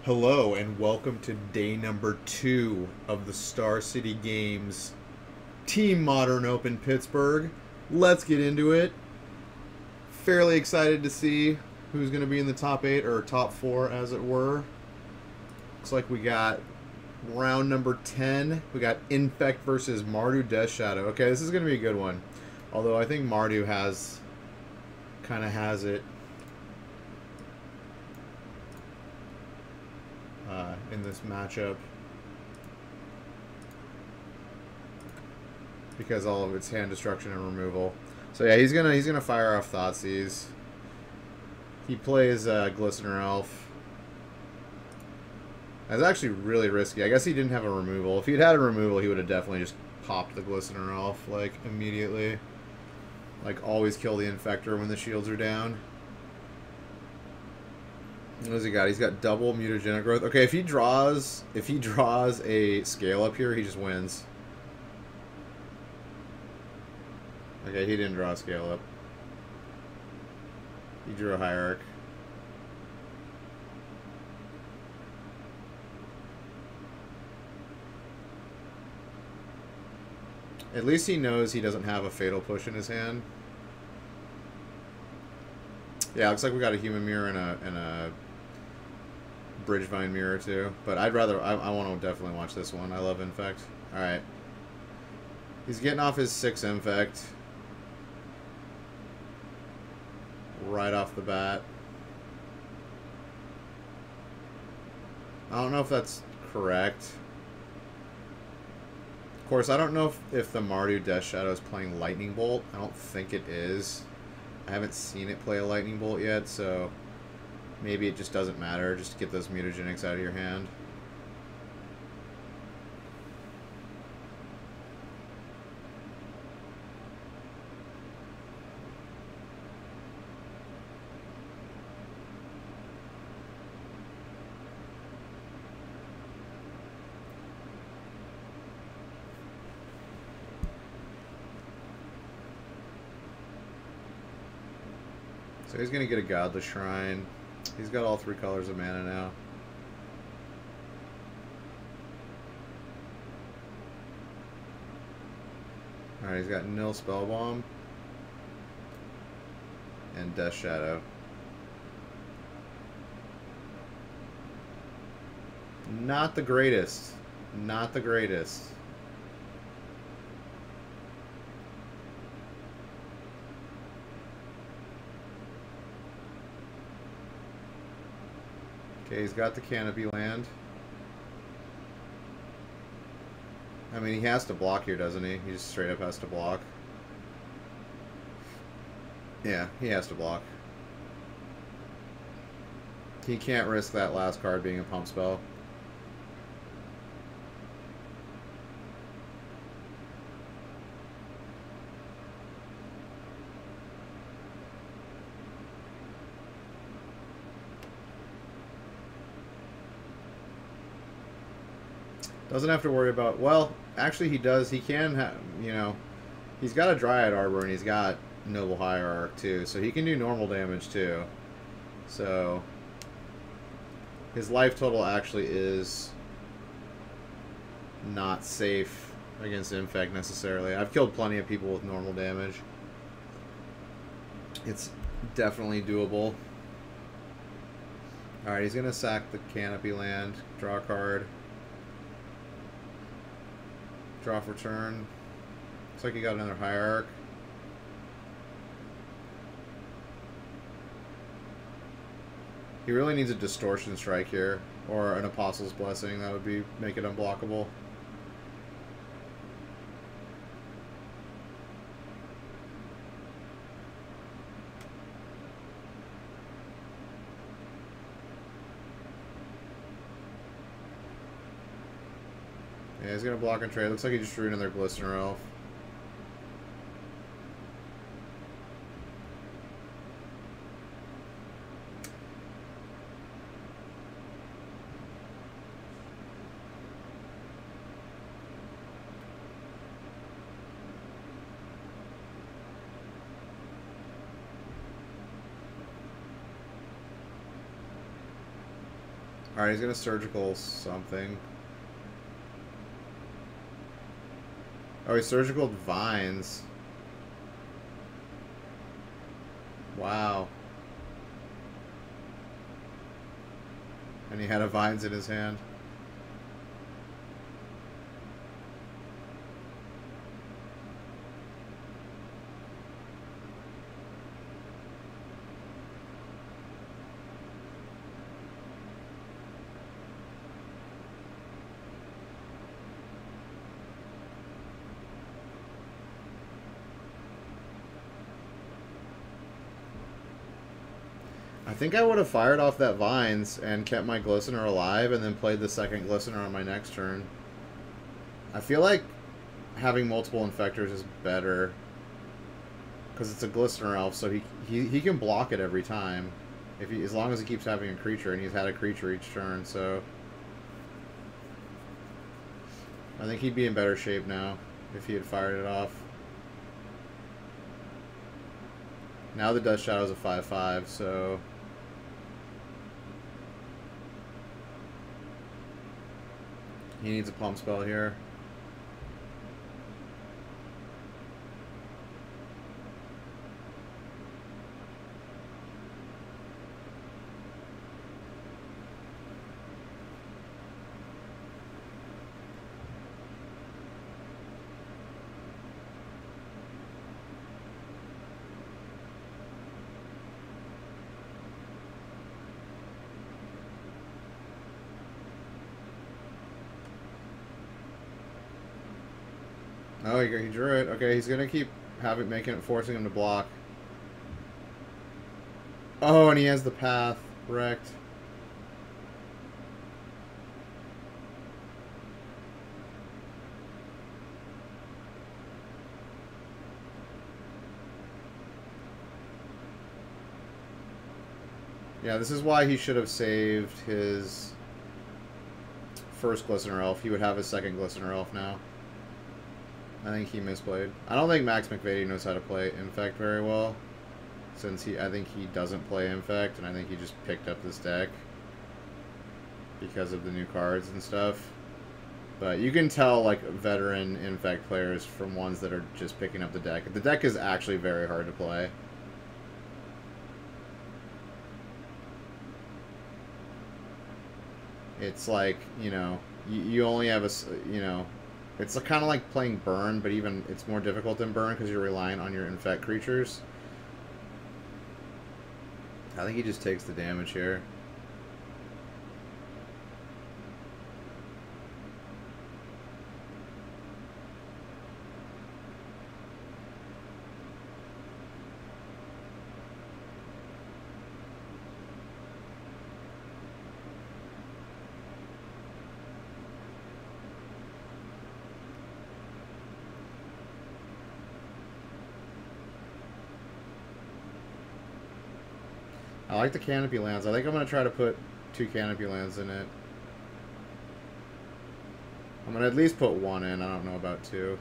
Hello and welcome to day number 2 of the Star City Games Team Modern Open Pittsburgh. Let's get into it. Fairly excited to see who's going to be in the top 8 or top 4 as it were. Looks like we got round number 10. We got Infect versus Mardu Death Shadow. Okay, this is going to be a good one. Although I think Mardu kind of has it in this matchup because all of its hand destruction and removal. So yeah, he's gonna fire off Thoughtseize. He plays Glistener Elf. That's actually really risky. I guess he didn't have a removal. If he'd had a removal, he would have definitely just popped the Glistener Elf like immediately. Like always kill the Infector when the shields are down. What does he got? He's got double mutagenic growth. Okay, if he draws a scale up here, he just wins. Okay, he didn't draw a scale up. He drew a hierarch. At least he knows he doesn't have a fatal push in his hand. Yeah, looks like we got a human mirror and a Bridgevine mirror too, but I want to definitely watch this one. I love Infect. All right, he's getting off his 6 Infect right off the bat. I don't know if that's correct. Of course, I don't know if the Mardu Death Shadow is playing Lightning Bolt. I don't think it is. I haven't seen it play a Lightning Bolt yet, so maybe it just doesn't matter. Just to get those mutagenics out of your hand. So he's going to get a Godless Shrine. He's got all 3 colors of mana now. Alright, he's got Nil Spellbomb and Death Shadow. Not the greatest. Not the greatest. Okay, he's got the Canopy Land. I mean, he has to block here, doesn't he? He just straight up has to block. Yeah, he has to block. He can't risk that last card being a pump spell. Doesn't have to worry about... Well, actually he does. He can have... You know, he's got a Dryad Arbor and he's got Noble Hierarch too. So he can do normal damage too. So his life total actually is not safe against Infect necessarily. I've killed plenty of people with normal damage. It's definitely doable. Alright, he's going to sack the Canopy Land. Draw a card. Draw for turn. Looks like he got another Hierarch. He really needs a Distortion Strike here, or an Apostle's Blessing. That would make it unblockable. Yeah, he's gonna block and trade. Looks like he just drew another Glistener Elf. Alright, he's gonna surgical something. Oh, he surgical vines. Wow. And he had a vines in his hand. I think I would have fired off that vines and kept my Glistener alive and then played the second Glistener on my next turn. I feel like having multiple Infectors is better because it's a Glistener elf, so he can block it every time if as long as he keeps having a creature, and he's had a creature each turn, so I think he'd be in better shape now if he had fired it off. Now the Death Shadow's a 5/5, so he needs a pump spell here. Oh, he drew it. Okay, he's gonna keep forcing him to block. Oh, and he has the path wrecked. Yeah, this is why he should have saved his first Glistener Elf. He would have his second Glistener Elf now. I think he misplayed. I don't think Max McVady knows how to play Infect very well, since I think he doesn't play Infect, and I think he just picked up this deck because of the new cards and stuff. But you can tell, like, veteran Infect players from ones that are just picking up the deck. The deck is actually very hard to play. It's like, you know, you only have a, you know, it's kind of like playing Burn, but even it's more difficult than Burn because you're relying on your Infect creatures. I think he just takes the damage here. I like the Canopy Lands. I think I'm going to try to put 2 Canopy Lands in it. I'm going to at least put 1 in. I don't know about 2.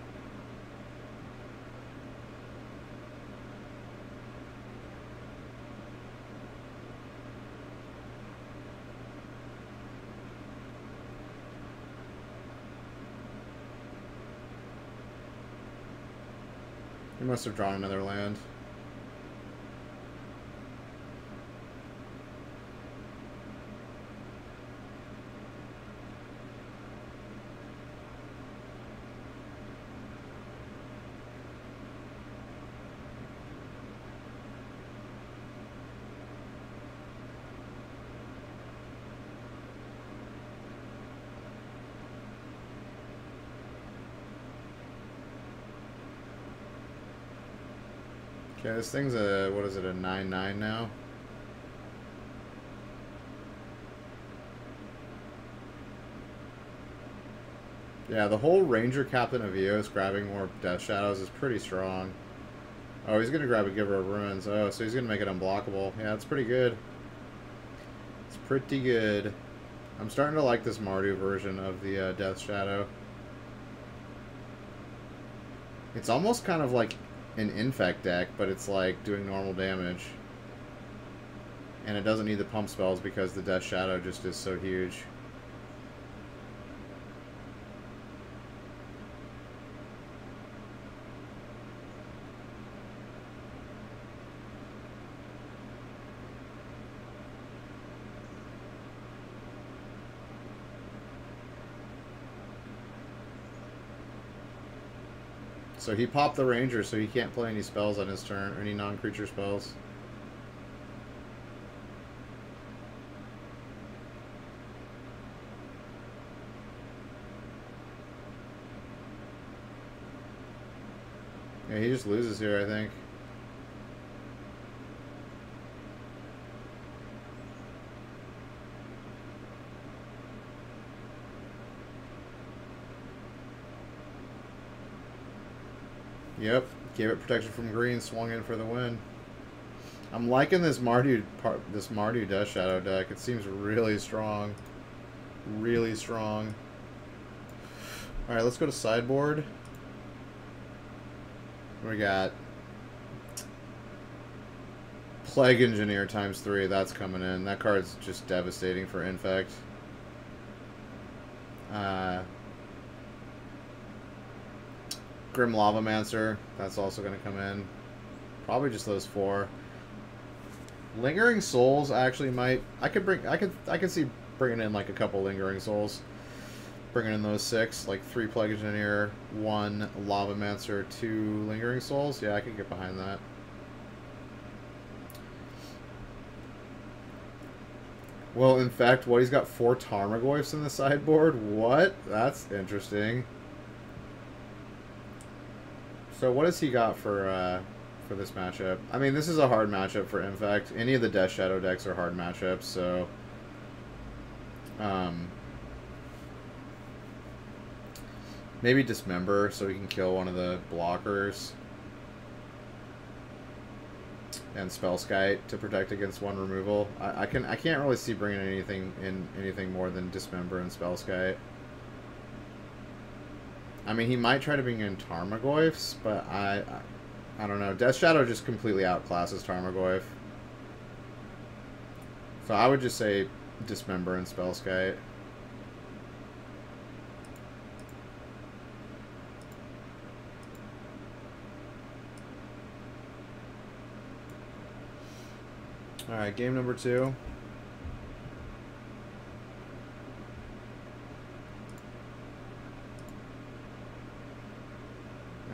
He must have drawn another land. Okay, this thing's a, what is it, a 9/9 now? Yeah, the whole Ranger Captain of Eos grabbing more Death Shadows is pretty strong. Oh, he's going to grab a Giver of Ruins. Oh, so he's going to make it unblockable. Yeah, it's pretty good. It's pretty good. I'm starting to like this Mardu version of the Death Shadow. It's almost kind of like an Infect deck, but it's like doing normal damage. And it doesn't need the pump spells because the Death Shadow just is so huge. So he popped the Ranger, so he can't play any spells on his turn, or any non-creature spells. Yeah, he just loses here, I think. Yep, gave it protection from green, swung in for the win. I'm liking this Mardu Death Shadow deck. It seems really strong. Really strong. Alright, let's go to sideboard. We got Plague Engineer ×3. That's coming in. That card's just devastating for Infect. Grim Lavamancer. That's also going to come in. Probably just those 4. Lingering Souls actually might. I could see bringing in like a couple Lingering Souls. Bringing in those 6, like 3 Plague Engineer, 1 Lavamancer, 2 Lingering Souls. Yeah, I could get behind that. Well, in fact, what, he's got 4 Tarmogoyfs in the sideboard? What? That's interesting. So what has he got for this matchup? I mean, this is a hard matchup for Infect. Any of the Death Shadow decks are hard matchups, so... maybe Dismember so he can kill one of the blockers. And Spellskite to protect against 1 removal. I can't really see bringing anything more than Dismember and Spellskite. I mean, he might try to bring in Tarmogoyfs, but I don't know. Death Shadow just completely outclasses Tarmogoyf. So I would just say Dismember and Spellskite. Alright, game number 2.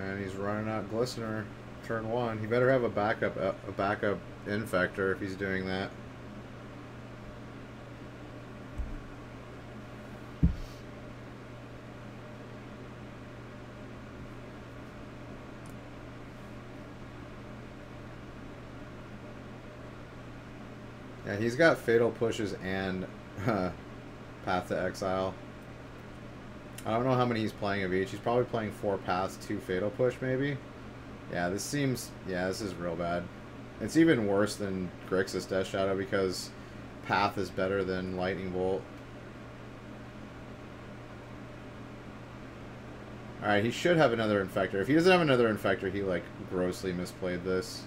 And he's running out Glistener turn 1. He better have a backup Infector if he's doing that. Yeah, he's got Fatal Pushes and Path to Exile. I don't know how many he's playing of each. He's probably playing 4 Paths, 2 Fatal Push, maybe. Yeah, this seems... yeah, this is real bad. It's even worse than Grixis Death Shadow because Path is better than Lightning Bolt. Alright, he should have another Infector. If he doesn't have another Infector, he, like, grossly misplayed this.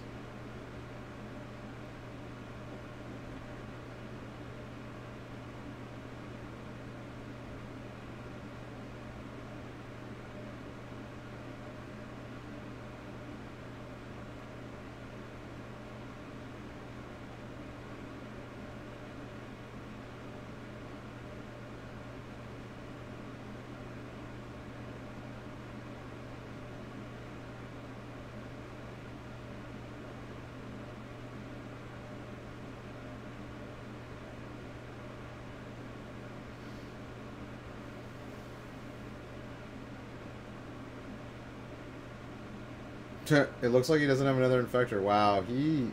It looks like he doesn't have another Infector. Wow, he...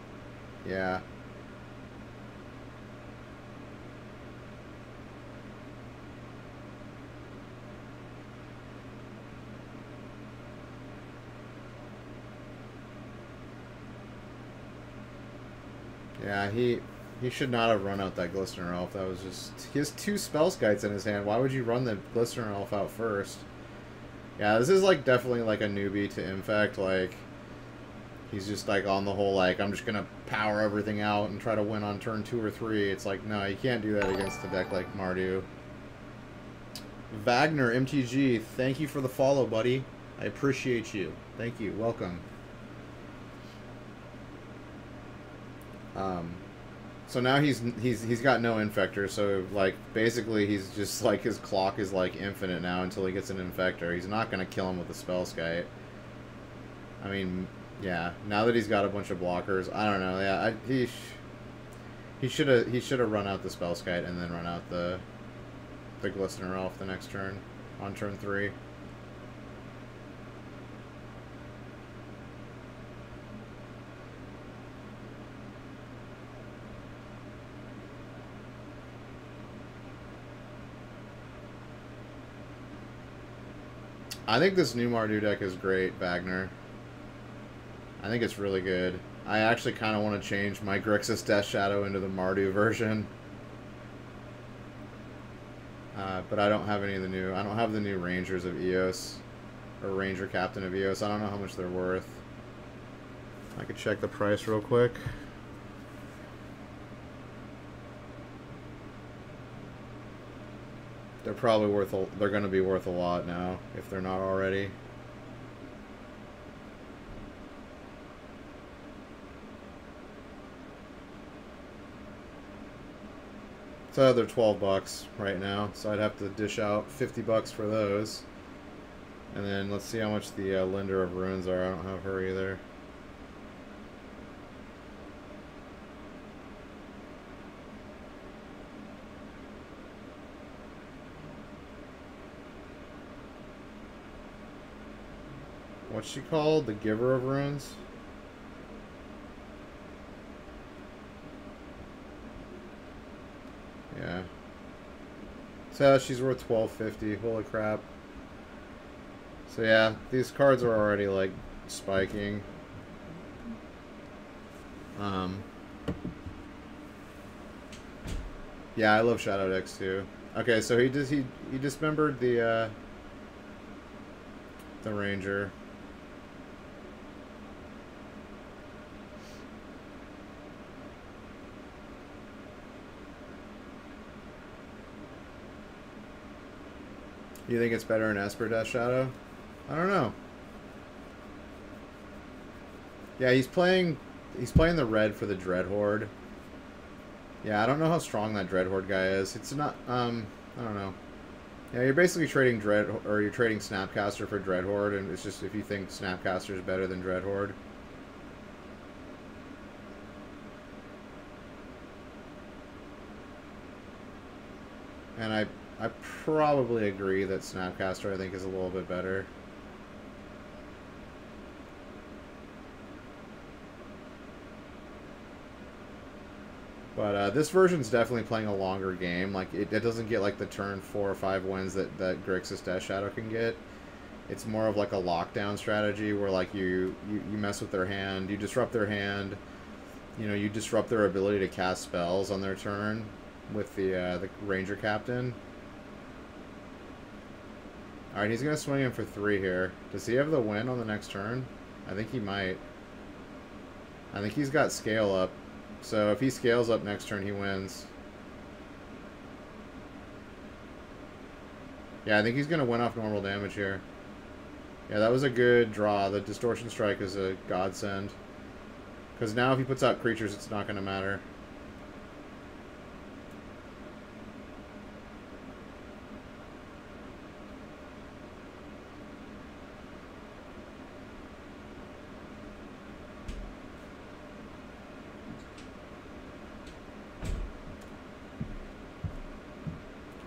yeah. Yeah, he should not have run out that Glistener Elf. That was just... he has 2 Spellskites in his hand. Why would you run the Glistener Elf out first? Yeah, this is like definitely like a newbie to Infect. Like, He's just like on the whole like I'm just gonna power everything out and try to win on turn 2 or 3. It's like no, you can't do that against a deck like Mardu. Wagner MTG, thank you for the follow, buddy. I appreciate you. Thank you. Welcome. So now he's got no infector, so like basically he's just like his clock is like infinite now until he gets an infector. He's not gonna kill him with the spell skite. I mean, yeah. Now that he's got a bunch of blockers, I don't know. Yeah, he should have run out the spell skite and then run out the Glistener Elf the next turn on turn 3. I think this new Mardu deck is great, Wagner. I think it's really good. I actually kind of want to change my Grixis Death Shadow into the Mardu version. But I don't have any of the new... I don't have the new Rangers of Eos. Or Ranger Captain of Eos. I don't know how much they're worth. I could check the price real quick. They're probably worth they're going to be worth a lot now, if they're not already. So they're $12 right now, so I'd have to dish out $50 for those. And then let's see how much the Lender of Ruins are. I don't have her either. What's she called? The Giver of Runes? Yeah. So she's worth $12.50. Holy crap. So yeah, these cards are already like spiking. Yeah, I love Shadow decks too. Okay, so he dismembered the Ranger. You think it's better in Esper Death Shadow? I don't know. Yeah, he's playing the red for the Dread Horde. Yeah, I don't know how strong that Dread Horde guy is. It's not I don't know. Yeah, you're basically trading you're trading Snapcaster for Dread Horde, and it's just if you think Snapcaster is better than Dread Horde. And I probably agree that Snapcaster, I think, is a little bit better. But this version's definitely playing a longer game. Like, it doesn't get, like, the turn 4 or 5 wins that Grixis Death Shadow can get. It's more of, like, a lockdown strategy where, like, you mess with their hand, you disrupt their hand, you know, you disrupt their ability to cast spells on their turn with the Ranger Captain. Alright, he's going to swing in for 3 here. Does he have the win on the next turn? I think he might. I think he's got scale up. So if he scales up next turn, he wins. Yeah, I think he's going to win off normal damage here. Yeah, that was a good draw. The Distortion Strike is a godsend. Because now if he puts out creatures, it's not going to matter.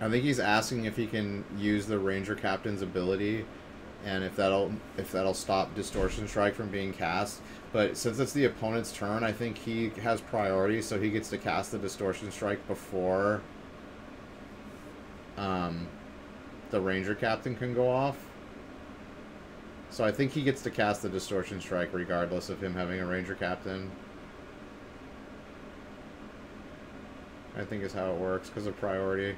I think he's asking if he can use the Ranger Captain's ability, and if that'll stop Distortion Strike from being cast. But since it's the opponent's turn, I think he has priority, so he gets to cast the Distortion Strike before the Ranger Captain can go off. So I think he gets to cast the Distortion Strike regardless of him having a Ranger Captain. I think is how it works because of priority.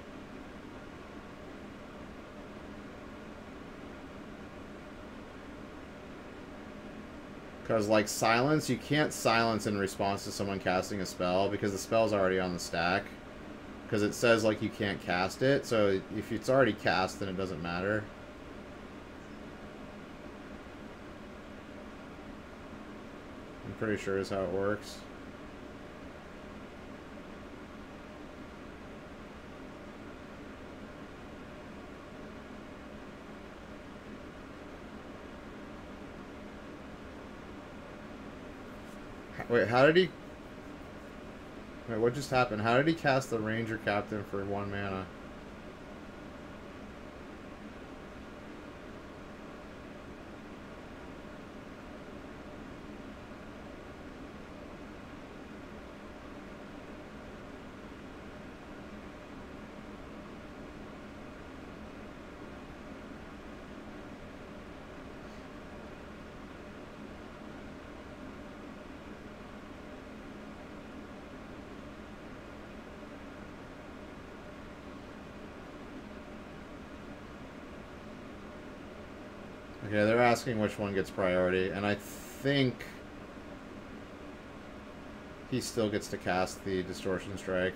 Because, like, silence, you can't silence in response to someone casting a spell because the spell's already on the stack. Because it says, like, you can't cast it. So if it's already cast, then it doesn't matter. I'm pretty sure is how it works. Wait, how did he... Wait, what just happened? How did he cast the Ranger Captain for 1 mana? Okay, they're asking which one gets priority, and I think he still gets to cast the Distortion Strike.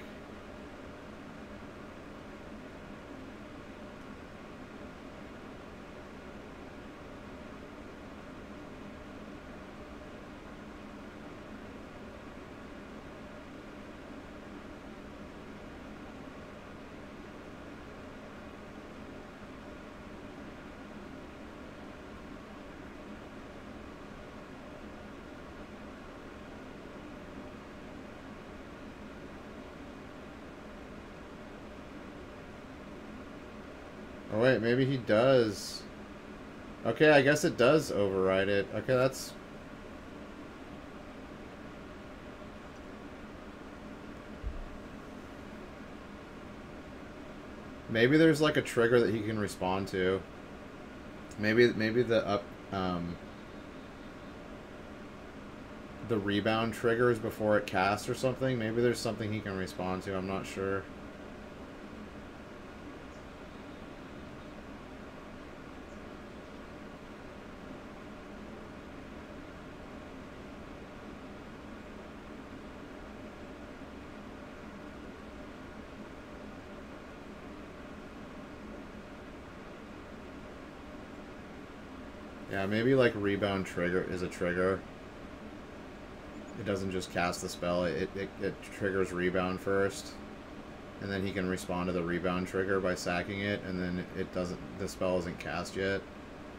Oh wait, maybe he does. Okay, I guess it does override it. Okay, that's... Maybe there's like a trigger that he can respond to. Maybe the the rebound triggers before it casts or something. Maybe there's something he can respond to. I'm not sure. Yeah, maybe like rebound trigger is a trigger. It doesn't just cast the spell, it triggers rebound first. And then he can respond to the rebound trigger by sacking it, and then it doesn't, the spell isn't cast yet.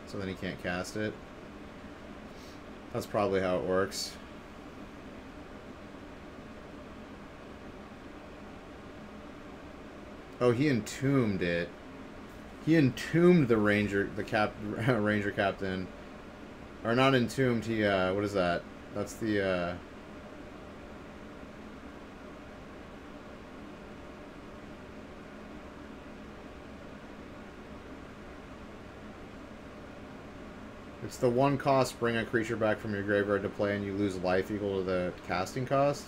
So then he can't cast it. That's probably how it works. Oh, he entombed it. He entombed the Ranger, Ranger Captain. Or not entombed, he, what is that? That's the, It's the 1 cost, bring a creature back from your graveyard to play, and you lose life equal to the casting cost.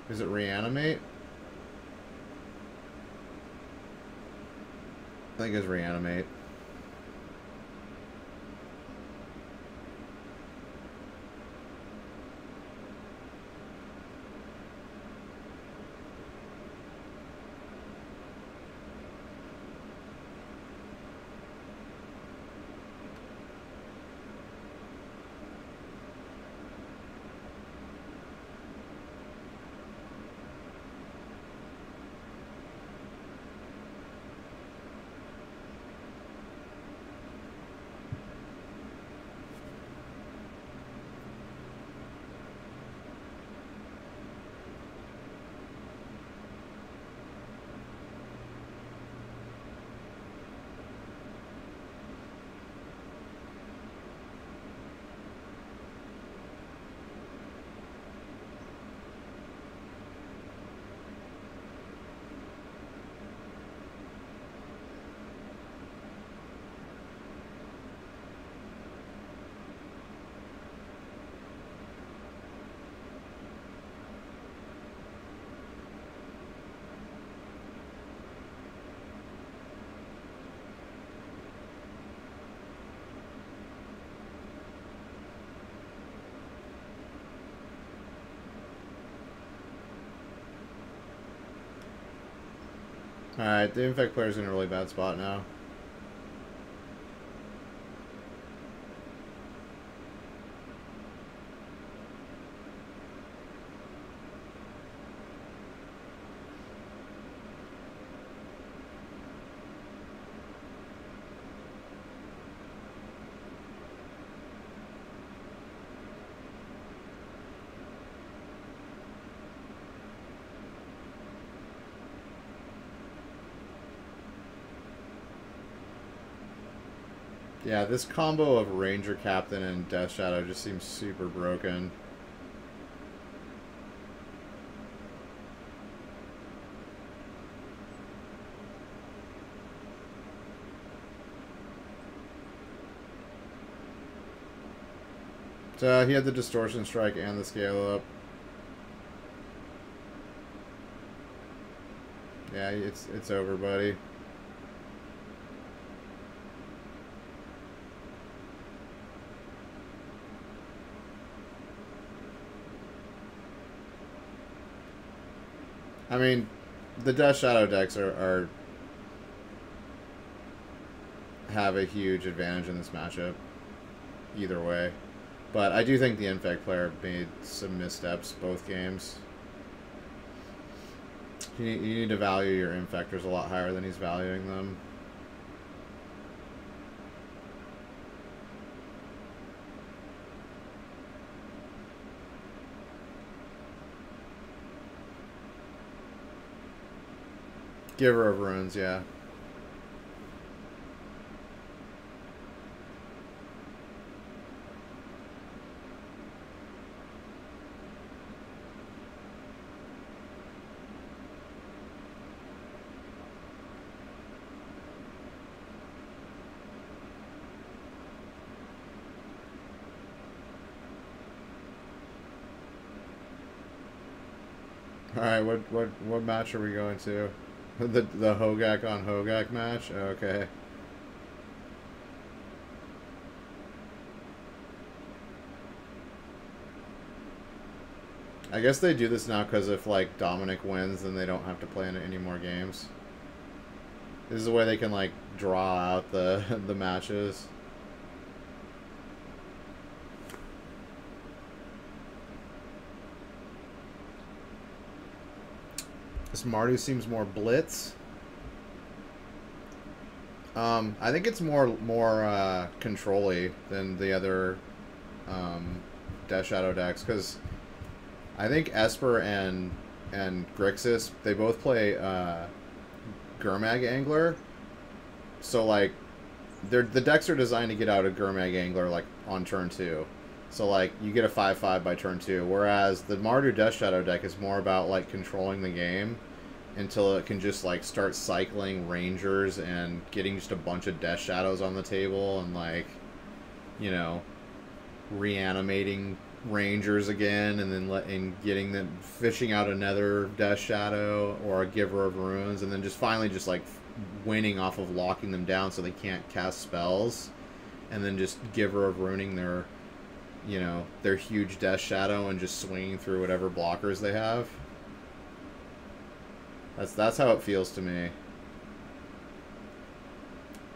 Is it reanimate? I think it's reanimate. Alright, the Infect player's in a really bad spot now. Yeah, this combo of Ranger Captain and Death Shadow just seems super broken. So he had the Distortion Strike and the Scale Up. Yeah, it's over, buddy. I mean, the Death Shadow decks have a huge advantage in this matchup, either way. But I do think the Infect player made some missteps both games. You need to value your Infectors a lot higher than he's valuing them. Giver of Runes, yeah. All right, what match are we going to? The Hogak on Hogak match? Okay. I guess they do this now because if like Dominic wins, then they don't have to play in any more games. This is a way they can like draw out the the matches. This Mardu seems more blitz. I think it's more control-y than the other Death Shadow decks, because I think Esper and Grixis, they both play Gurmag Angler. So like the decks are designed to get out a Gurmag Angler like on turn 2. So like you get a 5/5 by turn 2, whereas the Mardu Death Shadow deck is more about like controlling the game until it can just like start cycling Rangers and getting just a bunch of Death Shadows on the table and like, you know, reanimating Rangers again and then getting them fishing out another Death Shadow or a Giver of Runes, and then just finally just like winning off of locking them down so they can't cast spells, and then just Giver of Runing their, you know, their huge Death Shadow and just swinging through whatever blockers they have. That's how it feels to me.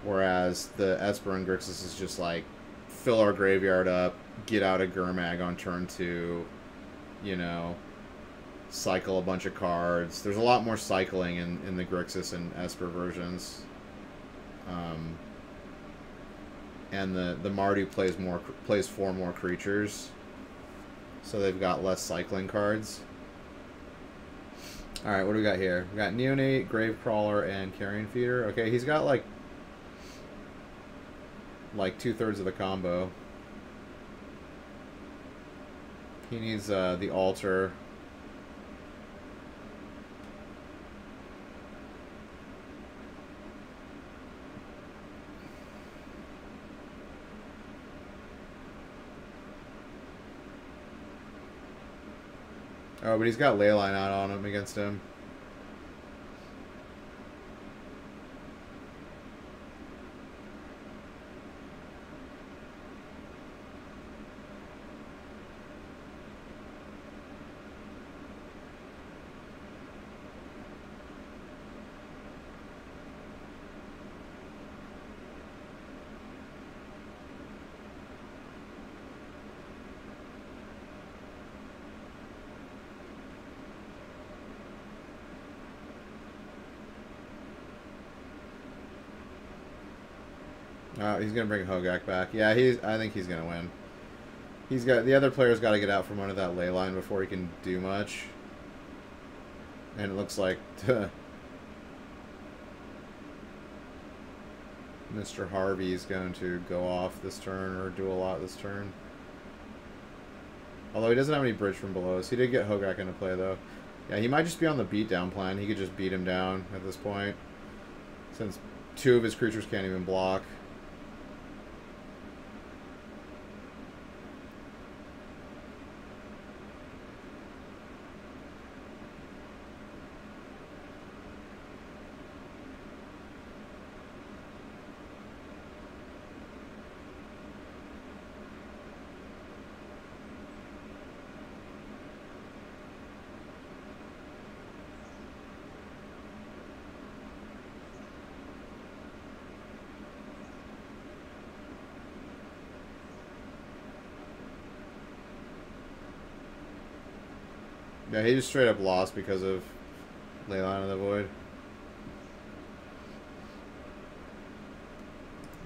Whereas the Esper and Grixis is just like fill our graveyard up, get out a Gurmag on turn 2, you know, cycle a bunch of cards. There's a lot more cycling in the Grixis and Esper versions. And the Mardu plays 4 more creatures, so they've got less cycling cards. All right, what do we got here? We got Neonate, Gravecrawler, and Carrion Feeder. Okay, he's got like 2/3 of the combo. He needs the Altar. Oh, but he's got Leyline out on him against him. He's gonna bring Hogak back. Yeah, I think he's gonna win. The other player's got to get out from under that ley line before he can do much. And it looks like Mr. Harvey is going to go off this turn or do a lot this turn. Although he doesn't have any bridge from below, so he did get Hogak into play though. Yeah, he might just be on the beatdown plan. He could just beat him down at this point, since 2 of his creatures can't even block. Yeah, he just straight up lost because of Leyline of the Void.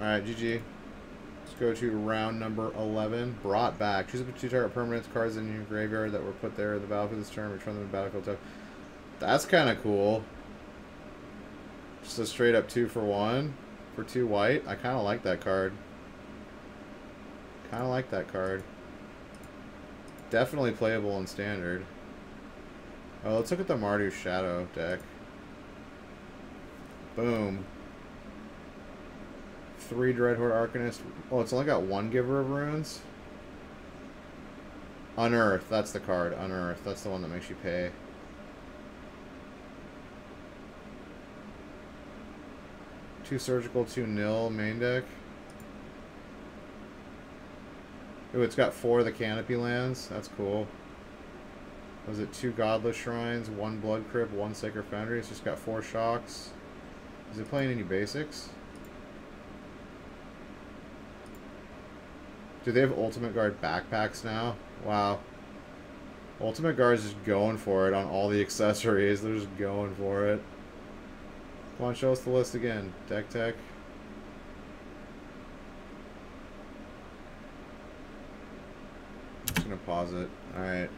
Alright, GG. Let's go to round number 11. Brought back. Choose up to 2 target permanents, cards in your graveyard that were put there in the battlefield this turn. Return them to the battlefield type. That's kind of cool. Just a straight up 2 for 1 for 2 white. I kind of like that card. Kind of like that card. Definitely playable in Standard. Oh, let's look at the Mardu Shadow deck. Boom. 3 Dreadhorde Arcanist. Oh, it's only got 1 Giver of Runes. Unearth. That's the card. Unearth. That's the one that makes you pay. Two Surgical, 2 Nil main deck. Ooh, it's got 4 of the Canopy lands. That's cool. Was it 2 Godless Shrines, 1 Blood Crypt, 1 Sacred Foundry? It's just got 4 shocks. Is it playing any basics? Do they have Ultimate Guard backpacks now? Wow. Ultimate Guard's just going for it on all the accessories. They're just going for it. Come on, show us the list again. Deck Tech. I'm just going to pause it. Alright.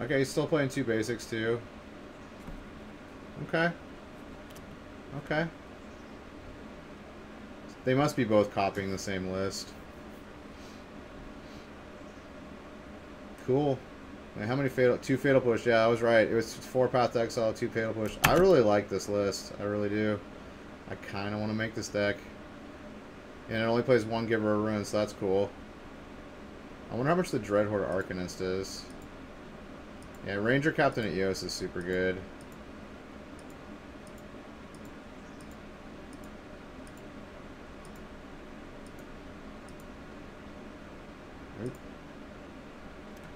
Okay, he's still playing 2 basics too. Okay. Okay. They must be both copying the same list. Cool. Wait, how many fatal? 2 Fatal Push. Yeah, I was right. It was 4 Path to Exile, 2 Fatal Push. I really like this list. I really do. I kind of want to make this deck. And it only plays 1 Giver of Runes, so that's cool. I wonder how much the Dreadhorde Arcanist is. Yeah, Ranger Captain at Eos is super good.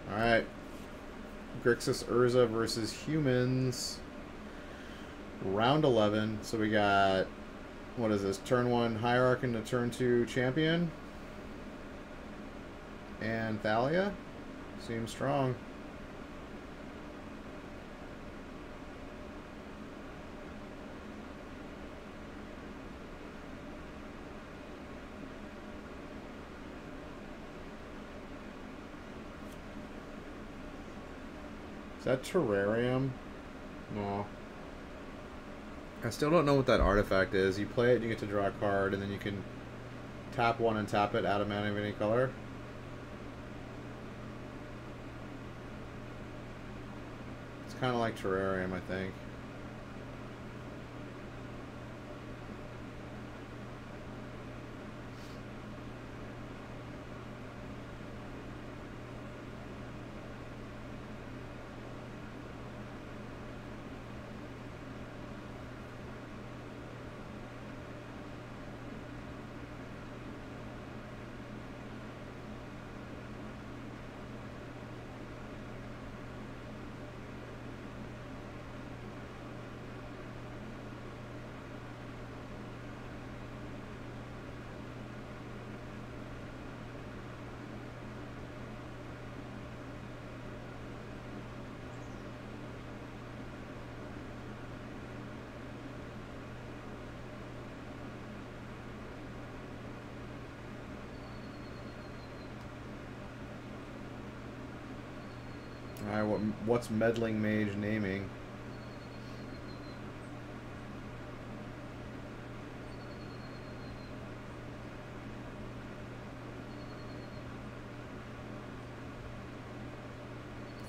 Alright. Grixis Urza versus humans. Round 11. So we got, what is this? Turn 1 Hierarch into turn 2 Champion. And Thalia. Seems strong. Is that Terrarium? No. I still don't know what that artifact is. You play it, you get to draw a card, and then you can tap 1 and tap it, add a mana of any color. It's kind of like Terrarium, I think. Alright, what's Meddling Mage naming?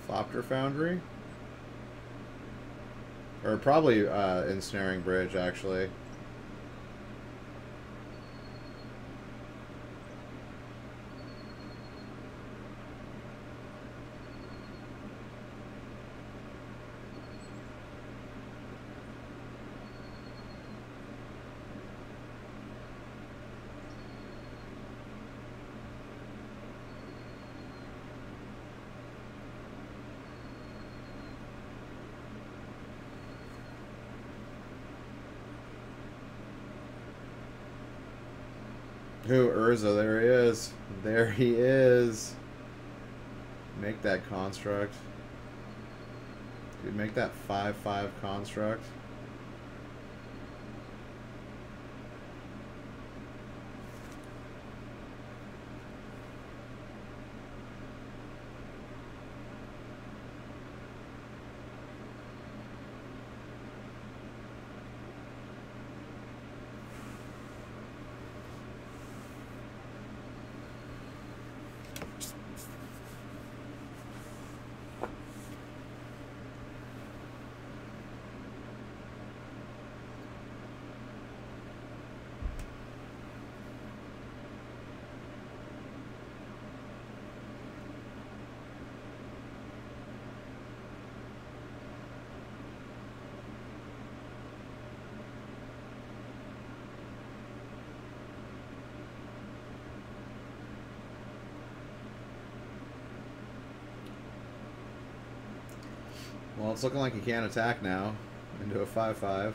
Flopter Foundry? Or probably Ensnaring Bridge, actually. Who? Urza, there he is. There he is. Make that construct. Dude, make that 5/5 construct. Well, it's looking like he can't attack now into a 5/5.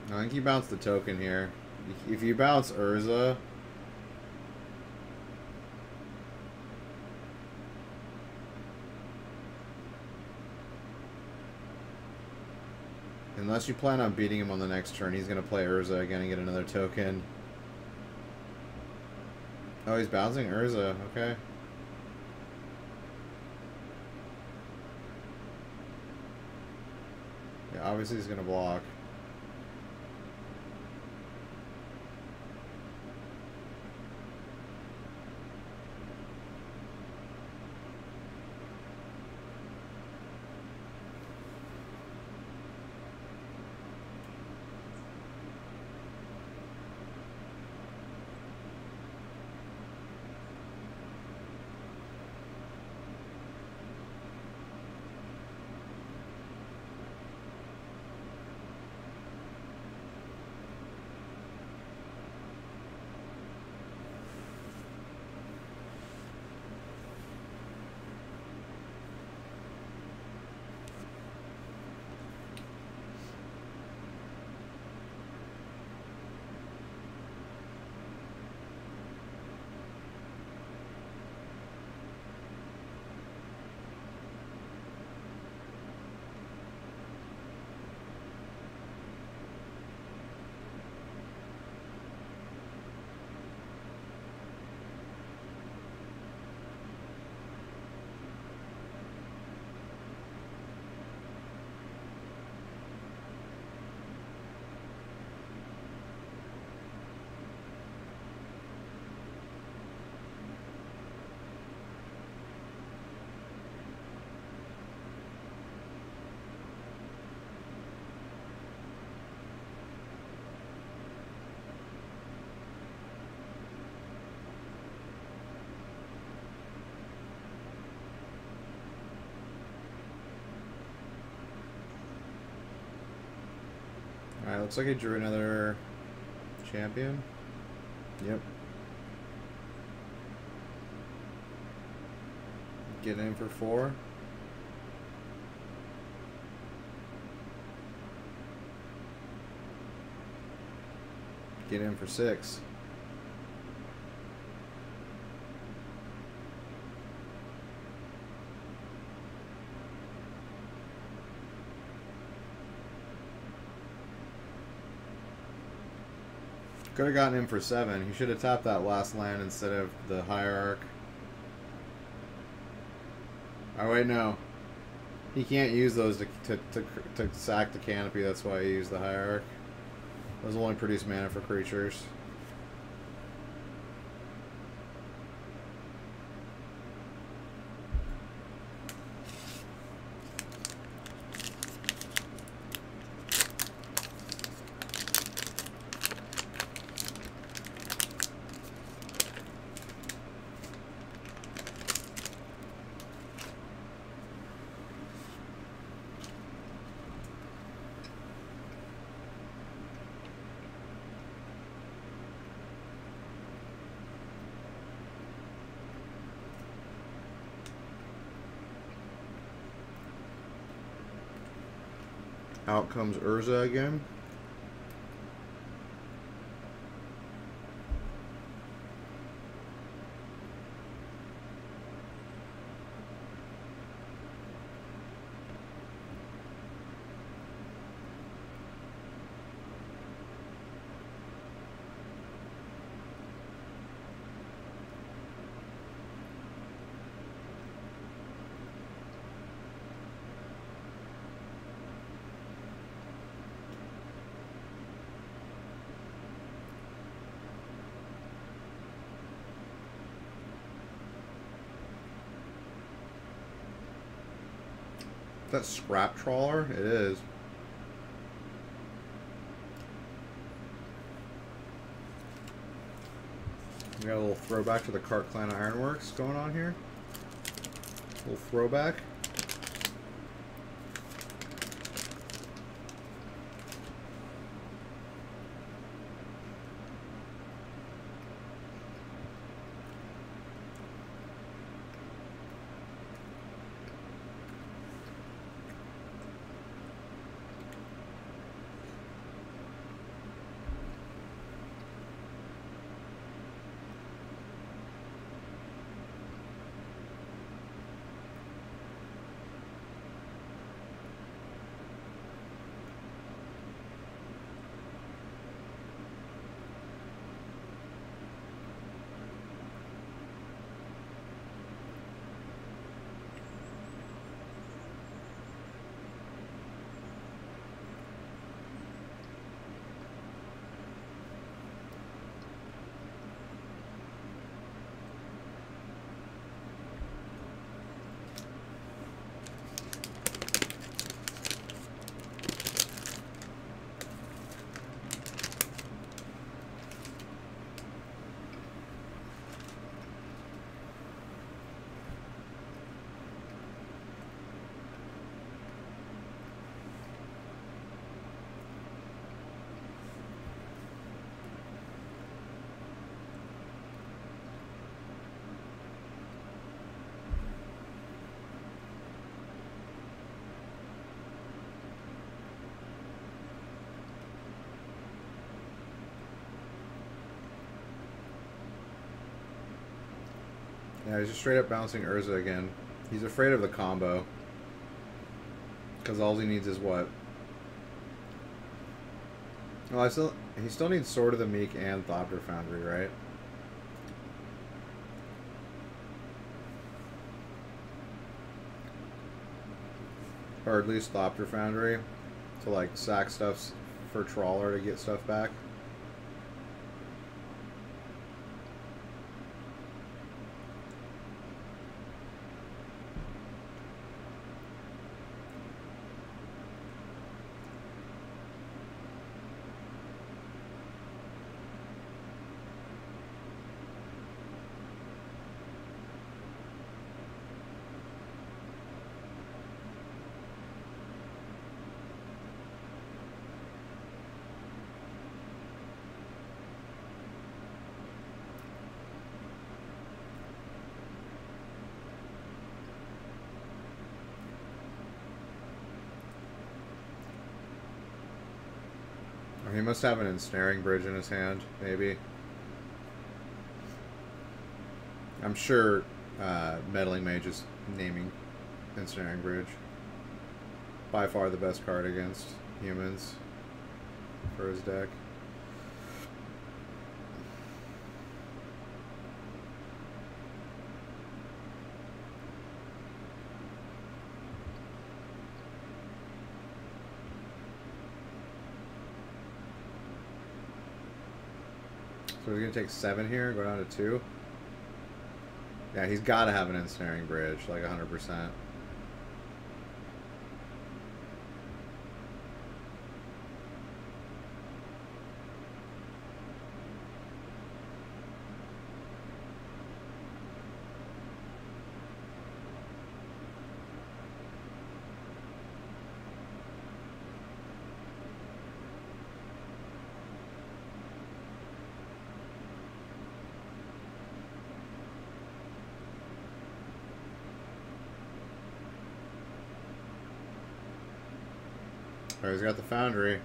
I think you bounce the token here. If you bounce Urza, unless you plan on beating him on the next turn, he's going to play Urza again and get another token. Oh, he's bouncing Urza. Okay. Yeah, obviously he's going to block. Alright, looks like he drew another champion. Yep. Get in for 4. Get in for 6. Could have gotten him for 7. He should have tapped that last land instead of the hierarch. Oh wait, no. He can't use those to sack the canopy. That's why he used the hierarch. Those only produce mana for creatures. Out comes Urza again. That scrap trawler? It is. We got a little throwback to the Cart Clan Ironworks going on here. A little throwback. Yeah, he's just straight up bouncing Urza again. He's afraid of the combo. Because all he needs is what? Well, he still needs Sword of the Meek and Thopter Foundry, right? Or at least Thopter Foundry. To like sack stuff for Trawler to get stuff back. He must have an ensnaring bridge in his hand, maybe. I'm sure Meddling Mage is naming ensnaring bridge. By far the best card against humans for his deck. So he's going to take 7 here, go down to 2. Yeah, he's got to have an ensnaring bridge, like 100%. Oh, he's got the Foundry.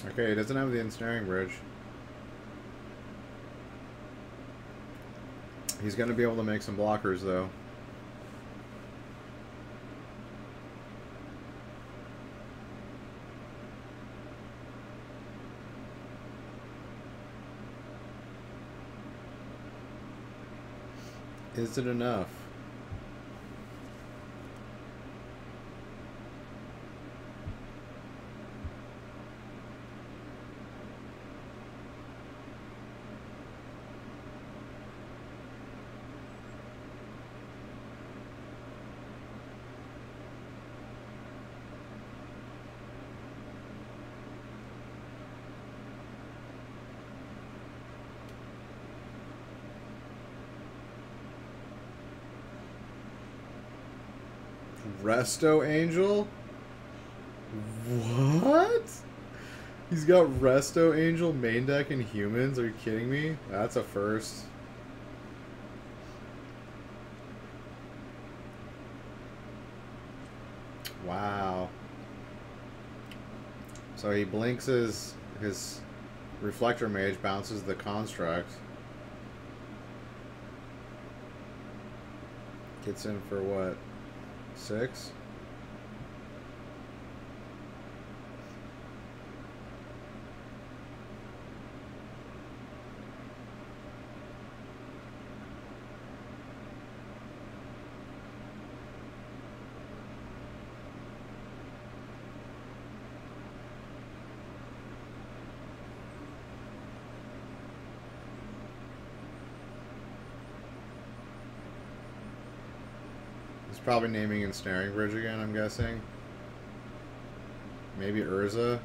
Okay, he doesn't have the ensnaring bridge. He's going to be able to make some blockers, though. Is it enough? Resto Angel? What? He's got Resto Angel main deck in humans? Are you kidding me? That's a first. Wow. So he blinks his Reflector Mage, bounces the Construct. Gets in for what? 6? Probably naming Ensnaring Bridge again, I'm guessing. Maybe Urza.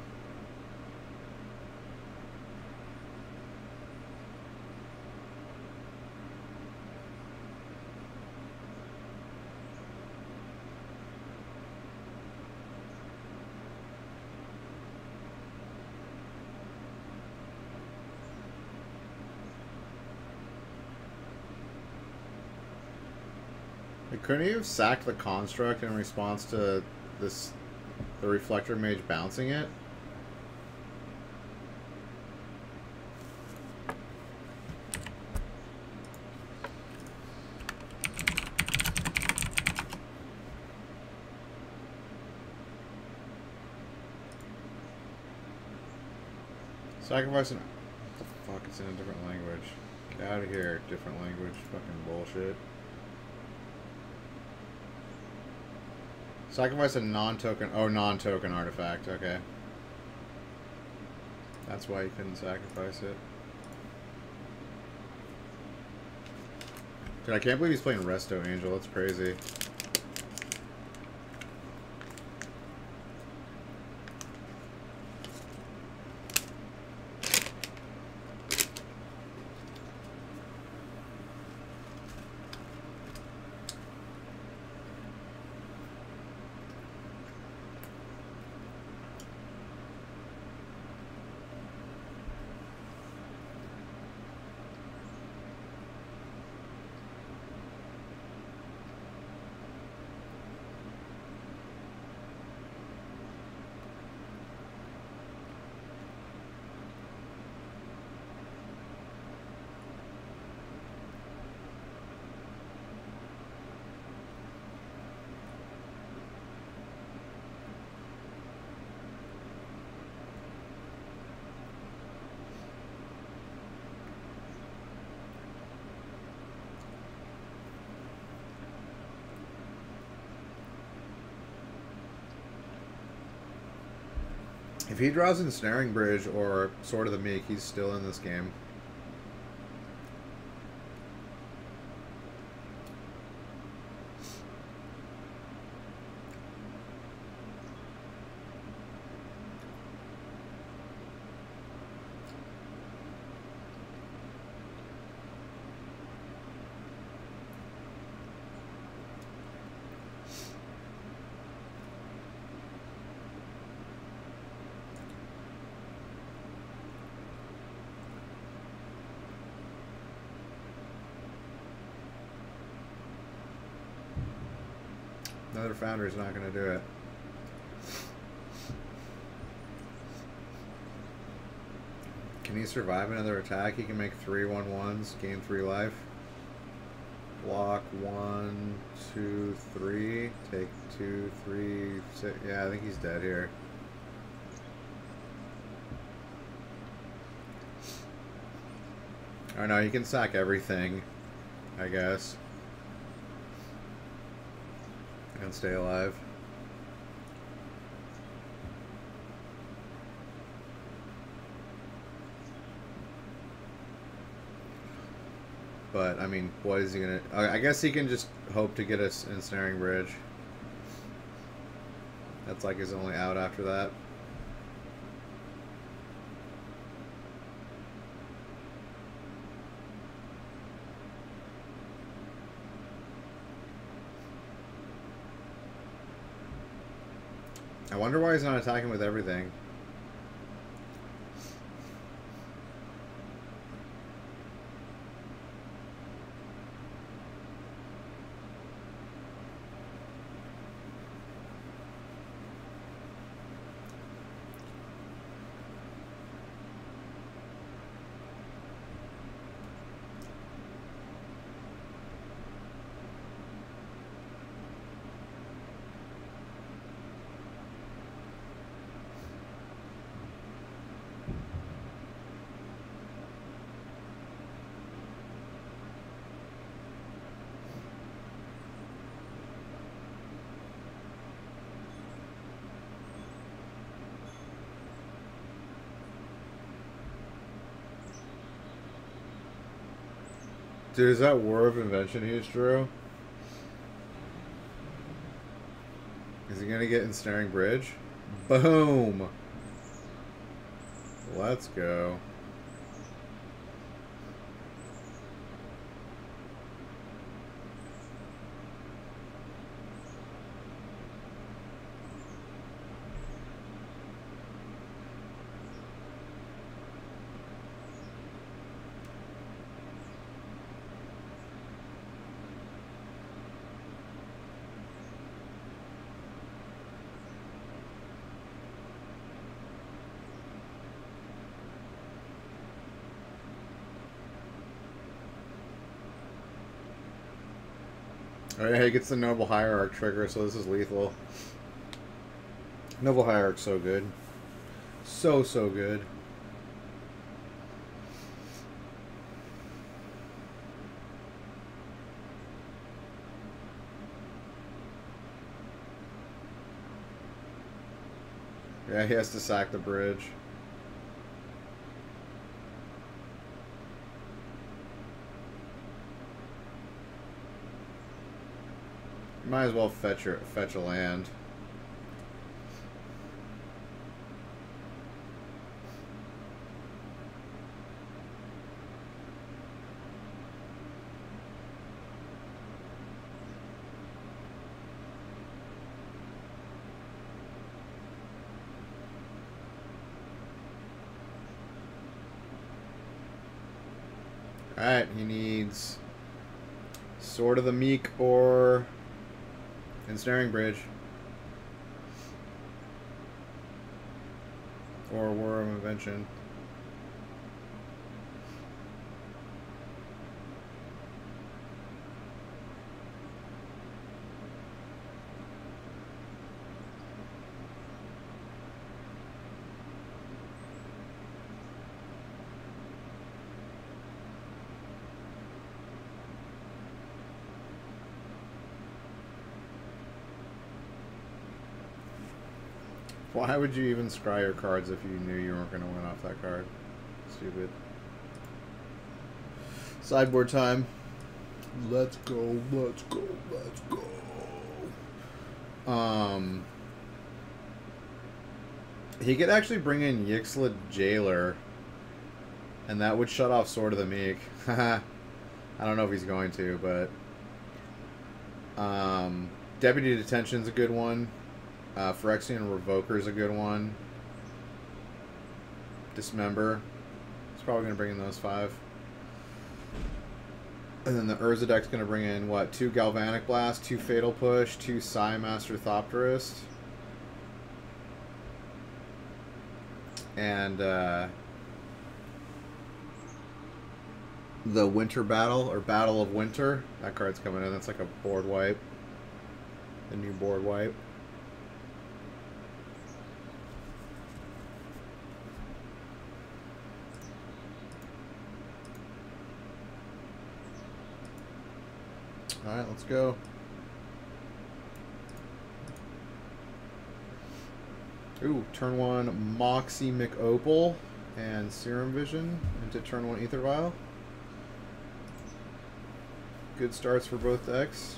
Couldn't he have sacked the Construct in response to the Reflector Mage bouncing it? Sacrificing... What the fuck? It's in a different language. Get out of here. Different language. Fucking bullshit. Sacrifice a non-token... Oh, non-token artifact. Okay. That's why you couldn't sacrifice it. Dude, I can't believe he's playing Resto Angel. That's crazy. If he draws Ensnaring Bridge or Sword of the Meek, he's still in this game. Another Founder's not going to do it. Can he survive another attack? He can make 3 1/1s, gain 3 life. Block 1, 2, 3. Take 2, 3, 6. Yeah, I think he's dead here. Oh no, he can sack everything, I guess. And stay alive. But, I mean, what is he gonna... I guess he can just hope to get us Ensnaring Bridge. That's like his only out after that. I wonder why he's not attacking with everything. Dude, is that War of Invention he just drew? Is he gonna get Ensnaring Bridge? Boom! Let's go. Alright, he gets the Noble Hierarch trigger, so this is lethal. Noble Hierarch's so good. So good. Yeah, he has to sack the bridge. Might as well fetch a land. Alright, he needs Sword of the Meek or Ensnaring Bridge. Or War of Invention. Why would you even scry your cards if you knew you weren't going to win off that card? Stupid. Sideboard time. Let's go, let's go, let's go. He could actually bring in Yixla Jailer, and that would shut off Sword of the Meek. I don't know if he's going to, but Deputy Detention's a good one. Phyrexian Revoker's a good one. Dismember. He's probably going to bring in those 5. And then the Urza deck's going to bring in, what, 2 Galvanic Blast, 2 Fatal Push, 2 Psy Master Thopterist. And the Winter Battle, or Battle of Winter. That card's coming in. That's like a board wipe. A new board wipe. Alright, let's go. Ooh, turn 1 Moxie McOpal and Serum Vision into turn 1 Ether Vial. Good starts for both decks.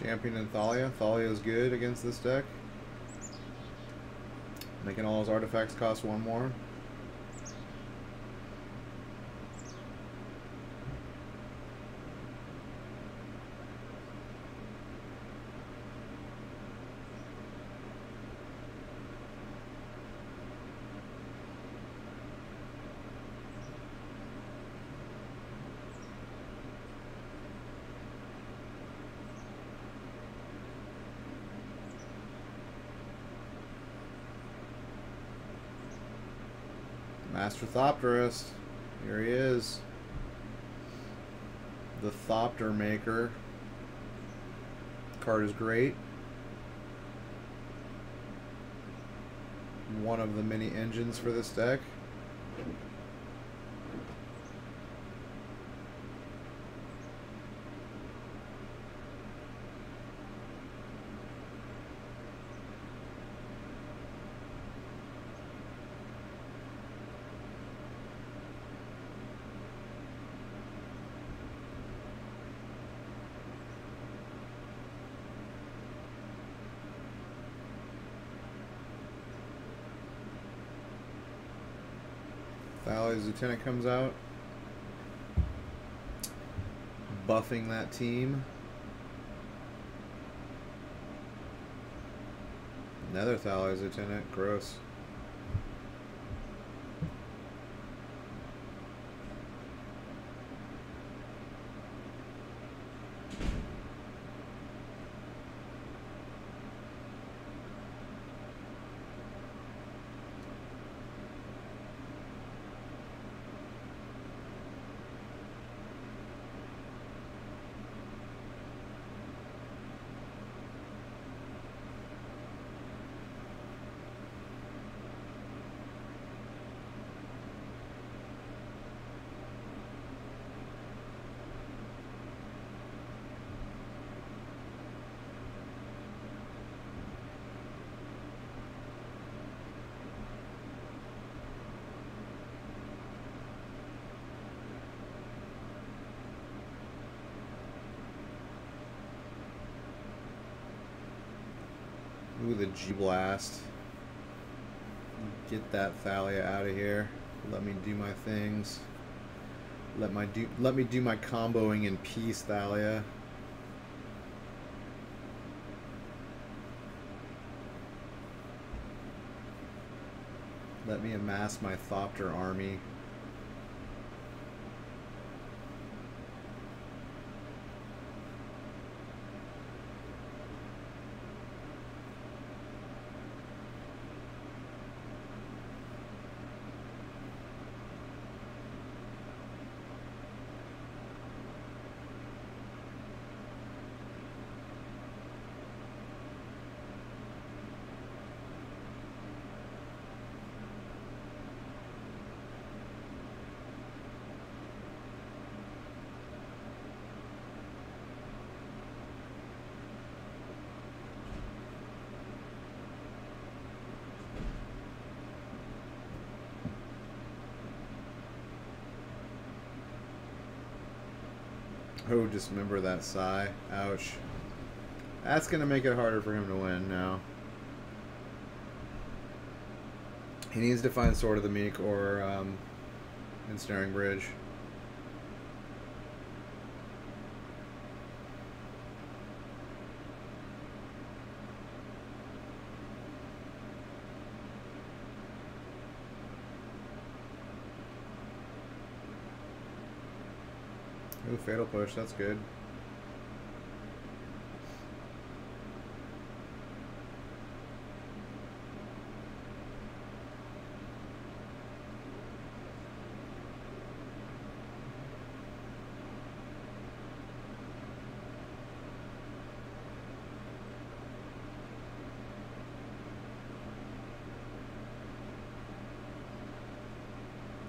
Champion and Thalia. Thalia is good against this deck. Making all those artifacts cost 1 more. Master Thopterist. Here he is. The Thopter Maker. Card is great. One of the many engines for this deck. Thalia's Lieutenant comes out, buffing that team. Another Thalia's Lieutenant, gross. the G-Blast. Get that Thalia out of here. Let me do my things. Let me do my comboing in peace, Thalia. Let me amass my Thopter army. Oh, dismember that Psy. Ouch. That's going to make it harder for him to win now. He needs to find Sword of the Meek or Ensnaring Bridge. Ooh, Fatal Push, that's good.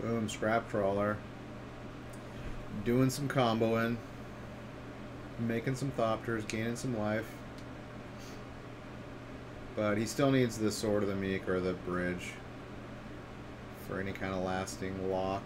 Boom, Scrap Trawler. Doing some comboing, making some Thopters, gaining some life. But he still needs the Sword of the Meek or the Bridge for any kind of lasting lock.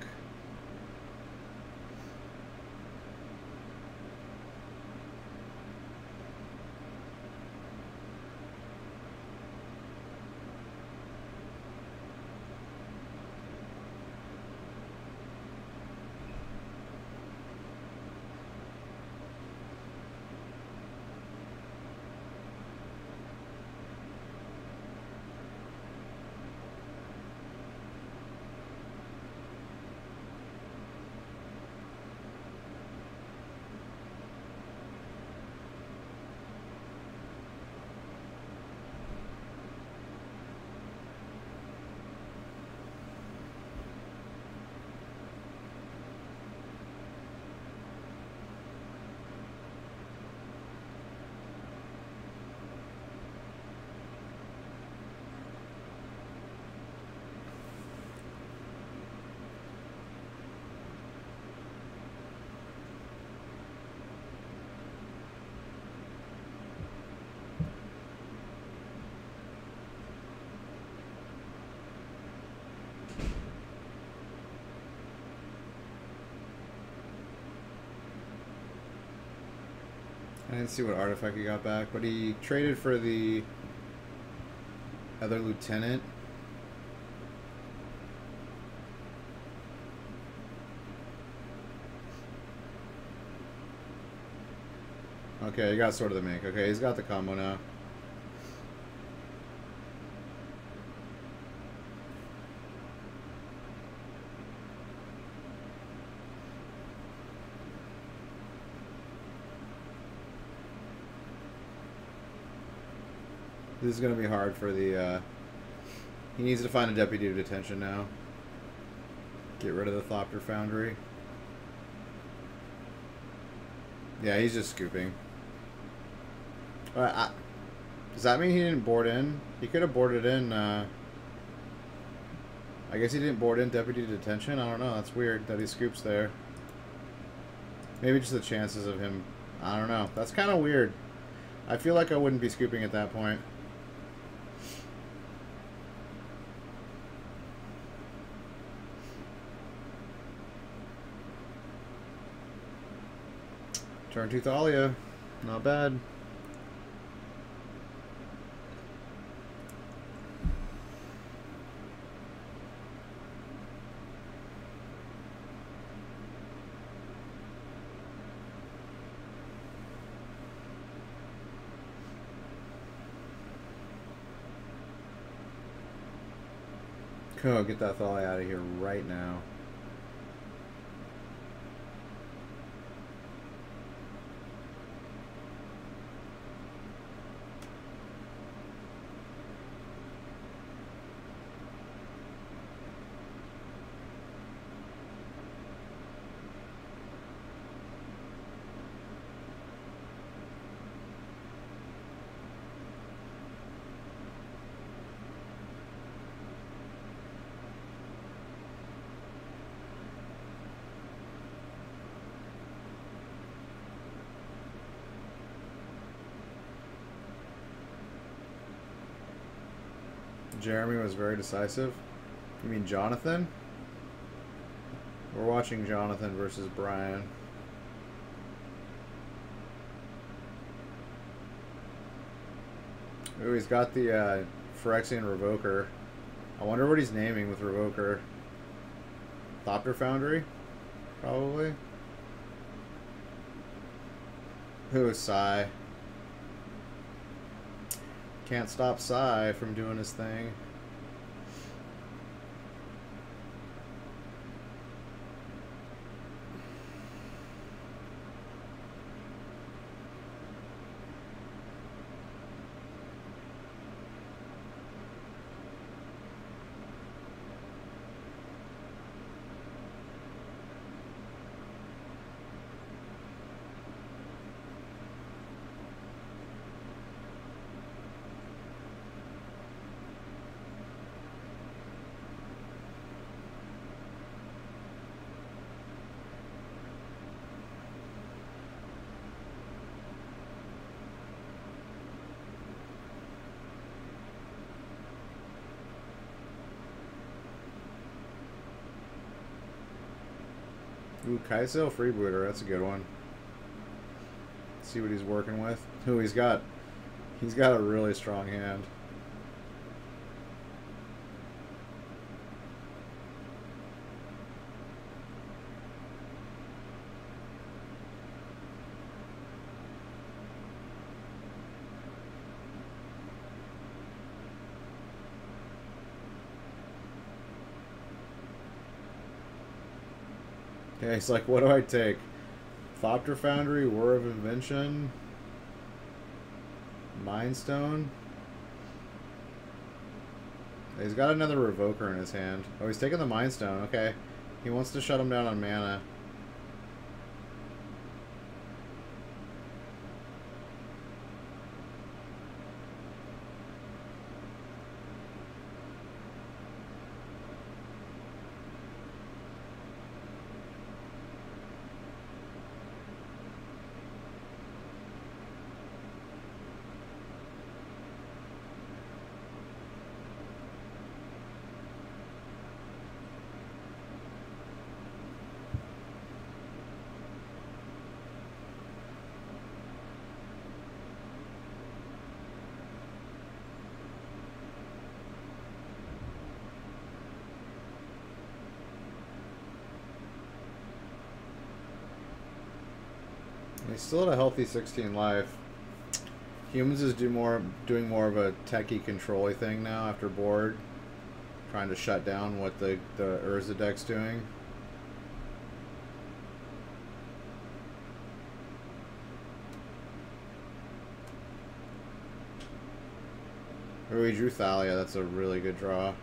I didn't see what artifact he got back, but he traded for the other lieutenant. Okay, he got Sword of the Meek. Okay, he's got the combo now. This is going to be hard for the, he needs to find a deputy of detention now. Get rid of the Thopter Foundry. Yeah, he's just scooping. Does that mean he didn't board in? He could have boarded in, I guess he didn't board in deputy detention? I don't know, that's weird that he scoops there. Maybe just the chances of him, I don't know. That's kind of weird. I feel like I wouldn't be scooping at that point. Turn 2 Thalia. Not bad. Go get that Thalia out of here right now. Jeremy was very decisive. You mean Jonathan? We're watching Jonathan versus Brian. Ooh, he's got the Phyrexian Revoker. I wonder what he's naming with Revoker. Thopter Foundry? Probably. Who is Psy? Can't stop Psy from doing his thing. Ooh, Kai'Sail Freebooter, that's a good one. Let's see what he's working with. Ooh, he's got a really strong hand. Okay, he's like, what do I take? Thopter Foundry, War of Invention, Mind Stone. He's got another Revoker in his hand. Oh, he's taking the Mind Stone. Okay. He wants to shut him down on mana. He's still at a healthy 16 life. Humans is doing more of a techie control-y thing now after board. Trying to shut down what the Urza deck's doing. Oh, he drew Thalia, that's a really good draw.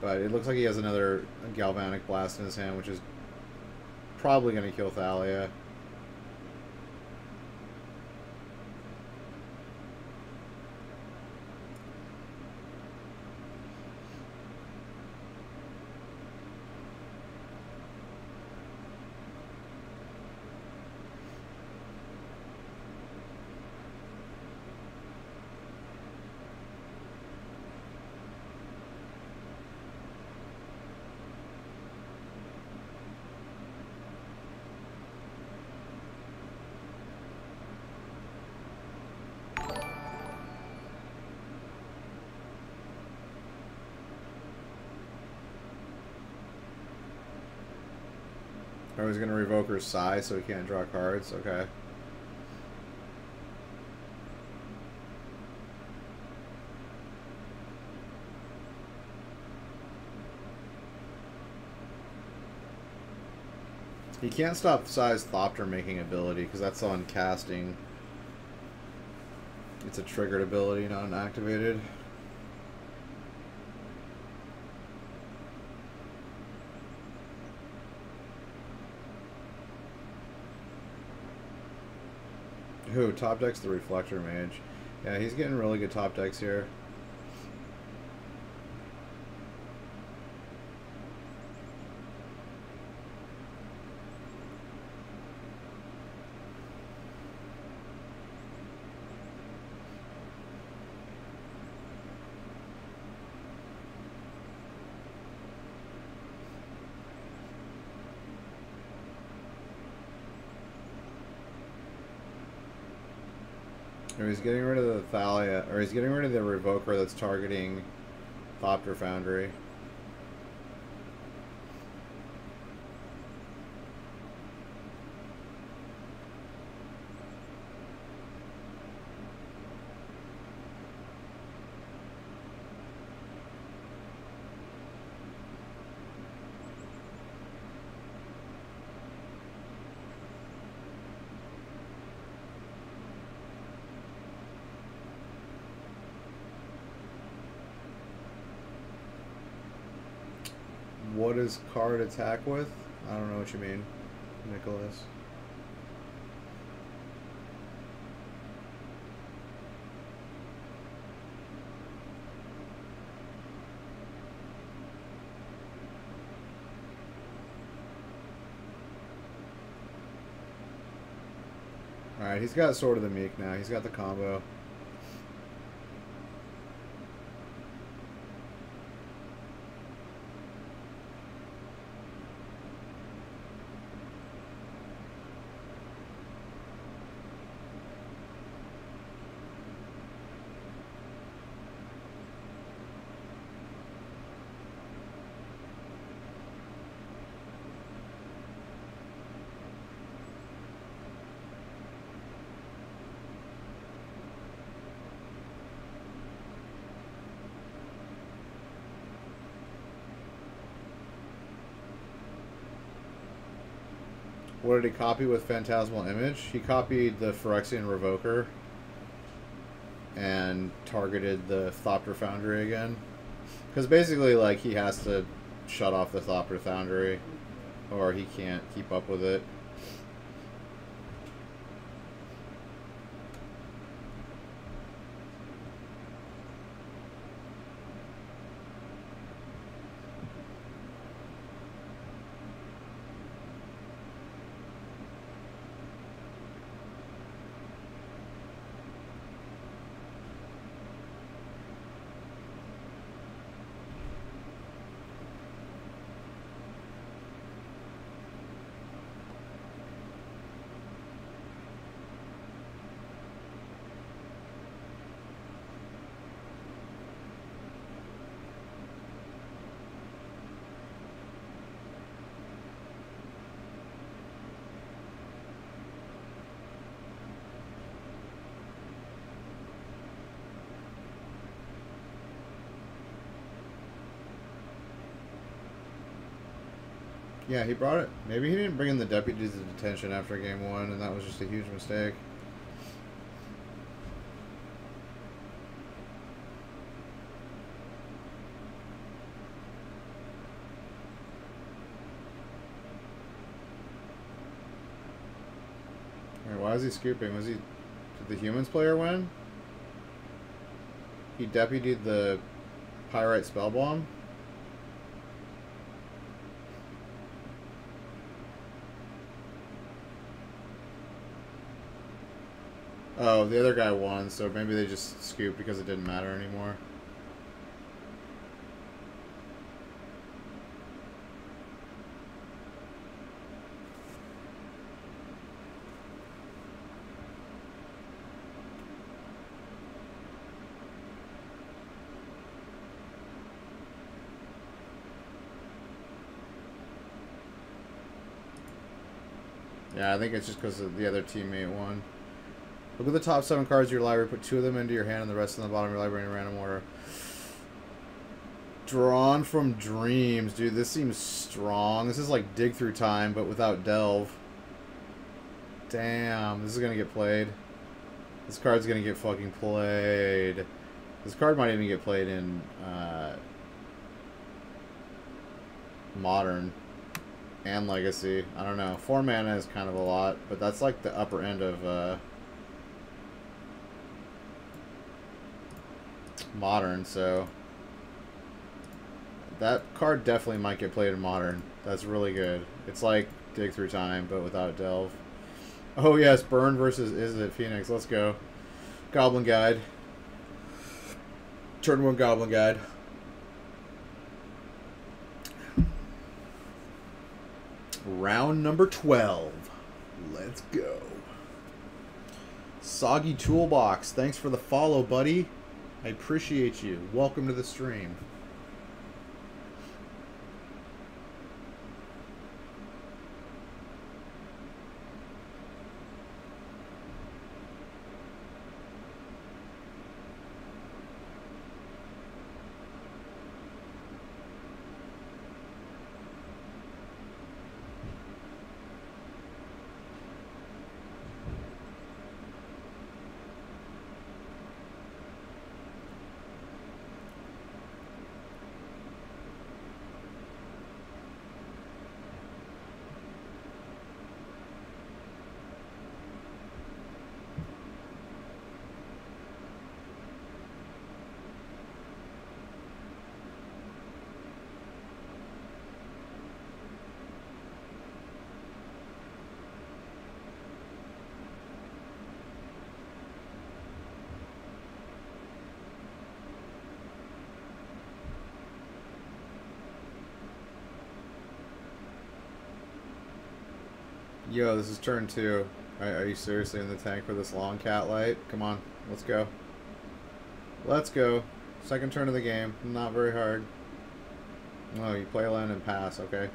But it looks like he has another Galvanic Blast in his hand, which is probably going to kill Thalia. Oh, he's going to revoke her Psy so he can't draw cards? Okay. He can't stop size Thopter making ability because that's on casting. It's a triggered ability, not an activated. Who? Top deck's the Reflector Mage. Yeah, he's getting really good top decks here. Or he's getting rid of the Thalia, or he's getting rid of the Revoker that's targeting Thopter Foundry. What does card attack with? I don't know what you mean, Nicholas. Alright, he's got Sword of the Meek now. He's got the combo. What did he copy with Phantasmal Image? He copied the Phyrexian Revoker and targeted the Thopter Foundry again. Because basically, like, he has to shut off the Thopter Foundry or he can't keep up with it. Yeah, he brought it. Maybe he didn't bring in the deputies to detention after game one, and that was just a huge mistake. Alright, why is he scooping? Did the humans player win? He deputied the Pyrite Spellbomb? Oh, the other guy won, so maybe they just scooped because it didn't matter anymore. Yeah, I think it's just because the other teammate won. Look at the top 7 cards of your library. Put 2 of them into your hand and the rest in the bottom of your library in random order. Drawn from Dreams. Dude, this seems strong. This is like Dig Through Time, but without Delve. Damn, this is gonna get played. This card's gonna get fucking played. This card might even get played in Modern and Legacy. I don't know. 4 mana is kind of a lot, but that's like the upper end of Modern, so that card definitely might get played in Modern. That's really good. It's like Dig Through Time, but without Delve. Oh yes, Burn versus Is It Phoenix. Let's go. Goblin Guide. Turn 1 Goblin Guide. Round number 12. Let's go. Soggy Toolbox. Thanks for the follow, buddy. I appreciate you. Welcome to the stream. Yo, this is turn 2. Are you seriously in the tank for this long cat light? Come on, let's go. Let's go. Second turn of the game. Not very hard. Oh, you play land and pass. Okay.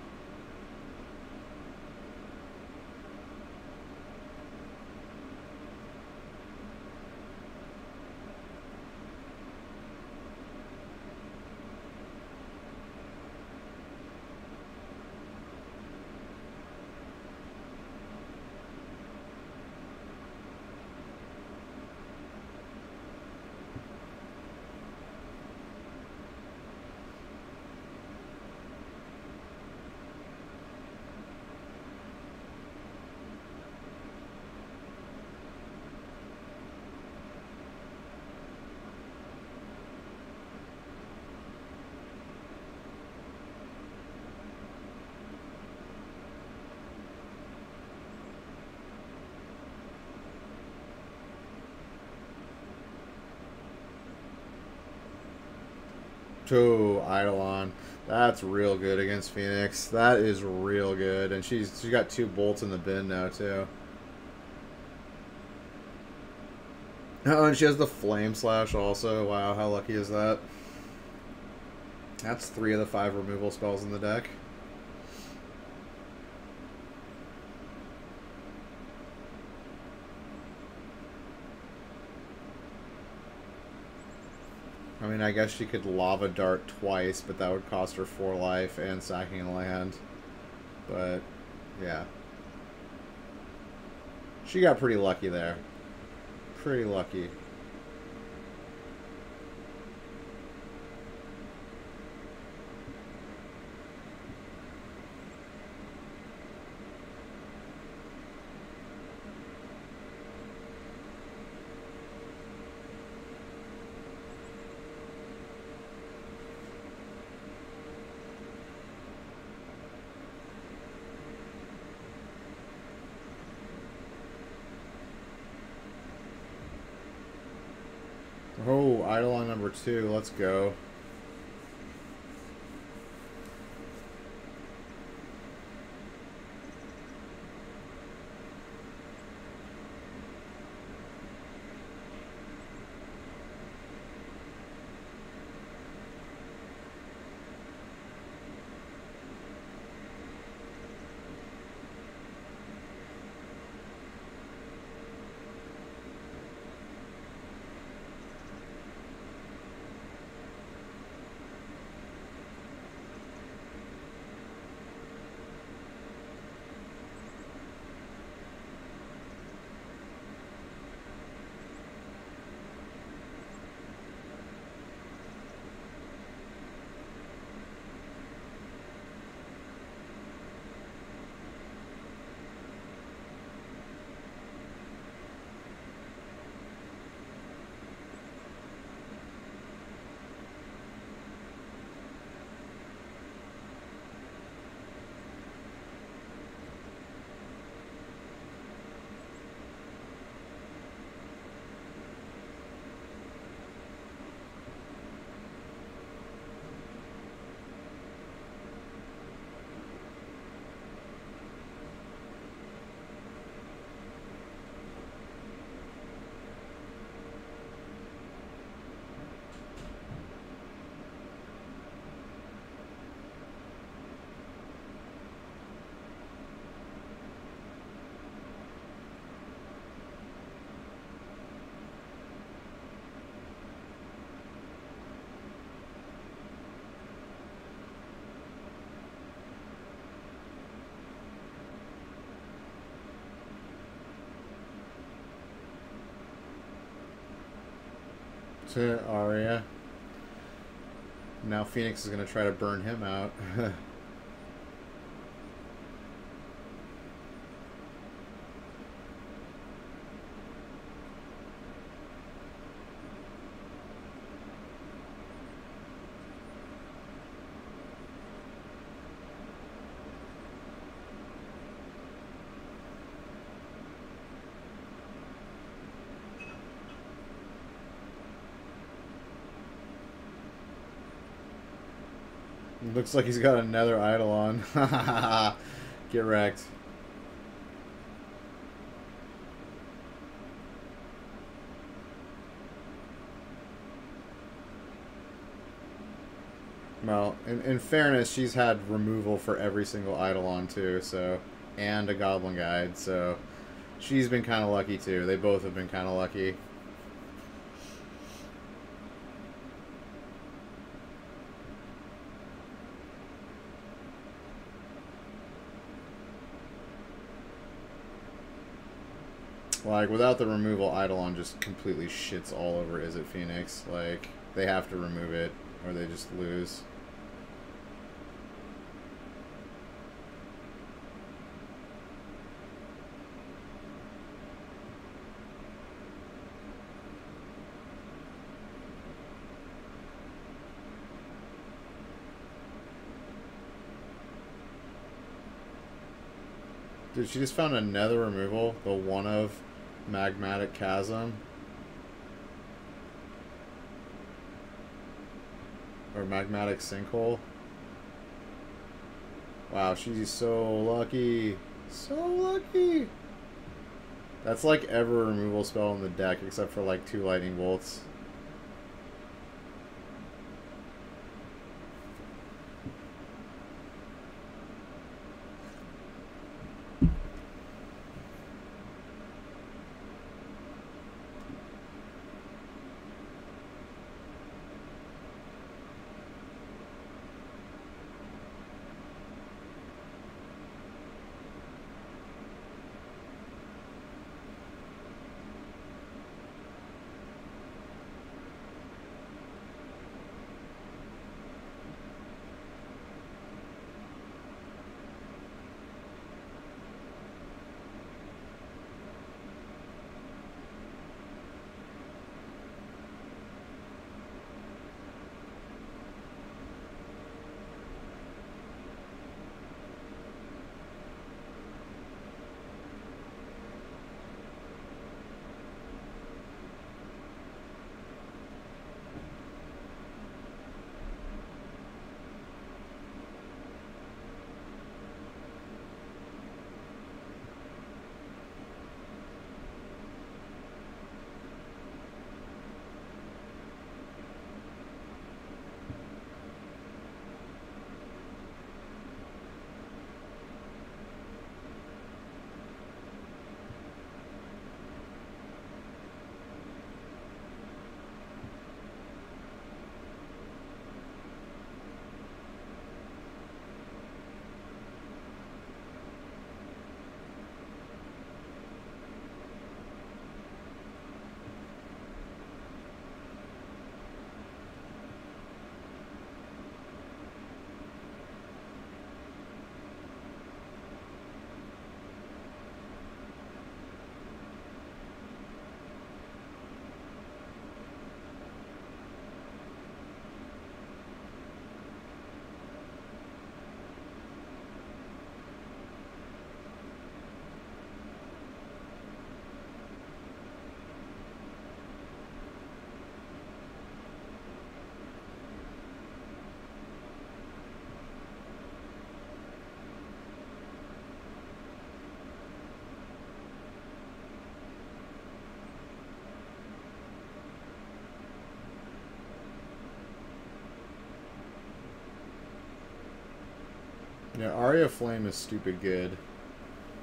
Oh, Eidolon. That's real good against Phoenix. That is real good. And she got 2 bolts in the bin now, too. Oh, and she has the Flame Slash also. Wow, how lucky is that? That's 3 of the 5 removal spells in the deck. I mean, I guess she could Lava Dart twice, but that would cost her 4 life and sacking a land. But, yeah. She got pretty lucky there. Pretty lucky. Oh, Eidolon number 2. Let's go. To Arya. Now Phoenix is going to try to burn him out. Looks like he's got another idol on. Get wrecked. Well, in fairness, she's had removal for every single idol on too, so, and a Goblin Guide, so she's been kind of lucky too. They both have been kind of lucky. Like, without the removal, Eidolon just completely shits all over Is It Phoenix. Like, they have to remove it, or they just lose. Dude, she just found another removal. The one of Magmatic Chasm. Or Magmatic Sinkhole. Wow, she's so lucky. So lucky. That's like every removal spell in the deck except for like 2 Lightning Bolts. Yeah, Aria Flame is stupid good.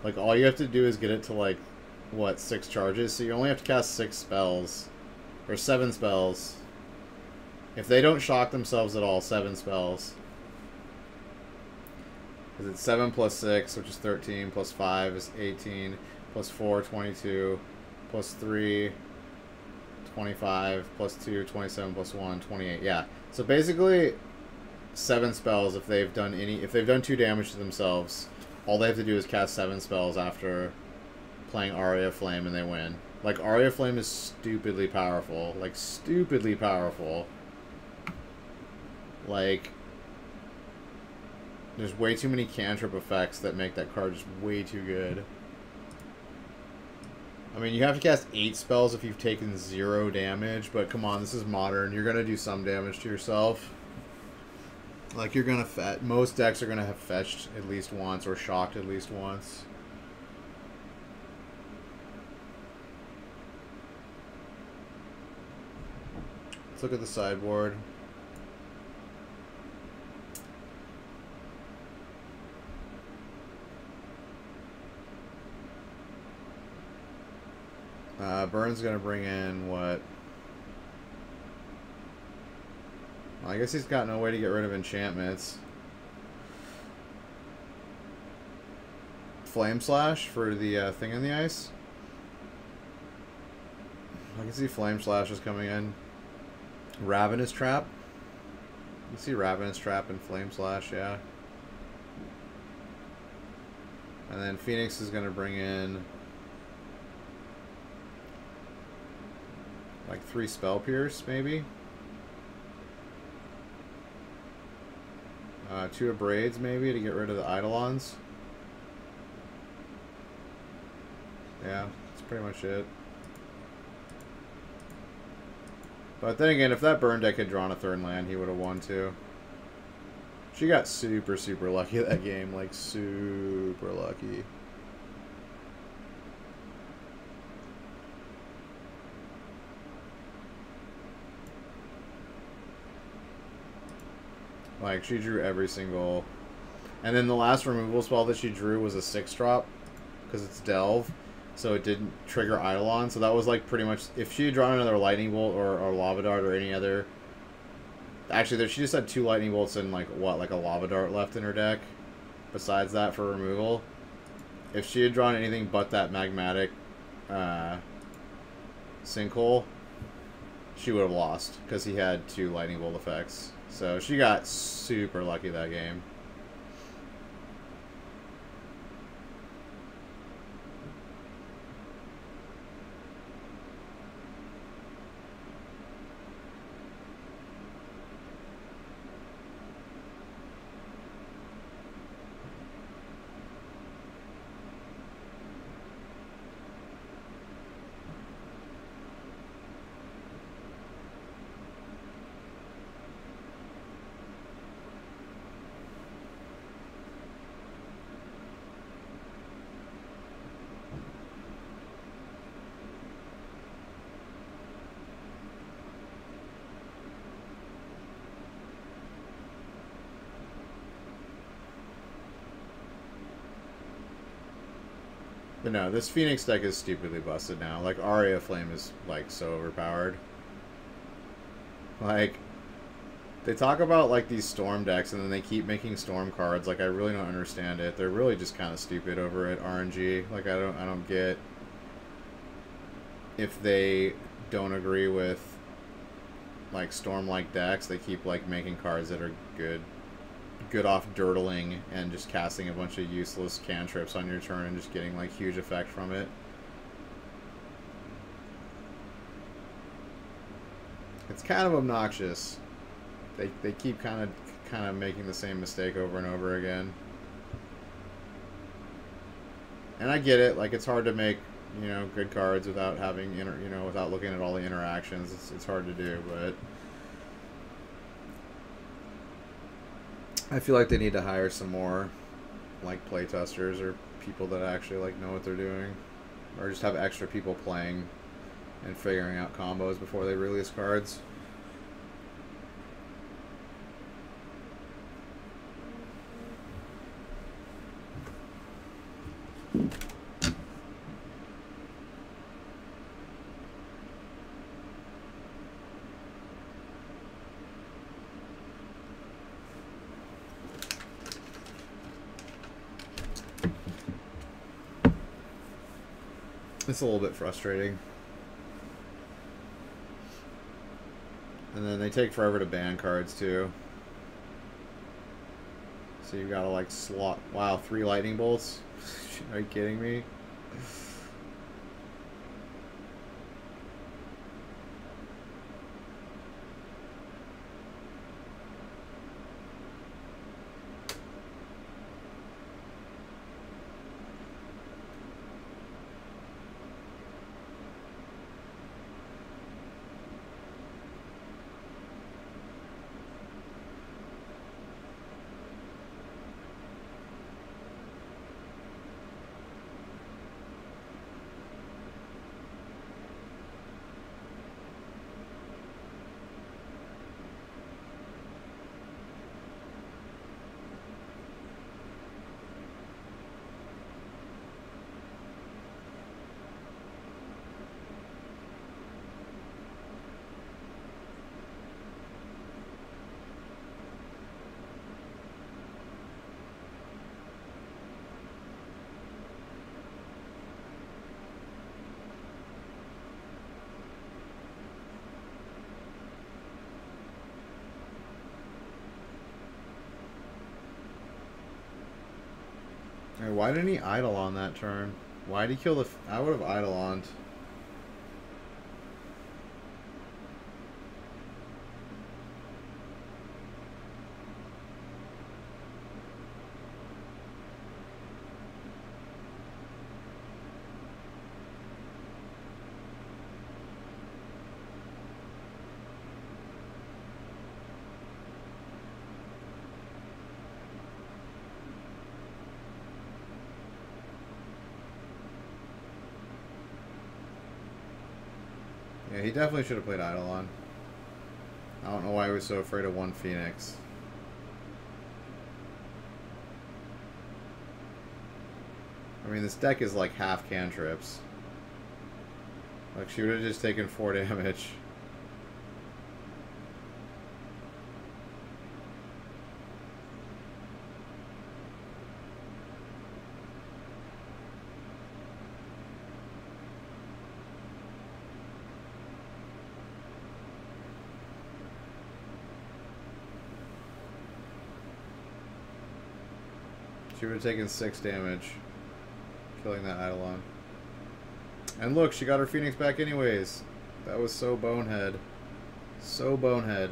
Like, all you have to do is get it to, like, what, 6 charges? So you only have to cast 6 spells. Or 7 spells. If they don't shock themselves at all, 7 spells. Because it's 7 plus 6, which is 13, plus 5 is 18, plus 4, 22, plus 3, 25 plus 2, 27 plus 1, 28. Yeah. So basically 7 spells if they've done 2 damage to themselves. All they have to do is cast 7 spells after playing Aria Flame and they win. Like, Aria Flame is stupidly powerful. Like, stupidly powerful. Like, there's way too many cantrip effects that make that card just way too good. I mean, you have to cast 8 spells if you've taken 0 damage, but come on, this is Modern. You're going to do some damage to yourself. Like, you're going to most decks are going to have fetched at least once or shocked at least once. Let's look at the sideboard. Burns going to bring in what? Well, I guess he's got no way to get rid of enchantments. Flame Slash for the thing in the ice. I can see Flame Slash is coming in. Ravenous Trap. You see Ravenous Trap and Flame Slash, yeah. And then Phoenix is going to bring in like 3 Spell Pierce, maybe. 2 Abrades, maybe, to get rid of the Eidolons. Yeah, that's pretty much it. But then again, if that burn deck had drawn a 3rd land, he would have won too. She got super, super lucky that game. Like, super lucky. Like, she drew every single... And then the last removal spell that she drew was a 6-drop, because it's Delve, so it didn't trigger Eidolon. So that was, like, pretty much... If she had drawn another Lightning Bolt or Lava Dart or any other... Actually, she just had 2 Lightning Bolts and, like, what, like a Lava Dart left in her deck, besides that for removal. If she had drawn anything but that Magmatic Sinkhole, she would have lost, because he had 2 Lightning Bolt effects. So she got super lucky that game. But no, this Phoenix deck is stupidly busted now. Like, Aria Flame is, like, so overpowered. Like, they talk about, like, these Storm decks, and then they keep making Storm cards. Like, I really don't understand it. They're really just kind of stupid over at RNG. Like, I don't get if they don't agree with, like, Storm-like decks. They keep, like, making cards that are good off dirtling and just casting a bunch of useless cantrips on your turn and just getting, like, huge effect from it. It's kind of obnoxious. They keep kind of making the same mistake over and over again. And I get it, like, it's hard to make, you know, good cards without having, without looking at all the interactions. It's hard to do, but I feel like they need to hire some more, like, playtesters or people that actually, like, know what they're doing. Or just have extra people playing and figuring out combos before they release cards. It's a little bit frustrating. And then they take forever to ban cards, too. So you gotta, like, slot... Wow, 3 lightning bolts? Are you kidding me? Hey, why didn't he idle on that turn? Why did he kill the... I would have idle-oned. Yeah, he definitely should have played Eidolon. I don't know why he was so afraid of one Phoenix. I mean, this deck is like half cantrips. Like, she would have just taken 4 damage. She would have taken 6 damage, killing that Eidolon. And look, she got her Phoenix back anyways. That was so bonehead. So bonehead.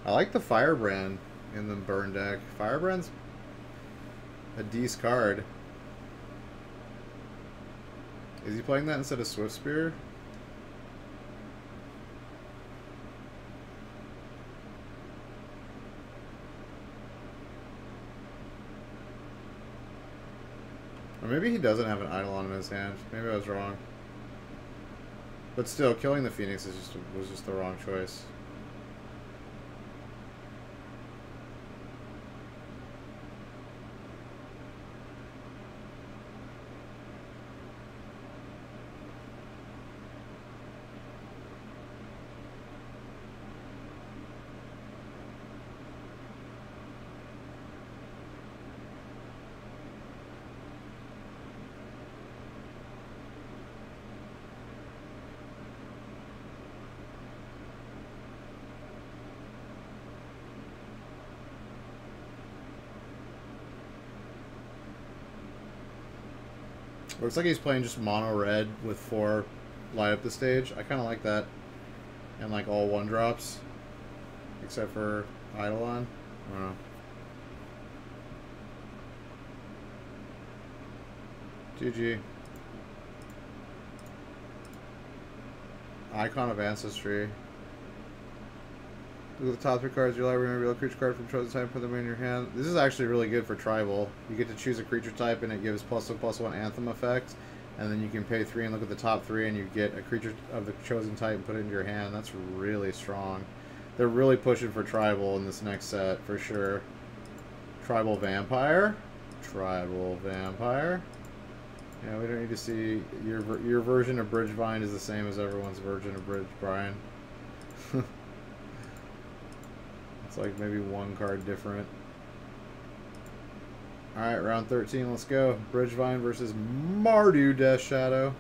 I like the Firebrand in the burn deck. Firebrand's a decent card. Is he playing that instead of Swift Spear? Or maybe he doesn't have an Eidolon in his hand. Maybe I was wrong. But still, killing the Phoenix was just the wrong choice. Looks like he's playing just mono red with 4 light up the stage. I kind of like that. And like all 1-drops. Except for Eidolon. I don't know. GG. Icon of Ancestry. Look at the top 3 cards of your library. Reveal a creature card from chosen type. Put them in your hand. This is actually really good for tribal. You get to choose a creature type, and it gives +1/+1 Anthem effect. And then you can pay 3 and look at the top 3, and you get a creature of the chosen type and put it into your hand. That's really strong. They're really pushing for tribal in this next set, for sure. Tribal Vampire. Tribal Vampire. Yeah, we don't need to see... Your version of Bridgevine is the same as everyone's version of Bridgevine. It's like maybe one card different. Alright, round 13, let's go. Bridgevine versus Mardu Death Shadow.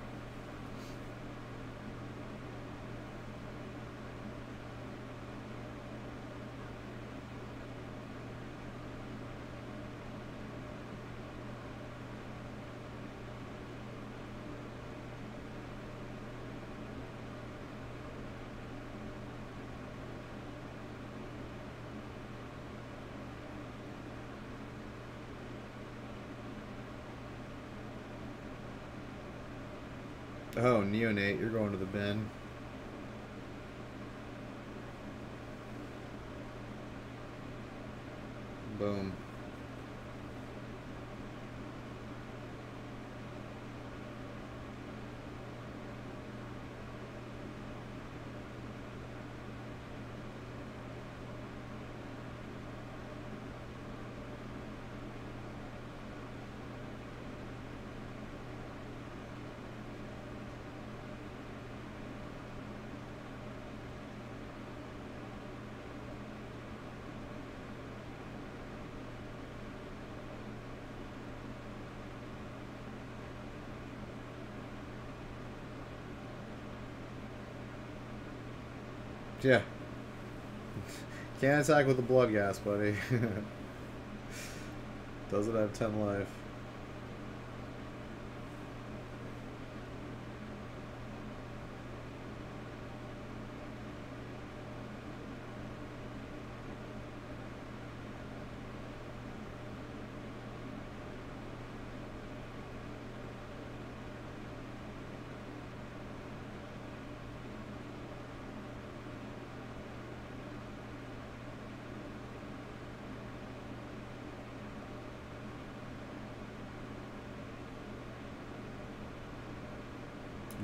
Oh, Neonate, you're going to the bin. Boom. Yeah. Can't attack with the blood gas, buddy. Doesn't have 10 life.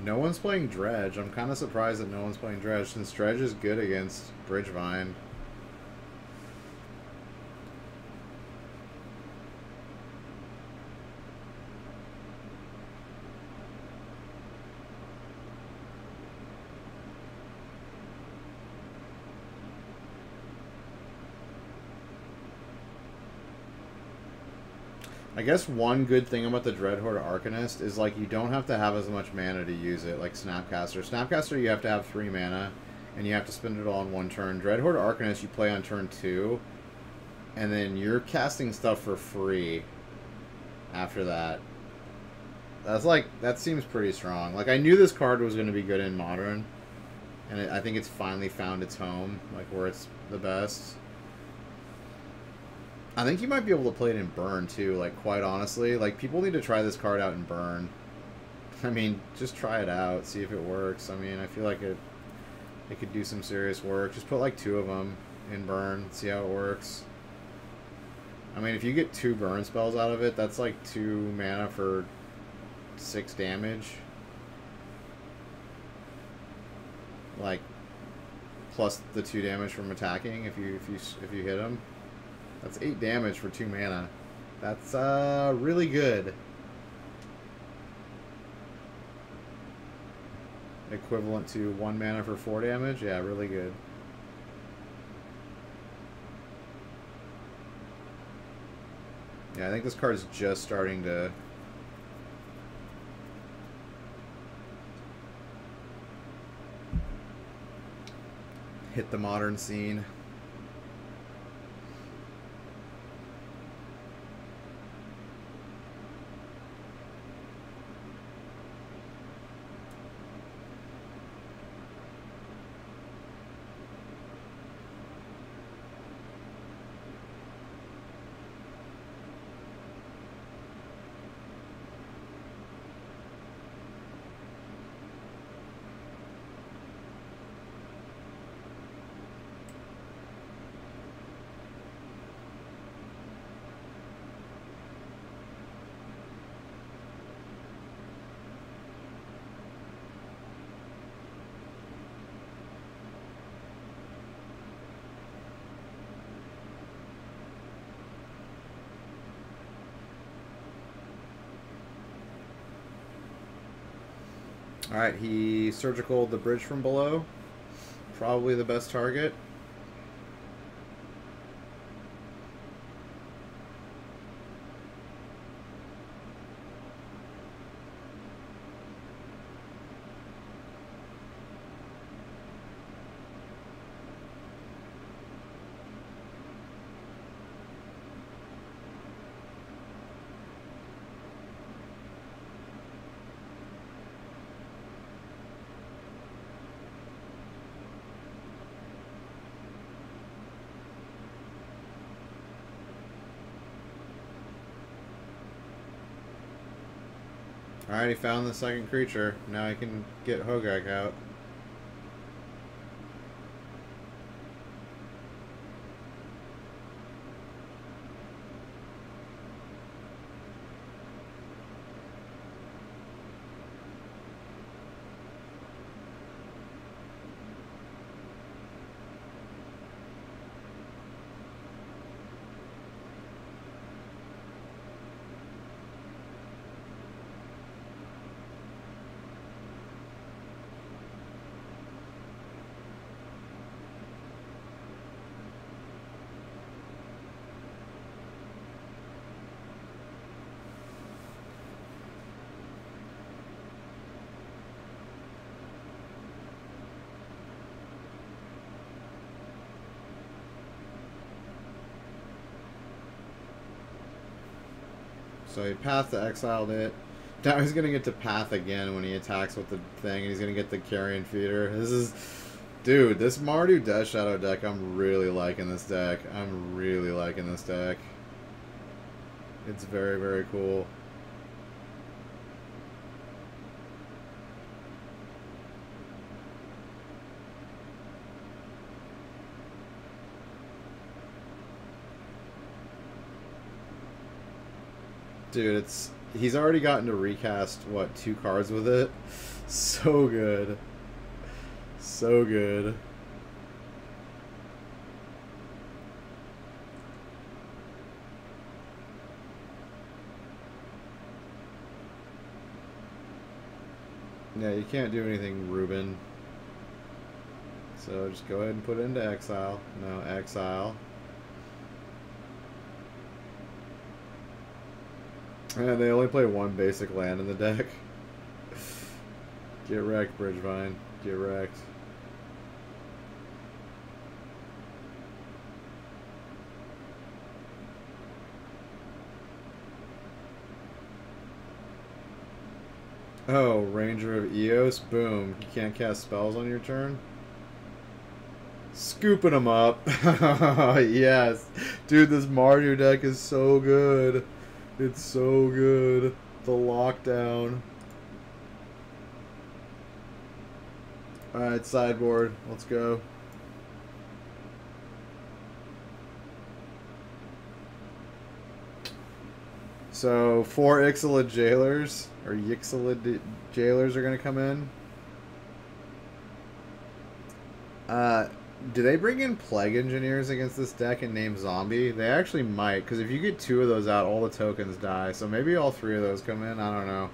No one's playing Dredge. I'm kind of surprised that no one's playing Dredge, since Dredge is good against Bridgevine. I guess one good thing about the Dreadhorde Arcanist is, like, you don't have to have as much mana to use it, like Snapcaster. Snapcaster, you have to have 3 mana, and you have to spend it all in one turn. Dreadhorde Arcanist, you play on turn 2, and then you're casting stuff for free after that. That's, like, that seems pretty strong. Like, I knew this card was going to be good in Modern, and I think it's finally found its home, like, where it's the best. I think you might be able to play it in Burn, too, like, quite honestly. Like, people need to try this card out in Burn. I mean, just try it out, see if it works. I mean, I feel like it could do some serious work. Just put, like, 2 of them in Burn, see how it works. I mean, if you get 2 Burn spells out of it, that's, like, 2 mana for 6 damage. Like, plus the 2 damage from attacking if you hit them. That's 8 damage for 2 mana. That's really good. Equivalent to 1 mana for 4 damage? Yeah, really good. Yeah, I think this card is just starting to... hit the Modern scene. Alright, he surgical the bridge from below. Probably the best target. Alright, he found the second creature. Now I can get Hogak out. So he Path to exiled it. Now he's going to get to Path again when he attacks with the thing, and he's going to get the Carrion Feeder. This is... Dude, this Mardu Death Shadow deck, I'm really liking this deck. I'm really liking this deck. It's very, very cool. Dude, he's already gotten to recast, what, 2 cards with it? So good. So good. Yeah, you can't do anything, Ruben. So just go ahead and put it into exile. No, exile. And they only play 1 basic land in the deck. Get wrecked, Bridgevine. Get wrecked. Oh, Ranger of Eos. Boom. You can't cast spells on your turn. Scooping them up. Yes. Dude, this Mardu deck is so good. It's so good. The lockdown. Alright, sideboard. Let's go. So, 4 Ixalan Jailers, or Yixalan Jailers are going to come in. Do they bring in Plague Engineers against this deck and name Zombie? They actually might, because if you get 2 of those out, all the tokens die. So maybe all 3 of those come in. I don't know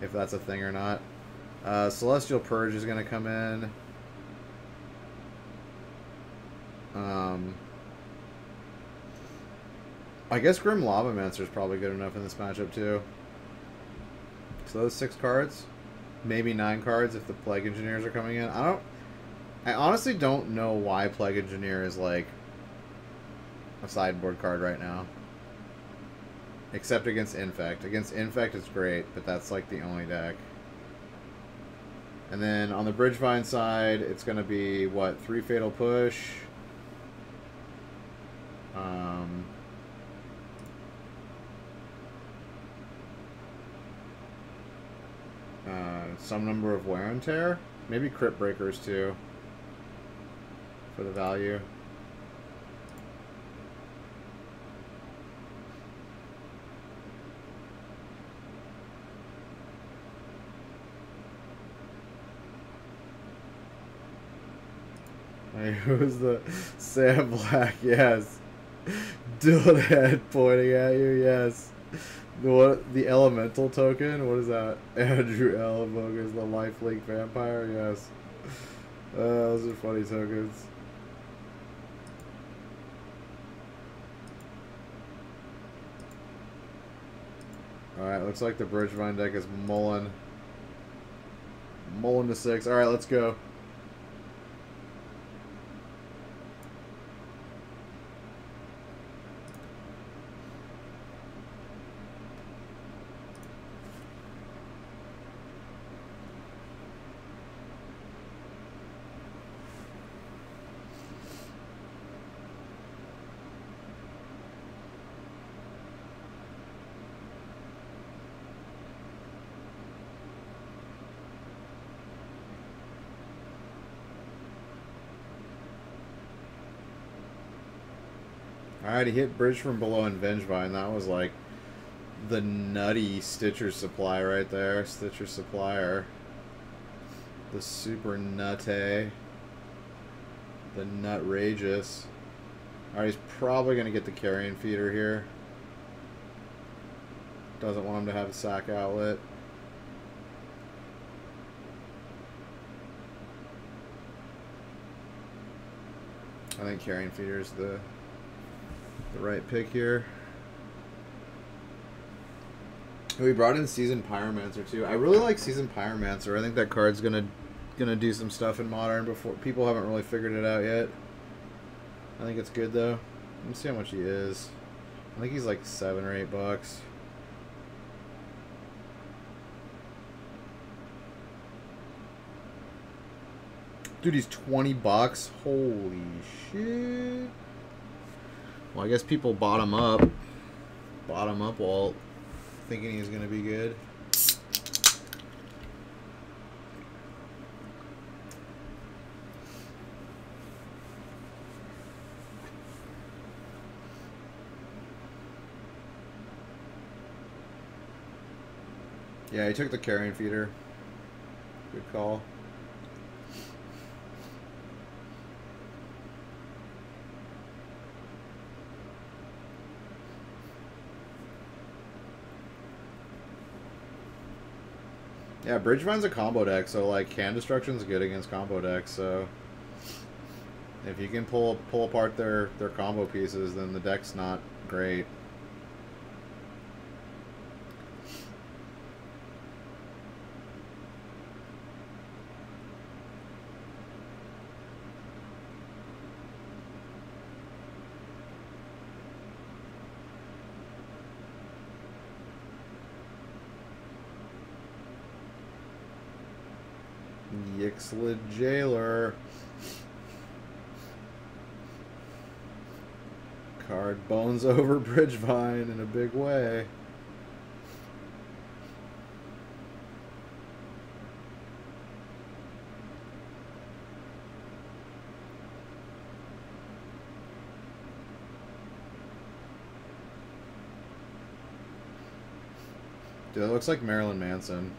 if that's a thing or not. Celestial Purge is going to come in. I guess Grim Lavamancer is probably good enough in this matchup too. So those 6 cards, maybe 9 cards if the Plague Engineers are coming in. I honestly don't know why Plague Engineer is like a sideboard card right now. Except against Infect. Against Infect it's great, but that's like the only deck. And then on the Bridgevine side, it's going to be, what, 3 Fatal Push. Some number of Wear and Tear. Maybe Crypt Breakers too. For the value. Who's the Sam Black? Yes. Dylan Head pointing at you. Yes. The elemental token? What is that? Andrew L. Bogus, the lifelink vampire? Yes. Those are funny tokens. Alright, looks like the Bridgevine deck is mulling. Mulling to 6. Alright, let's go. Alright, he hit Bridge from Below and Vengevine. That was like the nutty Stitcher supply right there. Stitcher supplier. The super nutte. The nutrageous. Alright, he's probably going to get the carrion feeder here. Doesn't want him to have a sack outlet. I think carrion feeder is the right pick here. We brought in Seasoned Pyromancer too. I really like Seasoned Pyromancer. I think that card's gonna do some stuff in Modern before people haven't really figured it out yet. I think it's good though. Let me see how much he is. I think he's like $7 or $8. Dude, he's $20. Holy shit. Well, I guess people bought him up. Bought him up while thinking he was going to be good. Yeah, he took the carrion feeder. Good call. Yeah, Bridgevine's a combo deck, so like Hand Destruction's good against combo decks, so if you can pull apart their combo pieces, then the deck's not great. Yixlid Jailer. Card bones over Bridgevine in a big way. Dude, that looks like Marilyn Manson.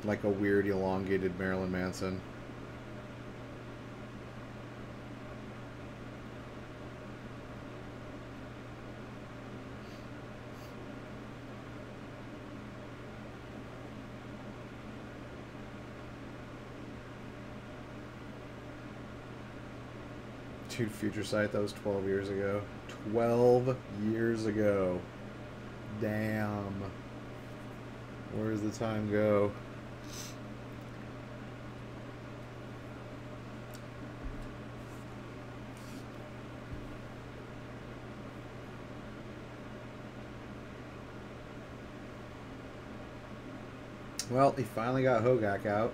Like a weird, elongated Marilyn Manson. Dude, Future Sight, that was 12 years ago. 12 years ago. Damn. Where does the time go? Well, he finally got Hogak out.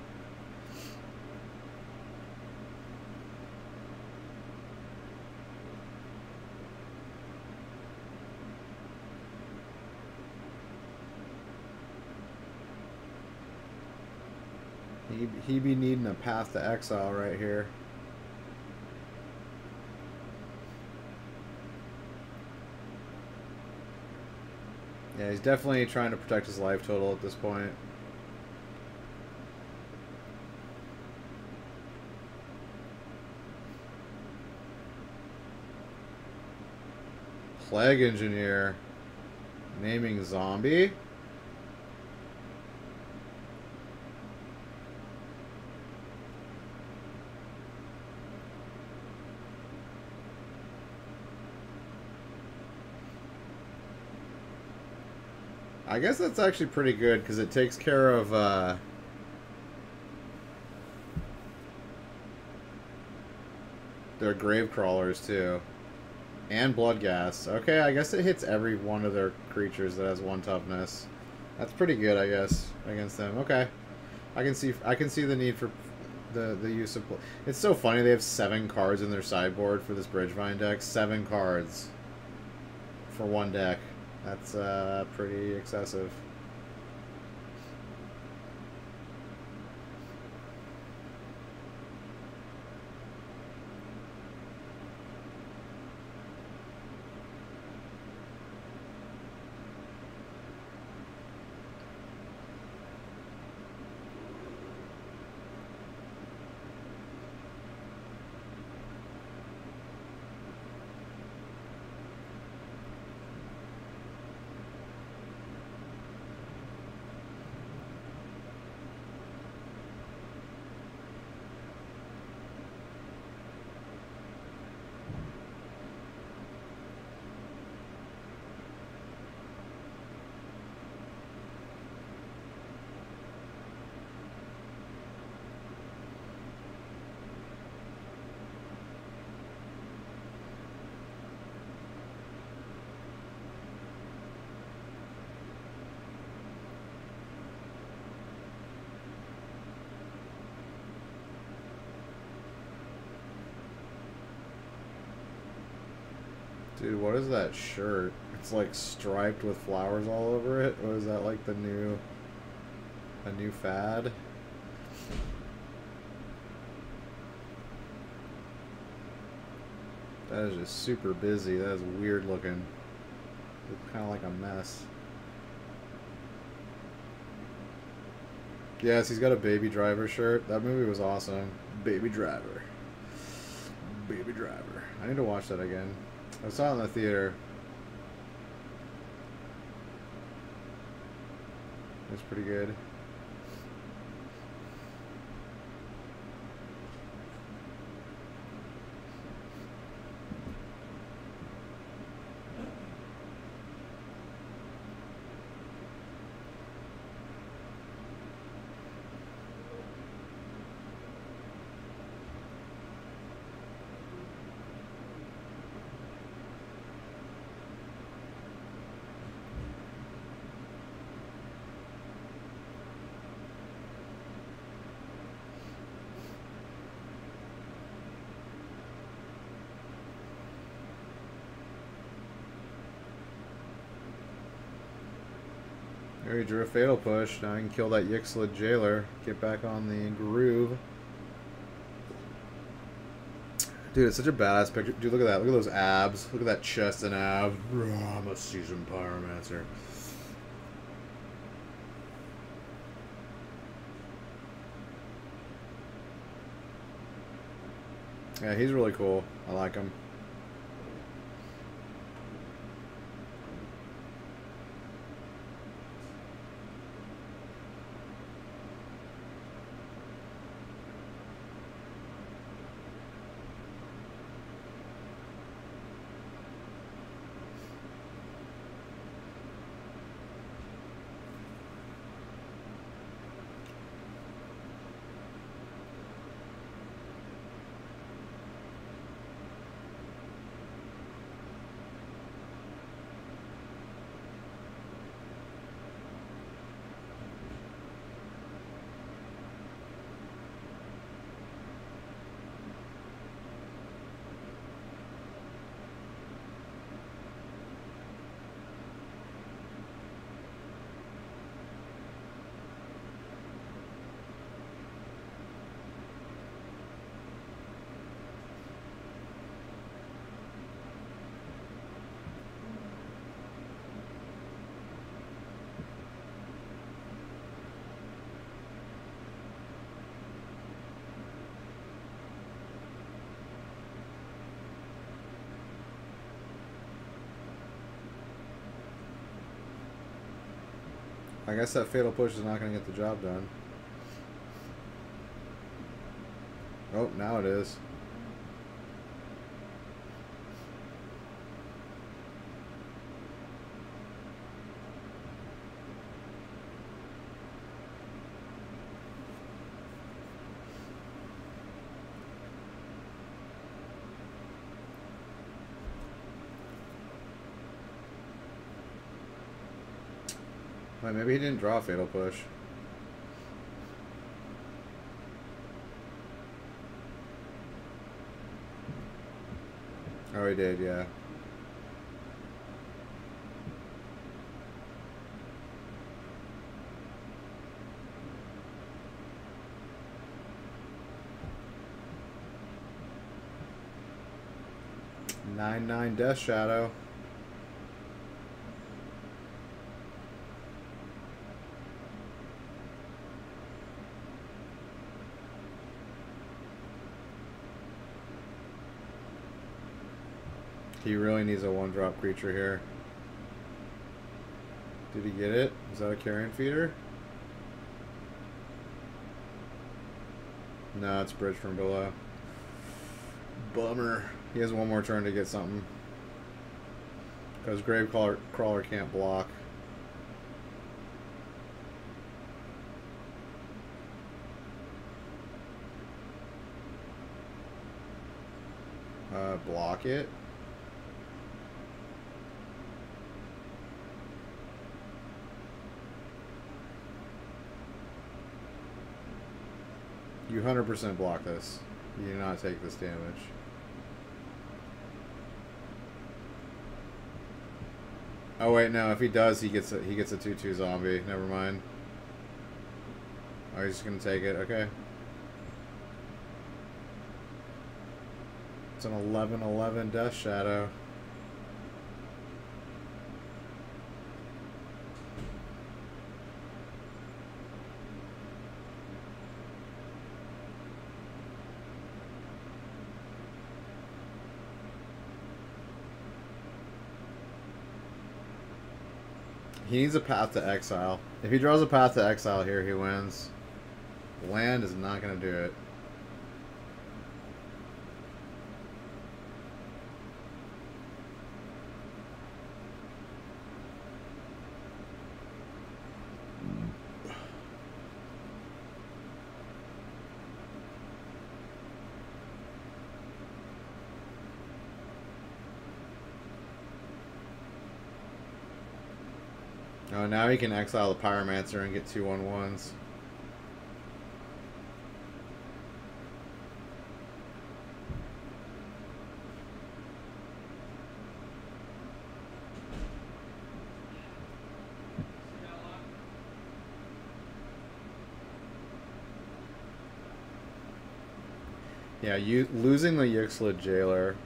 He be needing a path to exile right here. Yeah, he's definitely trying to protect his life total at this point. Plague Engineer. Naming zombie. I guess that's actually pretty good because it takes care of their grave crawlers too. And blood gas. Okay, I guess it hits every one of their creatures that has 1 toughness. That's pretty good, I guess, against them. Okay. I can see the need for the use of... It's so funny they have 7 cards in their sideboard for this Bridgevine deck. 7 cards for 1 deck. That's pretty excessive. Dude, what is that shirt? It's like striped with flowers all over it. Or is that like a new fad? That is just super busy. That is weird looking. It's kind of like a mess. Yes, he's got a Baby Driver shirt. That movie was awesome. Baby Driver. Baby Driver. I need to watch that again. I saw it in the theater. It's pretty good. There he drew a Fatal Push. Now I can kill that Yixlid Jailer. Get back on the groove. Dude, it's such a badass picture. Dude, look at that. Look at those abs. Look at that chest and abs. I'm a seasoned pyromancer. Yeah, he's really cool. I like him. I guess that fatal push is not going to get the job done. Oh, now it is. Wait, maybe he didn't draw a fatal push. Oh, he did, yeah. (9/9) Death Shadow. He really needs a 1-drop creature here. Did he get it? Is that a carrion feeder? No, it's bridge from below. Bummer. He has one more turn to get something. Because Gravecrawler can't block. Block it. You 100% block this. You do not take this damage. Oh wait, no. If he does, he gets a 2/2 zombie. Never mind. Oh, he's just gonna take it. Okay. It's an 11/11 Death Shadow. He needs a path to exile. If he draws a path to exile here, he wins. Land is not going to do it. Oh, now he can exile the Pyromancer and get 2/1/1s. Yeah, losing the Yixlid Jailer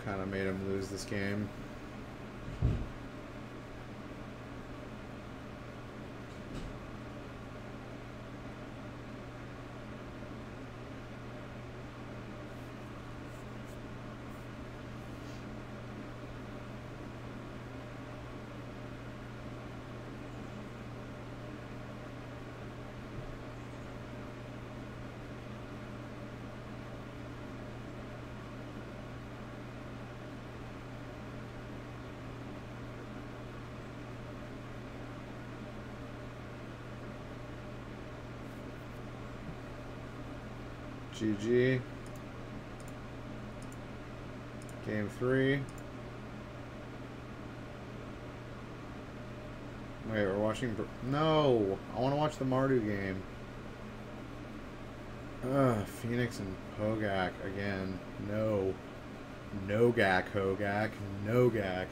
kind of made him lose this game. GG. Game 3. Wait, we're watching... No! I want to watch the Mardu game. Ugh, Phoenix and Hogak again. No. No-gak, Hogak. No-gak.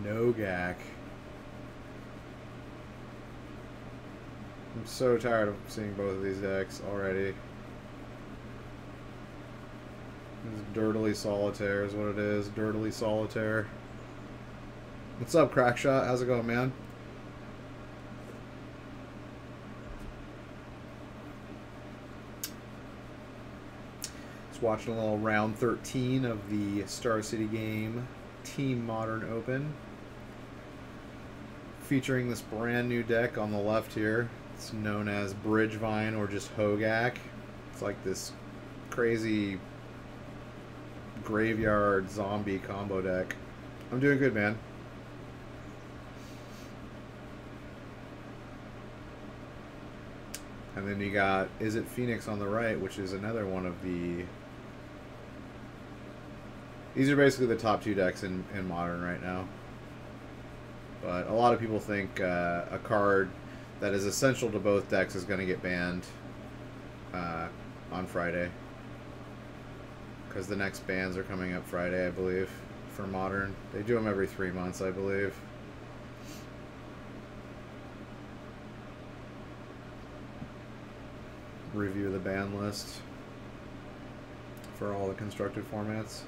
No-gak. I'm so tired of seeing both of these decks already. It's Dirtily Solitaire is what it is. Dirtily Solitaire. What's up, Crackshot? How's it going, man? Just watching a little round 13 of the Star City game Team Modern Open. featuring this brand new deck on the left here. It's known as Bridgevine or just Hogak. It's like this crazy graveyard zombie combo deck. I'm doing good, man. And then you got Is It Phoenix on the right, which is another one of the... These are basically the top two decks in Modern right now. But a lot of people think a card that is essential to both decks is going to get banned on Friday. Because the next bans are coming up Friday, I believe, for Modern. They do them every 3 months, I believe. Review the ban list for all the constructed formats.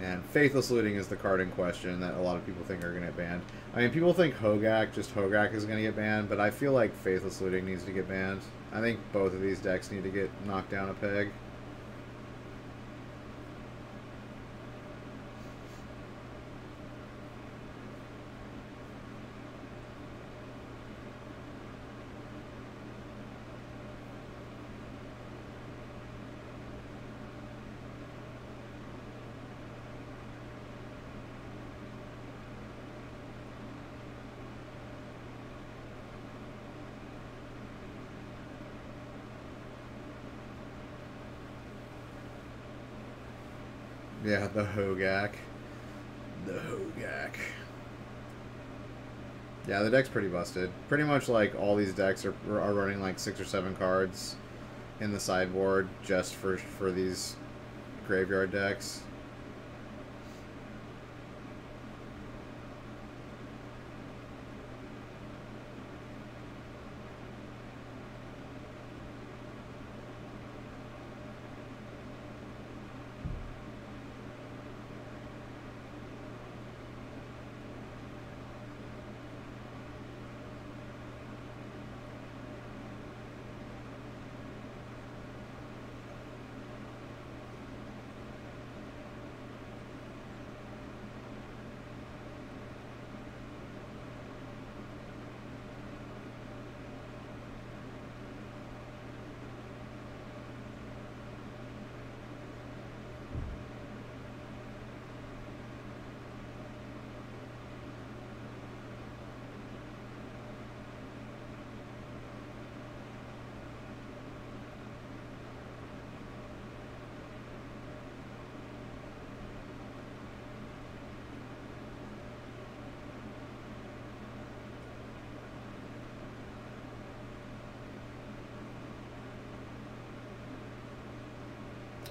And Faithless Looting is the card in question that a lot of people think are going to get banned. I mean, people think Hogak, just Hogak is going to get banned, but I feel like Faithless Looting needs to get banned. I think both of these decks need to get knocked down a peg. Yeah, the Hogak. The Hogak. Yeah, the deck's pretty busted. Pretty much like all these decks are running like 6 or 7 cards in the sideboard just for these graveyard decks.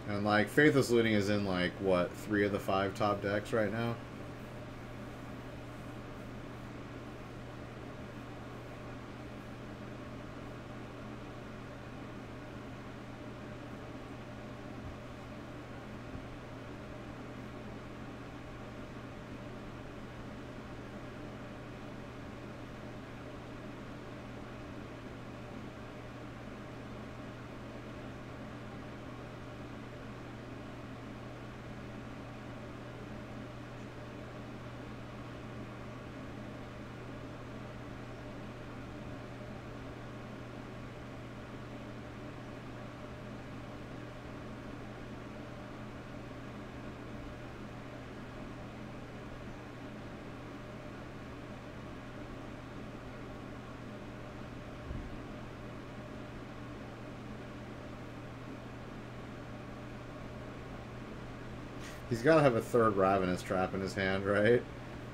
And like Faithless Looting is in like what, 3 of the 5 top decks right now. He's got to have a 3rd Ravenous Trap in his hand, right?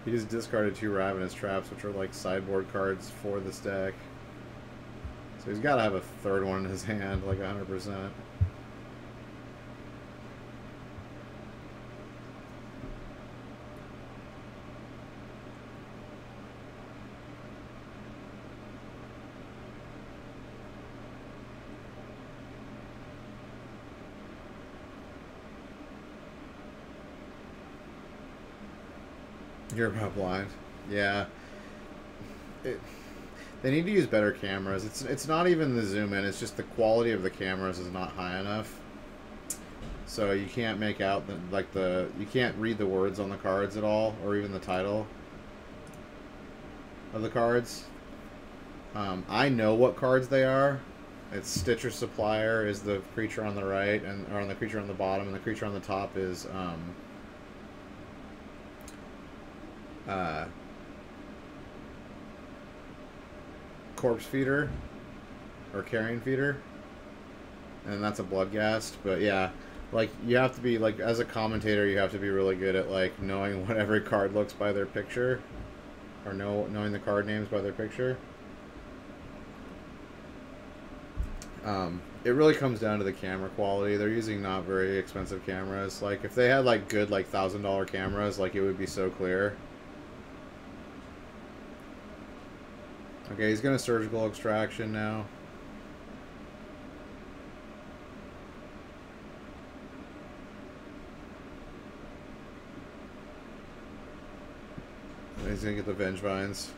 He just discarded 2 Ravenous Traps, which are like sideboard cards for this deck. So he's got to have a 3rd one in his hand, like 100%. You're about blind. Yeah. They need to use better cameras. It's not even the zoom in, it's just the quality of the cameras is not high enough. so you can't make out you can't read the words on the cards at all, or even the title of the cards. I know what cards they are. It's Stitcher Supplier is the creature on the right, or on the creature on the bottom, and the creature on the top is Corpse Feeder or Carrion Feeder, and that's a Bloodghast. But yeah, like, you have to be, like, as a commentator, you have to be really good at, like, knowing what every card looks by their picture, or knowing the card names by their picture. It really comes down to the camera quality. They're using not very expensive cameras. Like, if they had, like, good, like, $1,000 cameras, like, it would be so clear. Okay, he's gonna Surgical Extraction now. He's gonna get the Vengevines.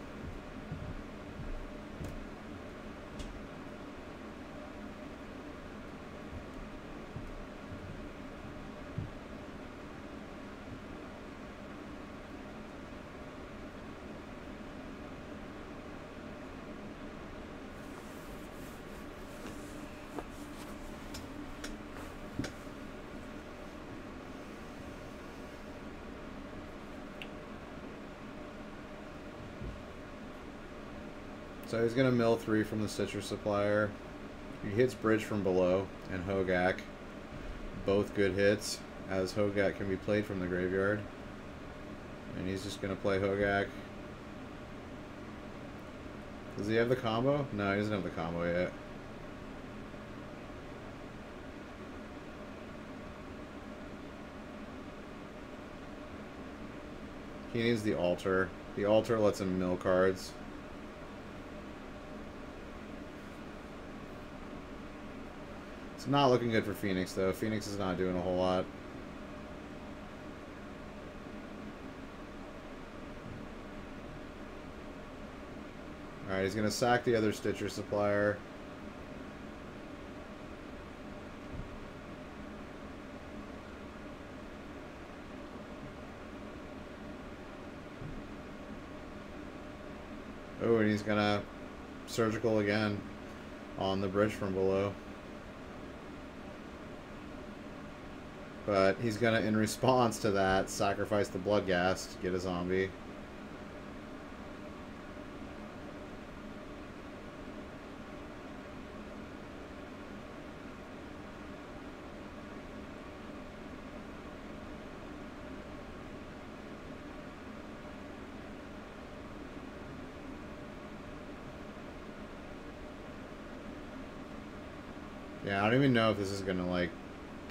So he's going to mill 3 from the Stitcher Supplier. He hits Bridge from below and Hogak. Both good hits, as Hogak can be played from the graveyard. And he's just going to play Hogak. Does he have the combo? No, he doesn't have the combo yet. He needs the Altar. The Altar lets him mill cards. It's not looking good for Phoenix, though. Phoenix is not doing a whole lot. Alright, he's going to sack the other Stitcher Supplier. Oh, and he's going to Surgical again on the Bridge from below. But he's going to, in response to that, sacrifice the Bloodghast to get a zombie. Yeah, I don't even know if this is going to, like,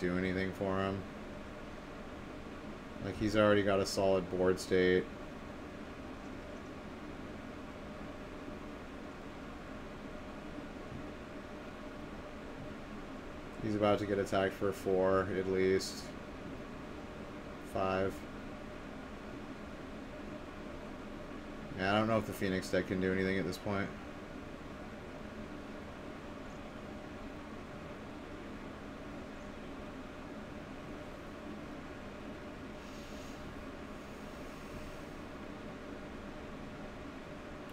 do anything for him. Like, he's already got a solid board state. He's about to get attacked for 4, at least. 5. Yeah, I don't know if the Phoenix deck can do anything at this point.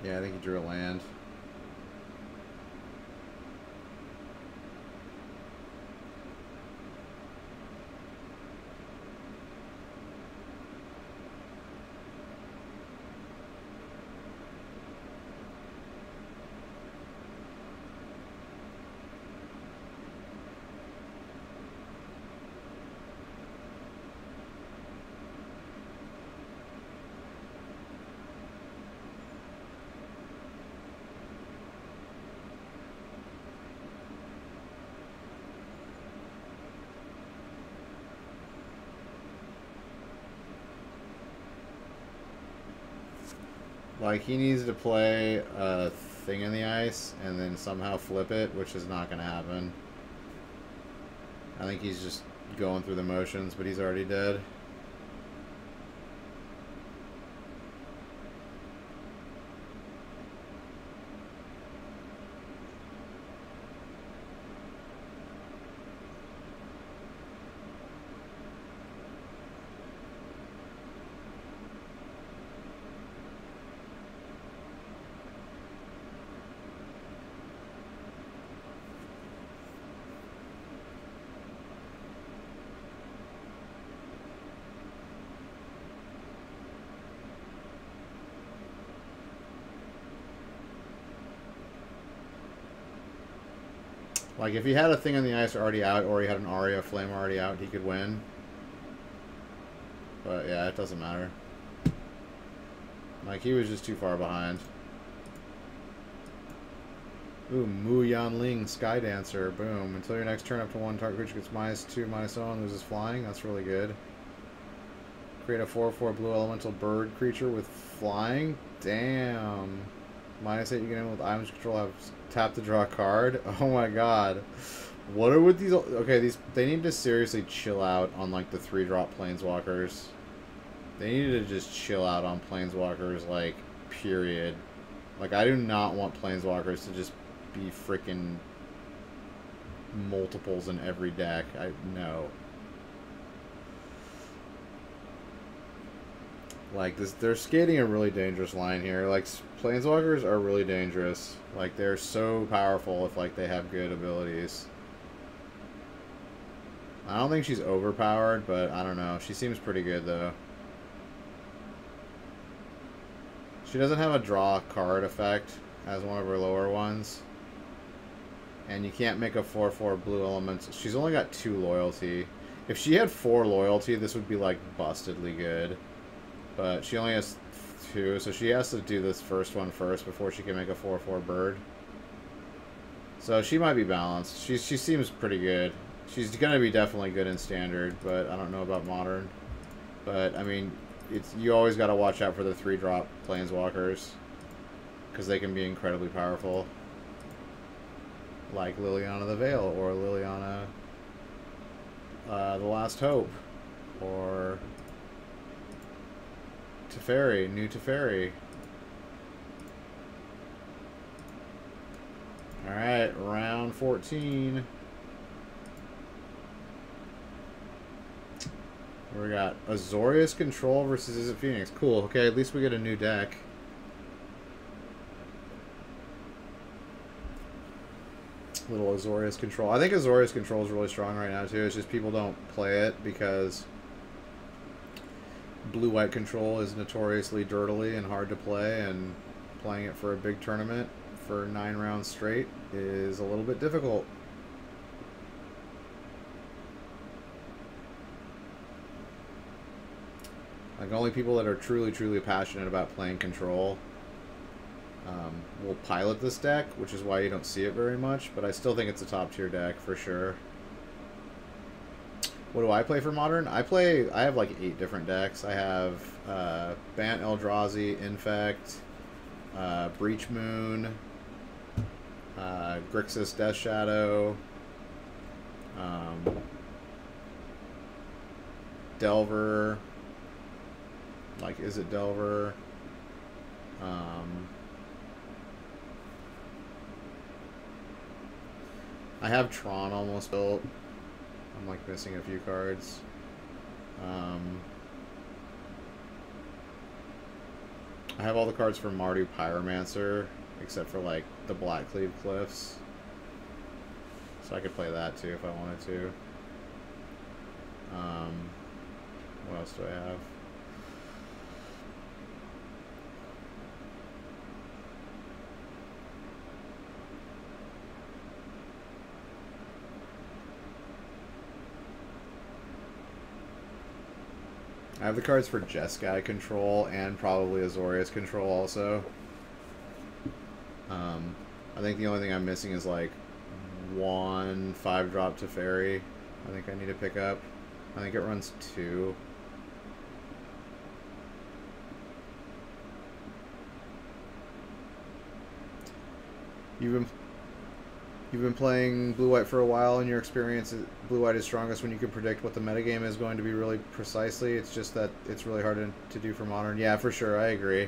Yeah, I think he drew a land. Like, he needs to play a thing in the ice and then somehow flip it, which is not going to happen. I think he's just going through the motions, but he's already dead. Like, if he had a thing on the ice already out, or he had an Aria Flame already out, he could win. But, yeah, it doesn't matter. Like, he was just too far behind. Ooh, Mu Yanling, Sky Dancer. Boom. Until your next turn, up to one target creature gets -2/-0 and loses flying. That's really good. Create a 4/4 blue elemental bird creature with flying. Damn. -8, you get in with items control, have tap to draw a card. Oh my god. What are with these? Okay, they need to seriously chill out on like the 3-drop planeswalkers. They need to just chill out on planeswalkers, like, period. Like, I do not want planeswalkers to just be freaking multiples in every deck. No. Like, they're skating a really dangerous line here. Like, planeswalkers are really dangerous. Like, they're so powerful if, like, they have good abilities. I don't think she's overpowered, but I don't know. She seems pretty good, though. She doesn't have a draw card effect as one of her lower ones. And you can't make a 4/4 blue elements. She's only got 2 loyalty. If she had 4 loyalty, this would be, like, bustedly good. But she only has 2, so she has to do this first one first before she can make a 4/4 bird. So she might be balanced. She seems pretty good. She's going to be definitely good in standard, but I don't know about modern. But, I mean, you always got to watch out for the 3-drop planeswalkers, because they can be incredibly powerful. Like Liliana the Veil, or Liliana the Last Hope, or Teferi, new Teferi. Alright, round 14. What we got? Azorius Control versus Is It Phoenix. Cool, okay, at least we get a new deck. Little Azorius Control. I think Azorius Control is really strong right now, too. It's just people don't play it because blue-white control is notoriously dirtily and hard to play, and playing it for a big tournament for 9 rounds straight is a little bit difficult. Like, only people that are truly, truly passionate about playing control will pilot this deck, which is why you don't see it very much, but I still think it's a top-tier deck for sure. What do I play for Modern? I have like 8 different decks. I have Bant Eldrazi, Infect, Breach Moon, Grixis Death Shadow, Delver, like, is it Delver? I have Tron almost built. I'm like missing a few cards. I have all the cards for Mardu Pyromancer, except for like the Blackcleave Cliffs. So I could play that too if I wanted to. What else do I have? I have the cards for Jeskai Control and probably Azorius Control also. I think the only thing I'm missing is like 1 5-drop Teferi. I think I need to pick up. I think it runs 2. You've been playing blue-white for a while, and your experience blue-white is strongest when you can predict what the metagame is going to be really precisely. It's just that it's really hard to do for Modern. Yeah, for sure, I agree.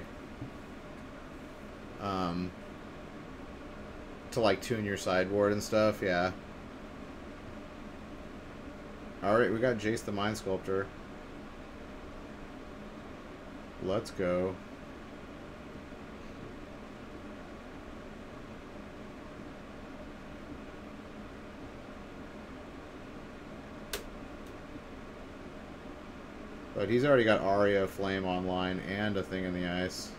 To like tune your sideboard and stuff, yeah. Alright, we got Jace the Mind Sculptor. Let's go. But he's already got Aria Flame online and a thing in the ice.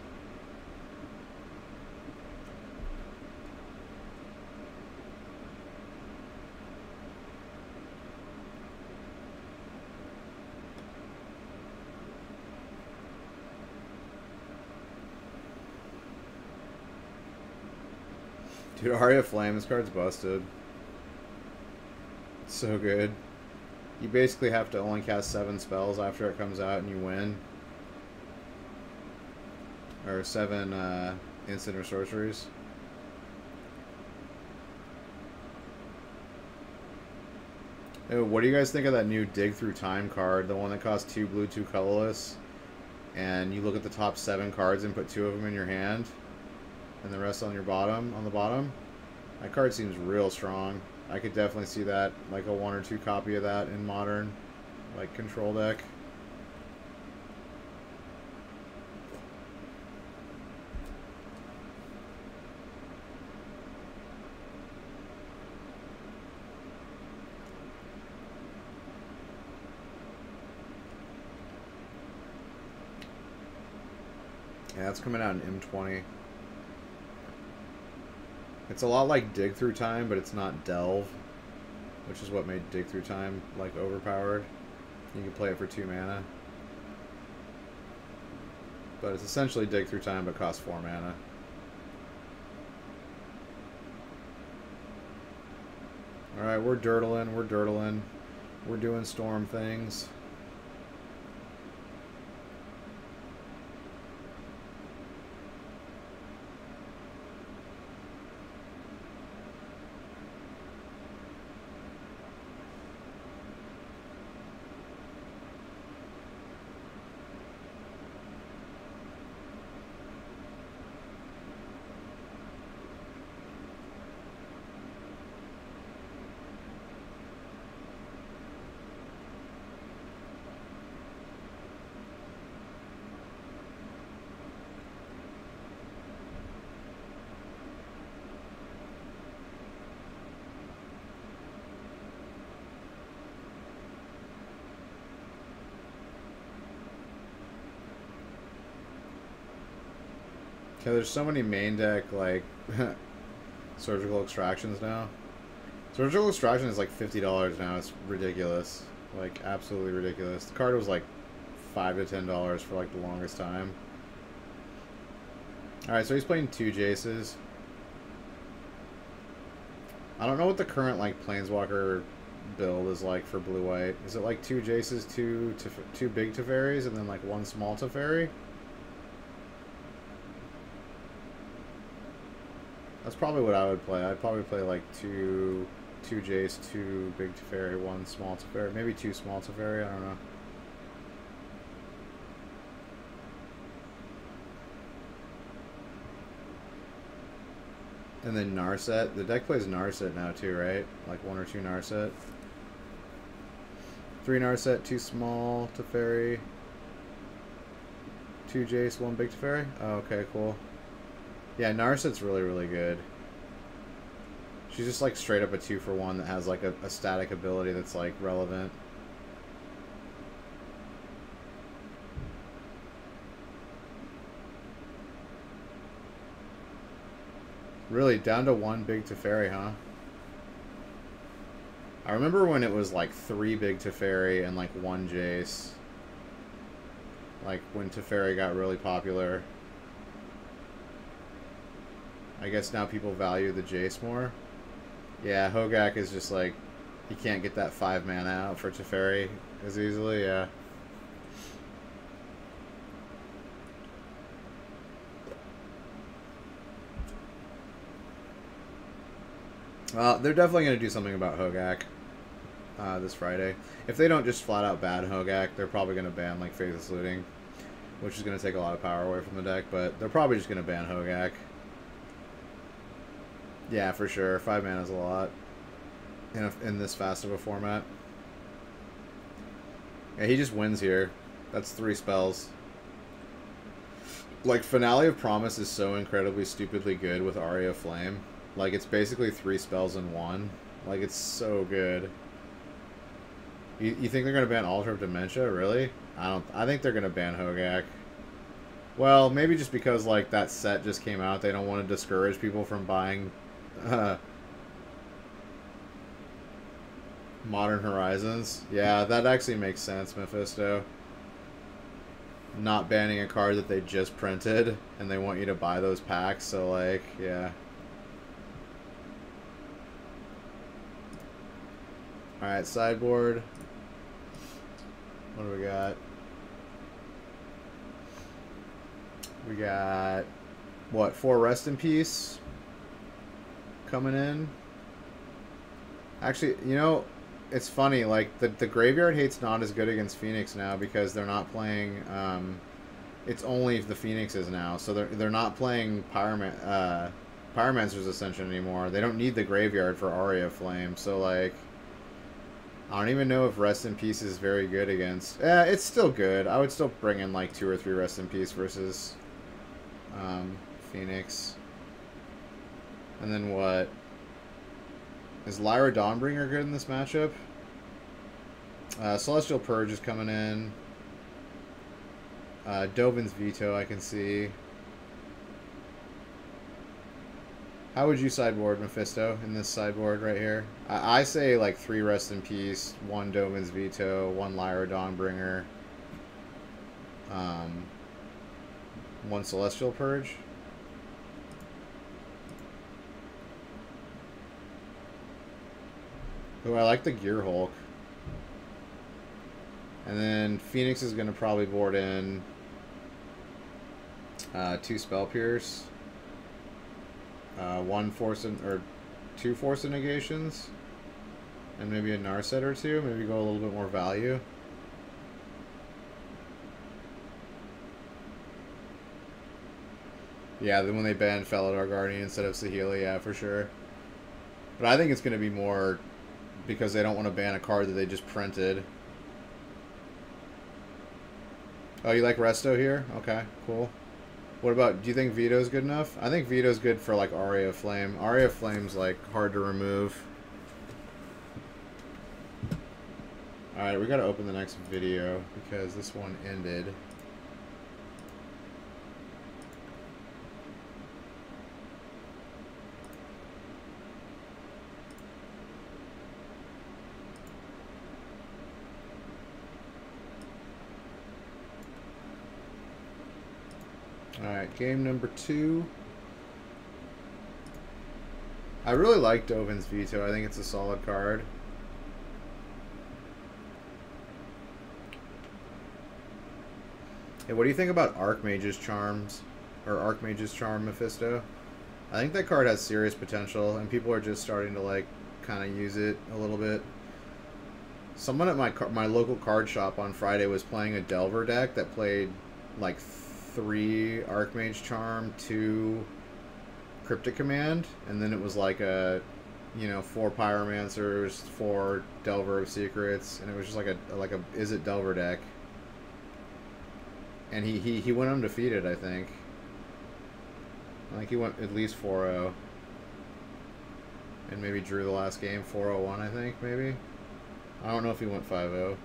Dude, Aria Flame, this card's busted. So good. You basically have to only cast 7 spells after it comes out and you win. Or 7 instant or sorceries. Oh, what do you guys think of that new Dig Through Time card? The one that costs 2 blue, 2 colorless. And you look at the top 7 cards and put 2 of them in your hand. And the rest on your bottom, on the bottom. That card seems real strong. I could definitely see that, like a 1 or 2 copy of that in Modern, like control deck. Yeah, that's coming out in M20. It's a lot like Dig Through Time, but it's not Delve, which is what made Dig Through Time, like, overpowered. You can play it for 2 mana. But it's essentially Dig Through Time, but costs 4 mana. Alright, we're dirtling, we're dirtling. We're doing storm things. Okay, there's so many main deck, like, surgical extractions now. Surgical extraction is like $50 now. It's ridiculous. Like, absolutely ridiculous. The card was like $5 to $10 for like the longest time. Alright, so he's playing 2 Jaces. I don't know what the current, like, Planeswalker build is like for blue-white. Is it like 2 Jaces, 2 big Teferis, and then like 1 small Teferi? That's probably what I would play. I'd probably play like 2 Jace, 2 big Teferi, 1 small Teferi. Maybe 2 small Teferi, I don't know. And then Narset. The deck plays Narset now too, right? Like 1 or 2 Narset. 3 Narset, 2 small Teferi. 2 Jace, 1 big Teferi? Oh, okay, cool. Yeah, Narset's really, really good. She's just like straight up a 2-for-1 that has like a static ability that's like relevant. Really, down to 1 big Teferi, huh? I remember when it was like 3 big Teferi and like 1 Jace. Like when Teferi got really popular. I guess now people value the Jace more. Yeah, Hogak is just like, you can't get that 5 mana out for Teferi as easily, yeah. Well, they're definitely going to do something about Hogak this Friday. If they don't just flat out ban Hogak, they're probably going to ban like Faithless Looting, which is going to take a lot of power away from the deck, but they're probably just going to ban Hogak. Yeah, for sure. 5 mana is a lot in this fast of a format. Yeah, he just wins here. That's 3 spells. Like, Finale of Promise is so incredibly stupidly good with Aria Flame. Like, it's basically 3 spells in 1. Like, it's so good. You think they're going to ban Altar of Dementia? Really? I think they're going to ban Hogak. Well, maybe just because, like, that set just came out. They don't want to discourage people from buying Modern Horizons. Yeah, that actually makes sense, Mephisto. Not banning a card that they just printed, and they want you to buy those packs, so, like, yeah. Alright, sideboard. What do we got? We got, what, 4 Rest in Peace coming in. Actually, you know, it's funny, like, the Graveyard Hate's not as good against Phoenix now because they're not playing, it's only the Phoenixes now, so they're not playing Pyromancer's Ascension anymore. They don't need the Graveyard for Aria Flame, so, like, I don't even know if Rest in Peace is very good against, it's still good. I would still bring in, like, 2 or 3 Rest in Peace versus Phoenix. And then what? Is Lyra Dawnbringer good in this matchup? Celestial Purge is coming in. Dovin's Veto I can see. How would you sideboard Mephisto in this sideboard right here? I say like 3 Rest in Peace, 1 Dovin's Veto, 1 Lyra Dawnbringer, 1 Celestial Purge. Oh, I like the Gear Hulk. And then Phoenix is going to probably board in 2 Spell Pierce, 1 Force or 2 Force Negations, and maybe a Narset or 2. Maybe go a little bit more value. Yeah, then when they banned Felidar Guardian instead of Saheeli, yeah, for sure. But I think it's going to be more because they don't want to ban a card that they just printed. Oh, you like Resto here? Okay, cool. What about, do you think Veto's good enough? I think Veto's good for, like, Aria Flame. Aria Flame's, like, hard to remove. Alright, we gotta open the next video because this one ended. Alright, game number 2. I really like Dovin's Veto. I think it's a solid card. Hey, what do you think about Archmage's Charms? Or Archmage's Charm Mephisto? I think that card has serious potential, and people are just starting to, like, kind of use it a little bit. Someone at my local card shop on Friday was playing a Delver deck that played, like, 3 Archmage Charm, 2 Cryptic Command, and then it was like a, you know, 4 Pyromancers, 4 Delver of Secrets, and it was just like a Is It Delver deck. And he went undefeated, I think. I think he went at least 4-0. And maybe drew the last game 4-0-1, I think, maybe. I don't know if he went 5-0.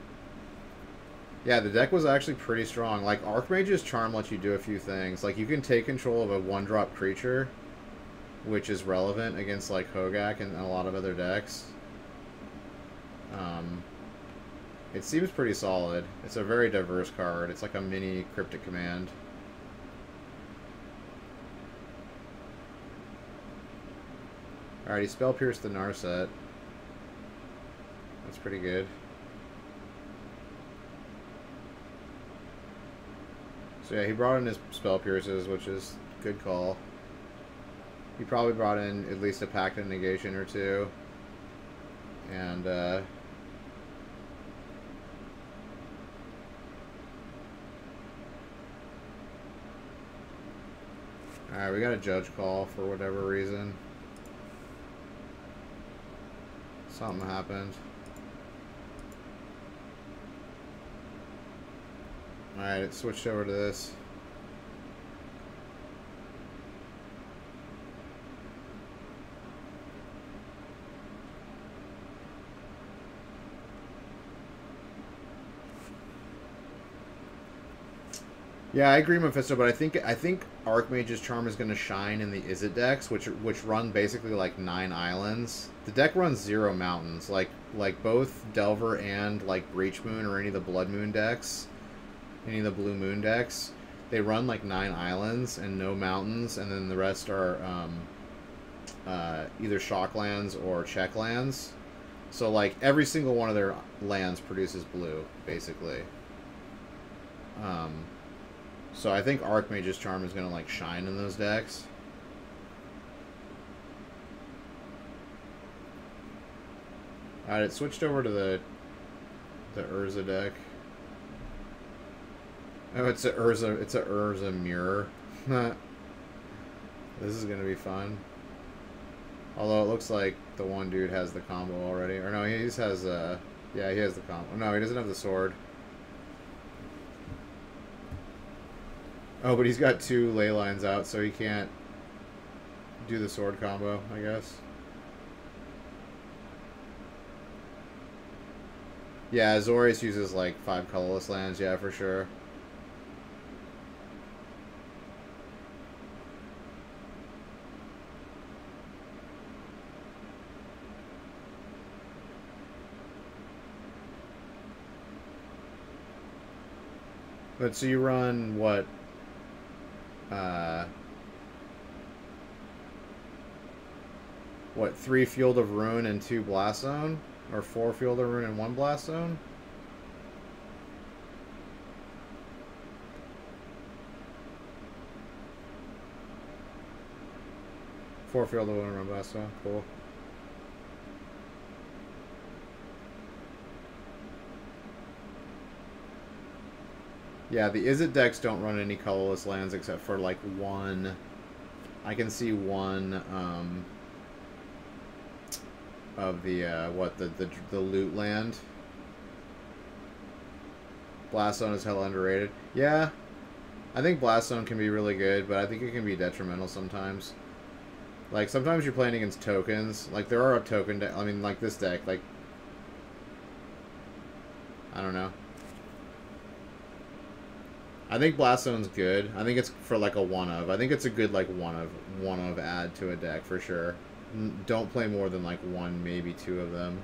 Yeah, the deck was actually pretty strong. Like, Archmage's Charm lets you do a few things. Like, you can take control of a 1-drop creature, which is relevant against, like, Hogak and a lot of other decks. It seems pretty solid. It's a very diverse card. It's like a mini Cryptic Command. Alright, he Spell Pierced the Narset. That's pretty good. So yeah, he brought in his Spell Pierces, which is a good call. He probably brought in at least a Pact of Negation or 2. And, alright, we got a Judge Call for whatever reason. Something happened. Alright, it switched over to this. Yeah, I agree, Mephisto, but I think Archmage's Charm is going to shine in the Izzet decks, which run basically like 9 islands. The deck runs 0 mountains, like both Delver and like Breach Moon or any of the Blood Moon decks. Any of the Blue Moon decks, they run like 9 islands and no mountains, and then the rest are either shock lands or check lands. So, like, every single one of their lands produces blue, basically. So I think Archmage's Charm is going to, like, shine in those decks. Alright, it switched over to the Urza deck. Oh, it's a Urza mirror. This is going to be fun. Although it looks like the one dude has the combo already. Or no, he just has, yeah, he has the combo. No, he doesn't have the sword. Oh, but he's got 2 ley lines out, so he can't do the sword combo, I guess. Yeah, Azorius uses like 5 colorless lands, yeah, for sure. But so you run what? What, 3 Field of Ruin and 2 Blast Zone? Or 4 Field of Ruin and 1 Blast Zone? Four Field of Ruin and 1 Blast Zone, cool. Yeah, the Izzet decks don't run any colorless lands except for like 1. I can see 1 of the what, the loot land. Blast Zone is hell underrated. Yeah, I think Blast Zone can be really good, but I think it can be detrimental sometimes. Like, sometimes you're playing against tokens. Like, there are token decks. I mean, like this deck. Like, I don't know. I think Blast Zone's good. I think it's for like a one-of. I think it's a good like one-of add to a deck for sure. Don't play more than like 1, maybe 2 of them.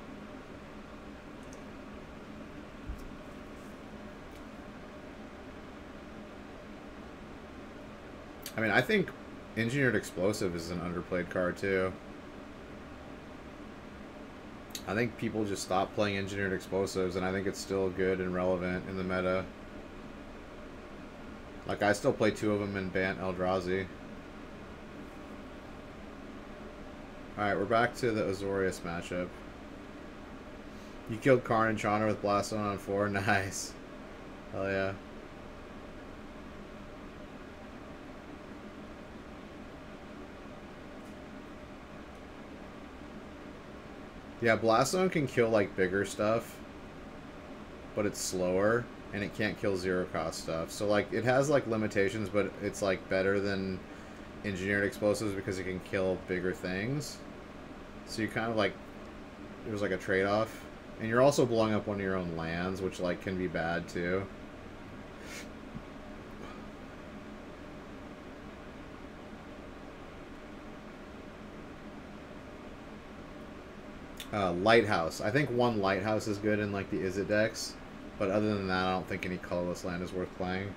I mean, I think Engineered Explosive is an underplayed card too. I think people just stop playing Engineered Explosives, and I think it's still good and relevant in the meta. Like, I still play 2 of them in Bant Eldrazi. Alright, we're back to the Azorius matchup. You killed Karn and Chandra with Blast Zone on 4. Nice. Hell yeah. Yeah, Blast Zone can kill, like, bigger stuff, but it's slower, and it can't kill 0-cost stuff. So, like, it has, like, limitations, but it's, like, better than Engineered Explosives because it can kill bigger things. So you kind of, like, there's, like, a trade-off. And you're also blowing up one of your own lands, which, like, can be bad, too. Lighthouse. I think 1 Lighthouse is good in, like, the Izzet decks. But other than that, I don't think any colorless land is worth playing.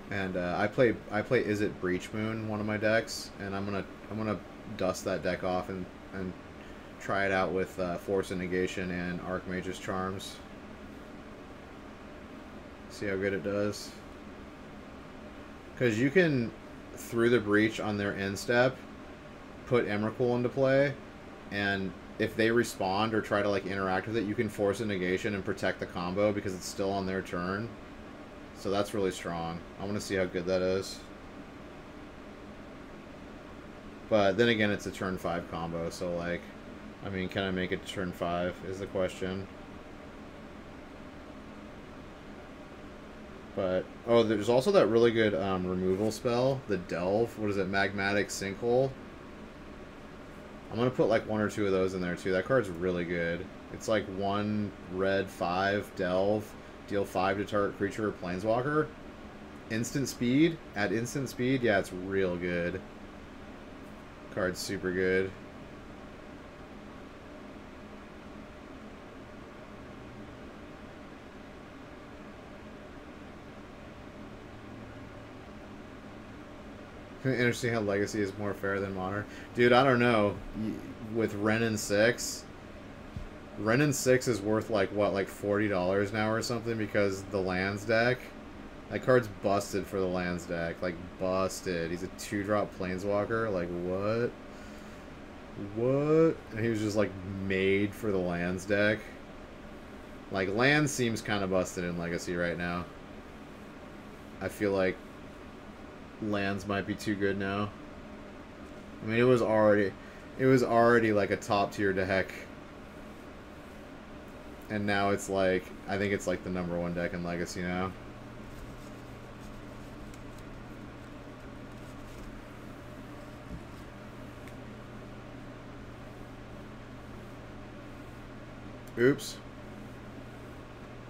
And I play Izzet Breachmoon, one of my decks, and I'm gonna dust that deck off and try it out with Force of Negation and Archmage's Charms. See how good it does. Because you can, through the Breach on their end step, put Emrakul into play, and if they respond or try to like interact with it, you can force a negation and protect the combo because it's still on their turn. So that's really strong. I want to see how good that is. But then again, it's a turn 5 combo, so like, I mean, can I make it to turn 5 is the question. But, oh, there's also that really good removal spell, the Delve. What is it? Magmatic Sinkhole. I'm going to put like 1 or 2 of those in there too. That card's really good. It's like 1 red 5 Delve, deal 5 to target creature or planeswalker. Instant speed. At instant speed, yeah, it's real good. Card's super good. Interesting how Legacy is more fair than Modern. Dude, I don't know. With Renin 6, Renin 6 is worth like, what, like $40 now or something because the lands deck. That card's busted for the lands deck. Like, busted. He's a 2-drop Planeswalker. Like, what? What? And he was just, like, made for the lands deck. Like, land seems kind of busted in Legacy right now. I feel like lands might be too good now. I mean, it was already like a top tier deck. And now it's like, I think it's like the #1 deck in Legacy now. Oops.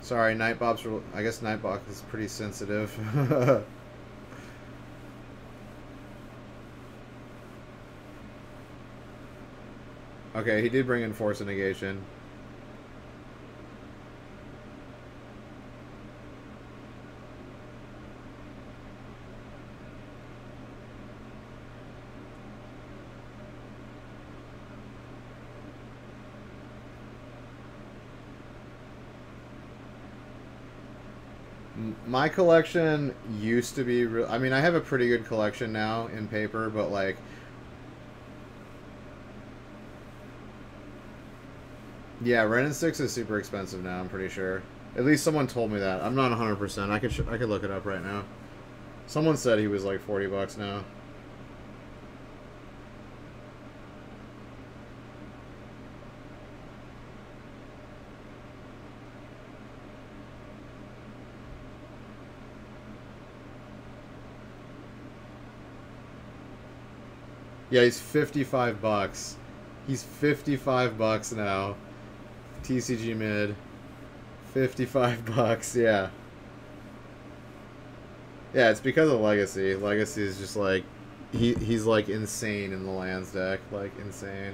Sorry, Nightbot's. I guess Nightbot is pretty sensitive. Okay, he did bring in Force of Negation. My collection used to be I mean, I have a pretty good collection now in paper, but like, yeah, Renin 6 is super expensive now, I'm pretty sure. At least someone told me that. I'm not 100%. I could look it up right now. Someone said he was like $40 now. Yeah, he's $55. He's $55 now. TCG mid. $55, yeah. Yeah, it's because of Legacy. Legacy is just like he's like insane in the lands deck, like insane.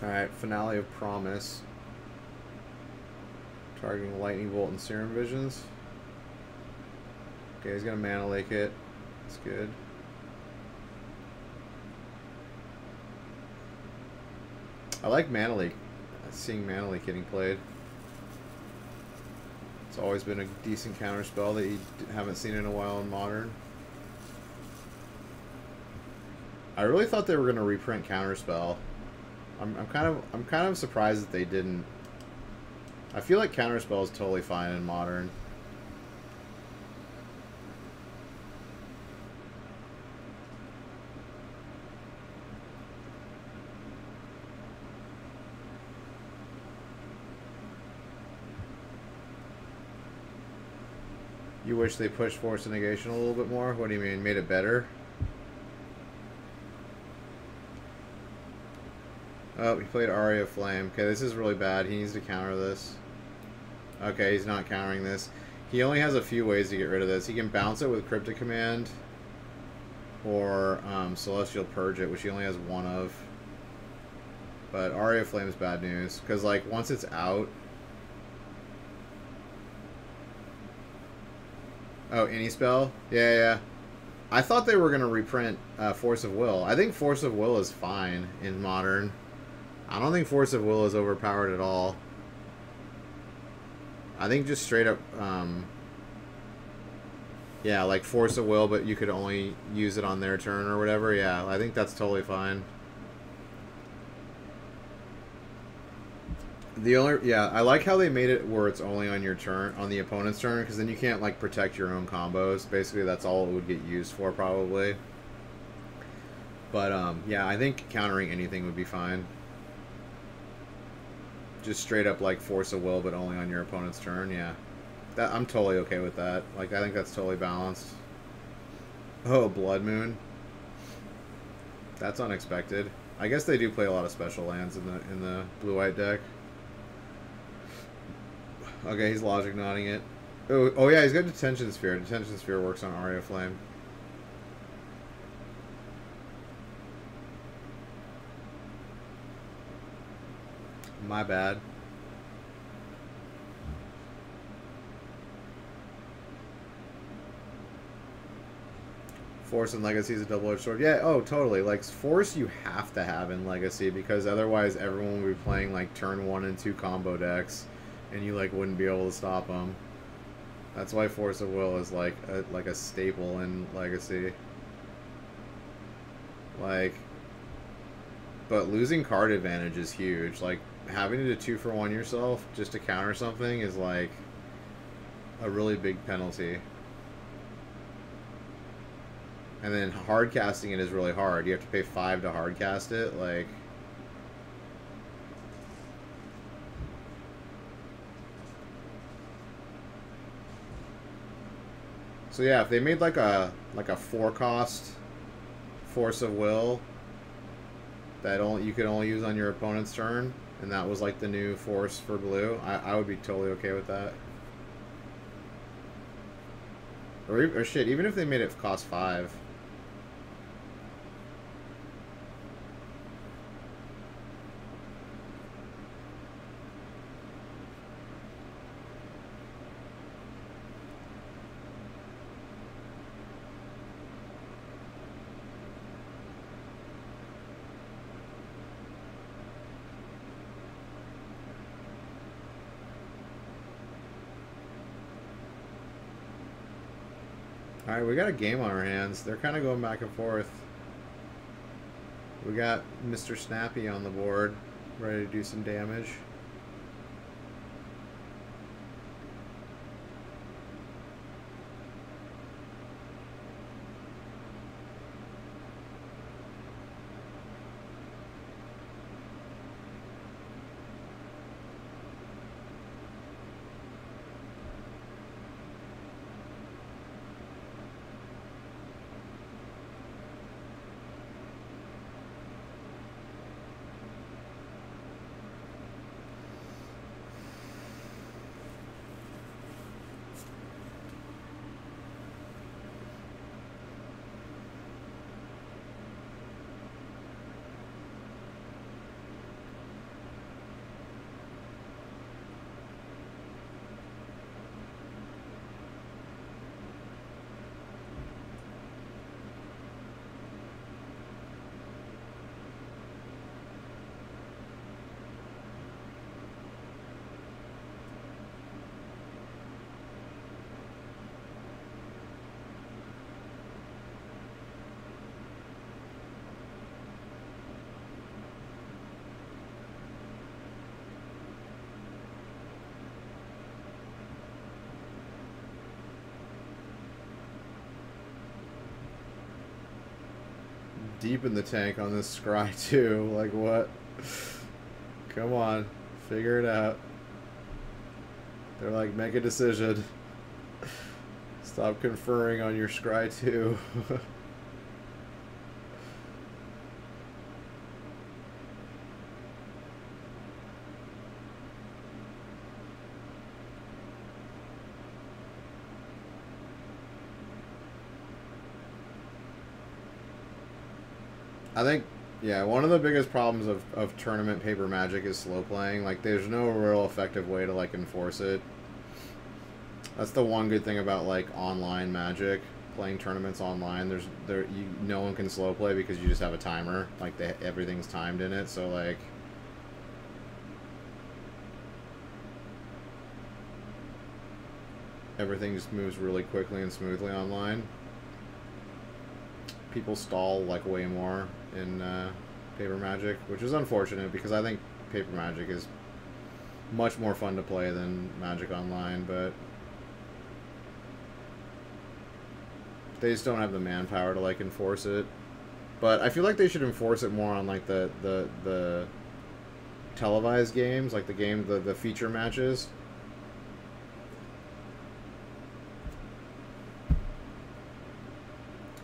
Alright, Finale of Promise. Targeting Lightning Bolt and Serum Visions. Okay, he's gonna Mana Lake it. That's good. I like Mana Lake. Seeing Mana Lake getting played. It's always been a decent counter spell that you haven't seen in a while in Modern. I really thought they were gonna reprint Counterspell. I'm kind of surprised that they didn't. I feel like Counterspell is totally fine in Modern. You wish they pushed Force of Negation a little bit more? What do you mean? Made it better? Oh, he played Aria of Flame. Okay, this is really bad. He needs to counter this. Okay, he's not countering this. He only has a few ways to get rid of this. He can bounce it with Cryptic Command or Celestial Purge it, which he only has one of. But Aria of Flame is bad news, because like once it's out... Oh, any spell? Yeah. I thought they were going to reprint Force of Will. I think Force of Will is fine in Modern. I don't think Force of Will is overpowered at all. I think just straight up, yeah, like Force of Will, but you could only use it on their turn or whatever. Yeah, I think that's totally fine. Yeah, I like how they made it where it's only on your turn, on the opponent's turn, because then you can't like protect your own combos. Basically, that's all it would get used for probably. But yeah, I think countering anything would be fine. Just straight up like Force of Will, but only on your opponent's turn. Yeah, I'm totally okay with that. Like, I think that's totally balanced. Oh, Blood Moon. That's unexpected. I guess they do play a lot of special lands in the blue-white deck. Okay, he's logic nodding it. Oh yeah, he's got Detention Sphere. Detention Sphere works on Aria Flame. My bad. Force and Legacy is a double-edged sword. Yeah, oh, totally. Like, Force you have to have in Legacy because otherwise everyone would be playing, like, turn 1 and 2 combo decks and you, like, wouldn't be able to stop them. That's why Force of Will is, like a staple in Legacy. Like, but losing card advantage is huge. Like, having to 2-for-1 yourself just to counter something is, like, a really big penalty. And then hard casting it is really hard. You have to pay 5 to hard cast it. Like, so yeah, if they made like a 4-cost Force of Will that you could only use on your opponent's turn, and that was like the new Force for blue, I would be totally okay with that. Or shit, even if they made it cost 5. Alright, we got a game on our hands. They're kind of going back and forth. We got Mr. Snappy on the board, ready to do some damage. Deep in the tank on this scry too. Like, what? Come on, figure it out. They're like, make a decision. Stop conferring on your scry too. I think, yeah, one of the biggest problems of tournament paper Magic is slow playing. Like, there's no real effective way to, like, enforce it. That's the one good thing about, like, online Magic, playing tournaments online. No one can slow play because you just have a timer. Like, everything's timed in it, so, like, everything just moves really quickly and smoothly online. People stall, like, way more in paper Magic, which is unfortunate because I think paper Magic is much more fun to play than Magic Online, but they just don't have the manpower to, like, enforce it. But I feel like they should enforce it more on, like, the televised games, like the feature matches.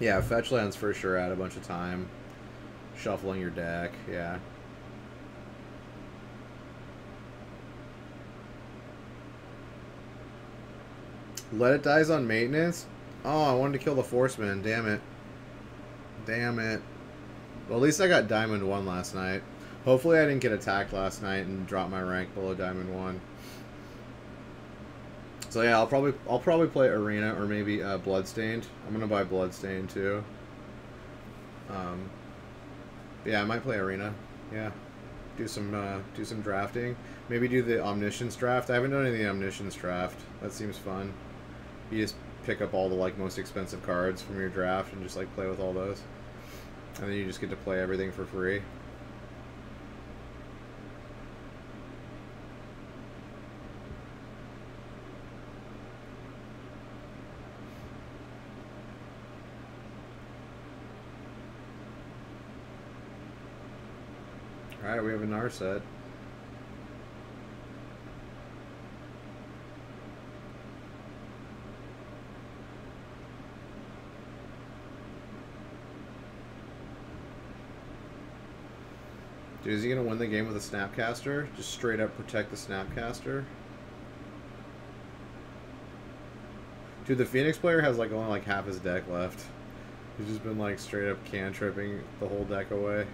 Yeah, fetch lands for sure add a bunch of time. shuffling your deck. Yeah. Let It Die's on maintenance? Oh, I wanted to kill the Forceman. Damn it. Damn it. Well, at least I got Diamond 1 last night. Hopefully I didn't get attacked last night and drop my rank below Diamond 1. So yeah, I'll probably play Arena or maybe Bloodstained. I'm gonna buy Bloodstained too. Yeah, I might play Arena. Yeah. Do some drafting. Maybe do the Omniscience draft. I haven't done any of the Omniscience draft. That seems fun. You just pick up all the like most expensive cards from your draft and just like play with all those. And then you just get to play everything for free. Alright, we have a Narset. Dude, is he gonna win the game with a Snapcaster? Just straight up protect the Snapcaster? Dude, the Phoenix player has like only like half his deck left. He's just been like straight up cantripping the whole deck away.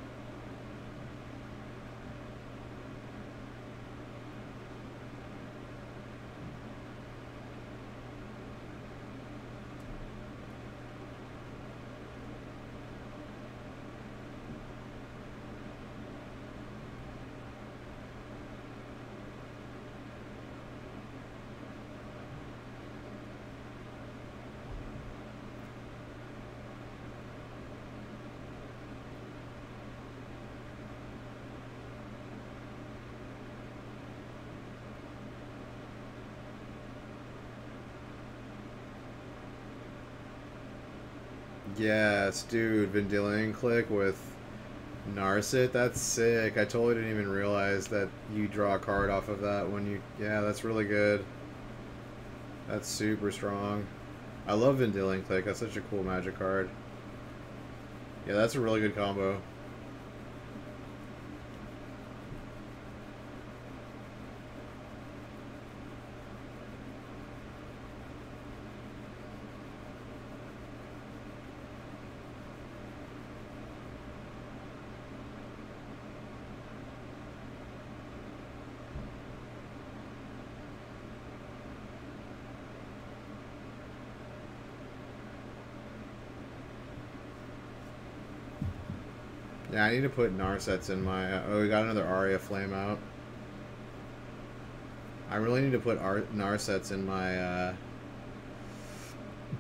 Yes, dude, Vendilion Click with Narset, that's sick. I totally didn't even realize that you draw a card off of that when you... Yeah, that's really good. That's super strong. I love Vendilion Click, that's such a cool magic card. Yeah, that's a really good combo. Yeah, I need to put Narsets in my... oh, we got another Aria Flame out. I really need to put Narsets in my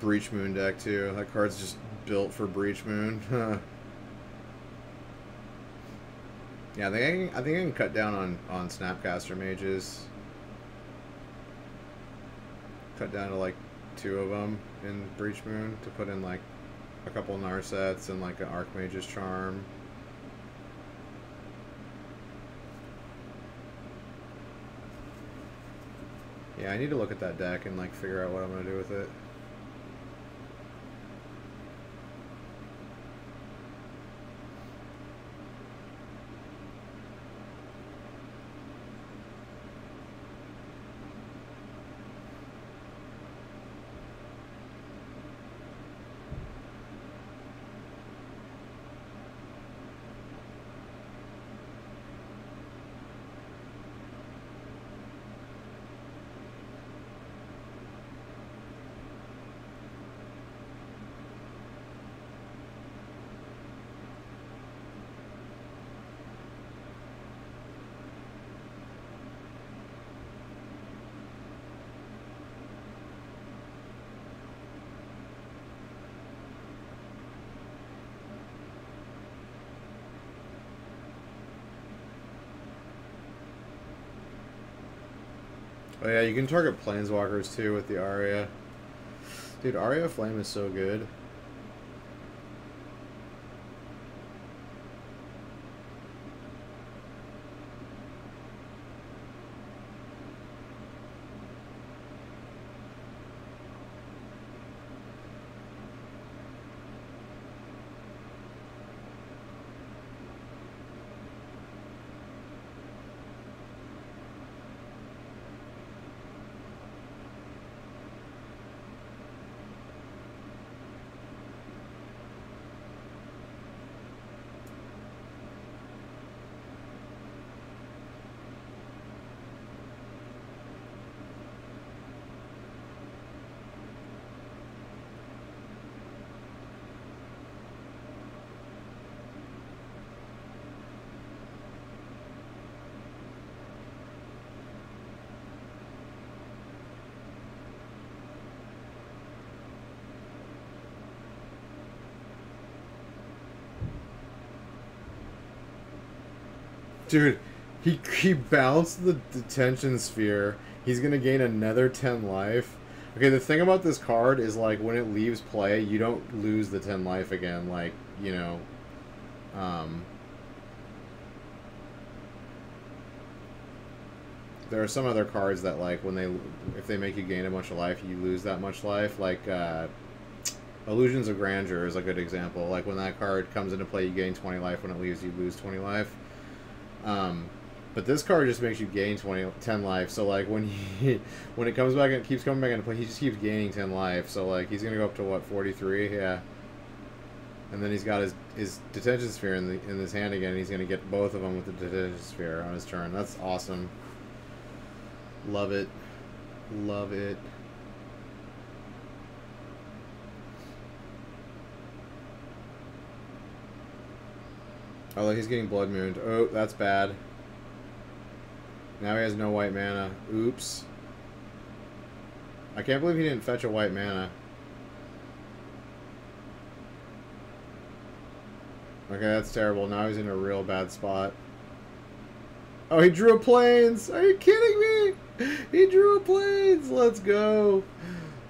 Breach Moon deck, too. That card's just built for Breach Moon. Yeah, I think I can cut down on Snapcaster Mages. Cut down to, like, 2 of them in Breach Moon to put in, like, a couple Narsets and, like, an Archmage's Charm. Yeah, I need to look at that deck and like figure out what I'm going to do with it. Oh yeah, you can target Planeswalkers too with the Aria. Dude, Aria Flame is so good. Dude, he bounced the detention sphere. He's gonna gain another 10 life. Okay, the thing about this card is, like, when it leaves play, you don't lose the 10 life again. Like, you know, there are some other cards that, like, if they make you gain a bunch of life, you lose that much life. Like, Illusions of Grandeur is a good example. Like, when that card comes into play, you gain 20 life. When it leaves, you lose 20 life. But this card just makes you gain 10 life. So, like, when it comes back and keeps coming back into play, he just keeps gaining 10 life. So, like, he's going to go up to, what, 43? Yeah. And then he's got his detention sphere in his hand again. And he's going to get both of them with the detention sphere on his turn. That's awesome. Love it. Love it. Oh, look, he's getting Blood Moon. Oh, that's bad. Now he has no white mana. Oops. I can't believe he didn't fetch a white mana. Okay, that's terrible. Now he's in a real bad spot. Oh, he drew a Plains! Are you kidding me? He drew a Plains! Let's go!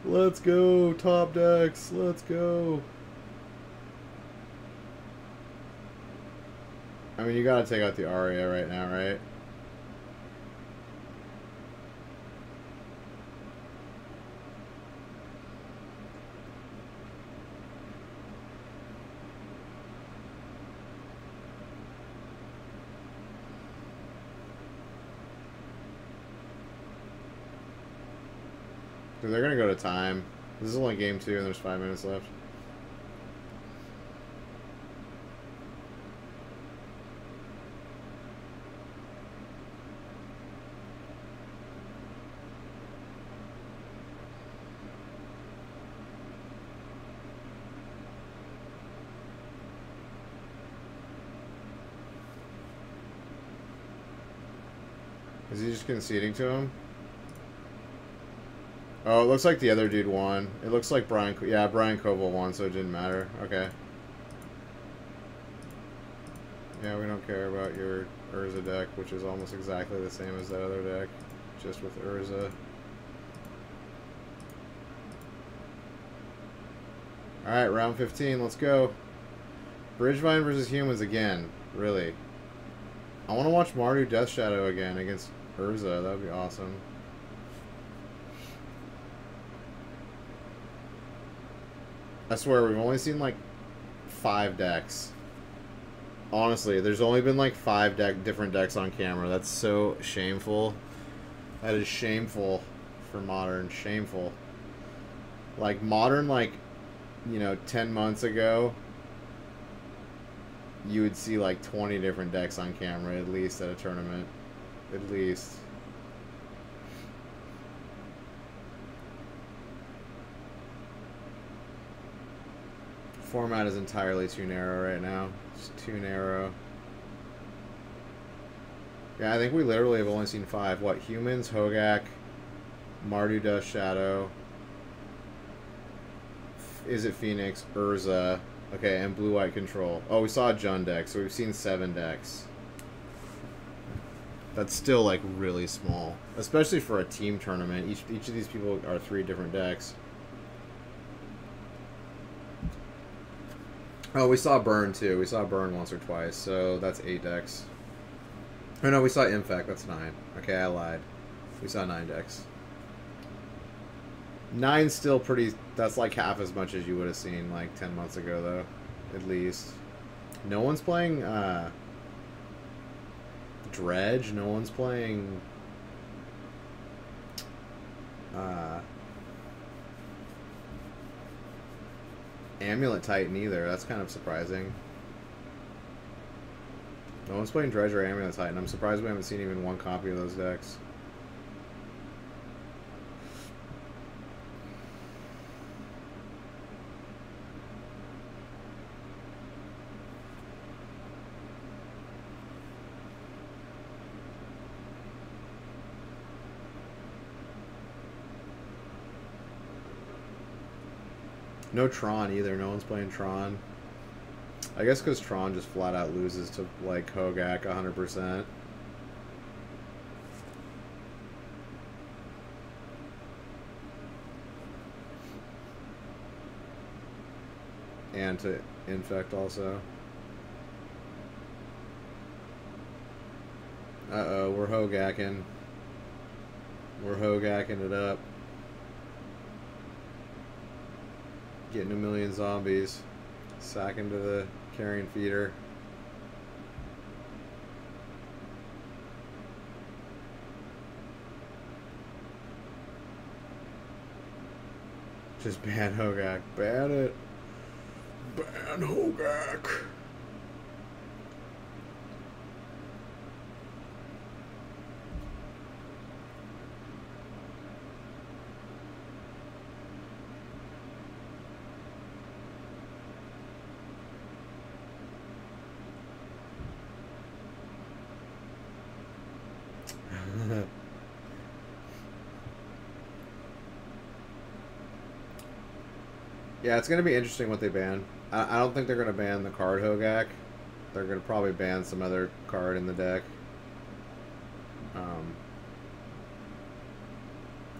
Let's go, top decks. Let's go. I mean, you gotta take out the Aria right now, right? Dude, they're gonna go to time. This is only game 2 and there's 5 minutes left. Is he just conceding to him? Oh, it looks like the other dude won. It looks like Brian Koval won, so it didn't matter. Okay. Yeah, we don't care about your Urza deck, which is almost exactly the same as that other deck, just with Urza. Alright, round 15, let's go. Bridgevine versus Humans again. Really. I want to watch Mardu Death Shadow again against Urza. That would be awesome. I swear, we've only seen, like, 5 decks. Honestly, there's only been, like, 5 different decks on camera. That's so shameful. That is shameful for Modern. Shameful. Like, Modern, like, you know, 10 months ago, you would see, like, 20 different decks on camera, at least, at a tournament. At least. Format is entirely too narrow right now. It's too narrow. Yeah, I think we literally have only seen 5. What? Humans, Hogak, Mardu Dust Shadow. Is it Phoenix? Urza. Okay, and Blue-White Control. Oh, we saw a Jund deck, so we've seen 7 decks. That's still, like, really small. Especially for a team tournament. Each of these people are 3 different decks. Oh, we saw Burn, too. We saw Burn once or twice, so that's 8 decks. Oh, no, we saw Infect. That's 9. Okay, I lied. We saw 9 decks. 9's still pretty... That's like half as much as you would have seen, like, 10 months ago, though. At least. No one's playing, Dredge. No one's playing... Amulet Titan either. That's kind of surprising. No one's playing Dredge or Amulet Titan. I'm surprised we haven't seen even 1 copy of those decks. No Tron either. No one's playing Tron. I guess because Tron just flat out loses to, like, Hogak 100%. And to Infect also. Uh-oh, we're Hogacking. We're Hogacking it up. Getting a million zombies. Sack into the carrion feeder. Just ban Hogak. Ban it. Ban Hogak. Yeah, it's going to be interesting what they ban. I don't think they're going to ban the card Hogak. They're going to probably ban some other card in the deck.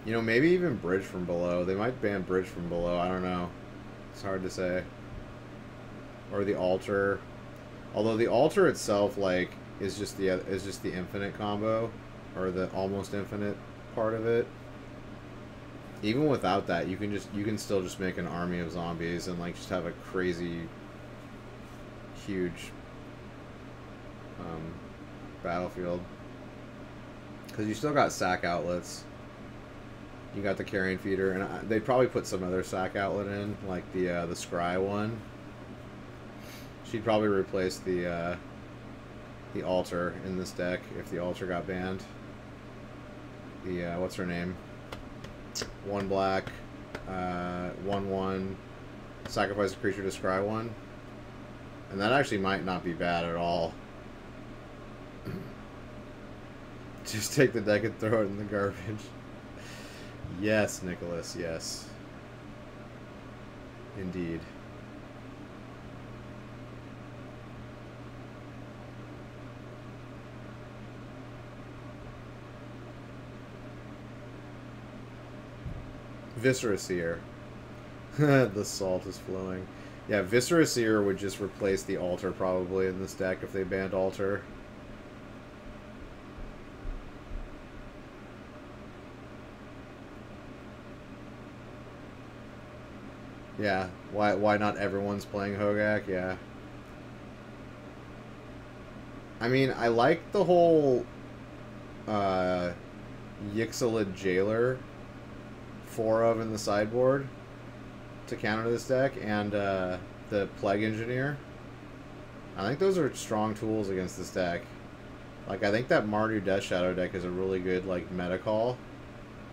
You know, maybe even Bridge from Below. They might ban Bridge from Below. I don't know. It's hard to say. Or the Altar. Although the Altar itself, like, is just the infinite combo, or the almost infinite part of it. Even without that, you can still just make an army of zombies and, like, just have a crazy, huge battlefield. Because you still got sack outlets. You got the carrion feeder, and they'd probably put some other sack outlet in, like the Scry one. She'd probably replace the Altar in this deck if the Altar got banned. The what's her name? 1 black, 1/1, sacrifice a creature to scry 1, and that actually might not be bad at all. Just take the deck and throw it in the garbage. Yes, Nicholas. Yes, indeed. Viscera Seer. The salt is flowing. Yeah, Viscera Seer would just replace the Altar probably in this deck if they banned Altar. Yeah, why not everyone's playing Hogak? Yeah. I mean, I like the whole Yixalid Jailer 4 of in the sideboard to counter this deck, and the Plague Engineer. I think those are strong tools against this deck. Like, I think that Mardu Death Shadow deck is a really good, like, meta call.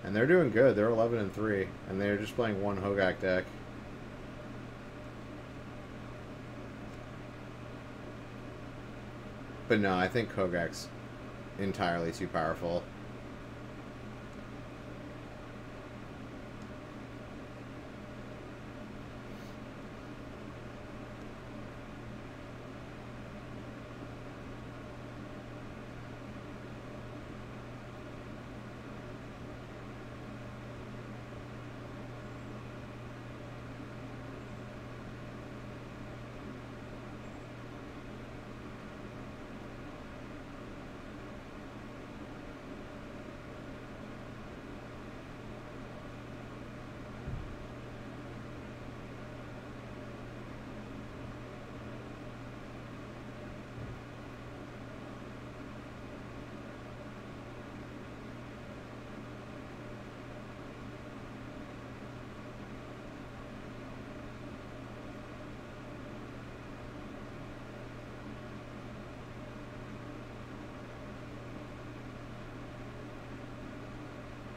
And they're doing good. They're 11-3, and they're just playing one Hogak deck. But no, I think Hogak's entirely too powerful.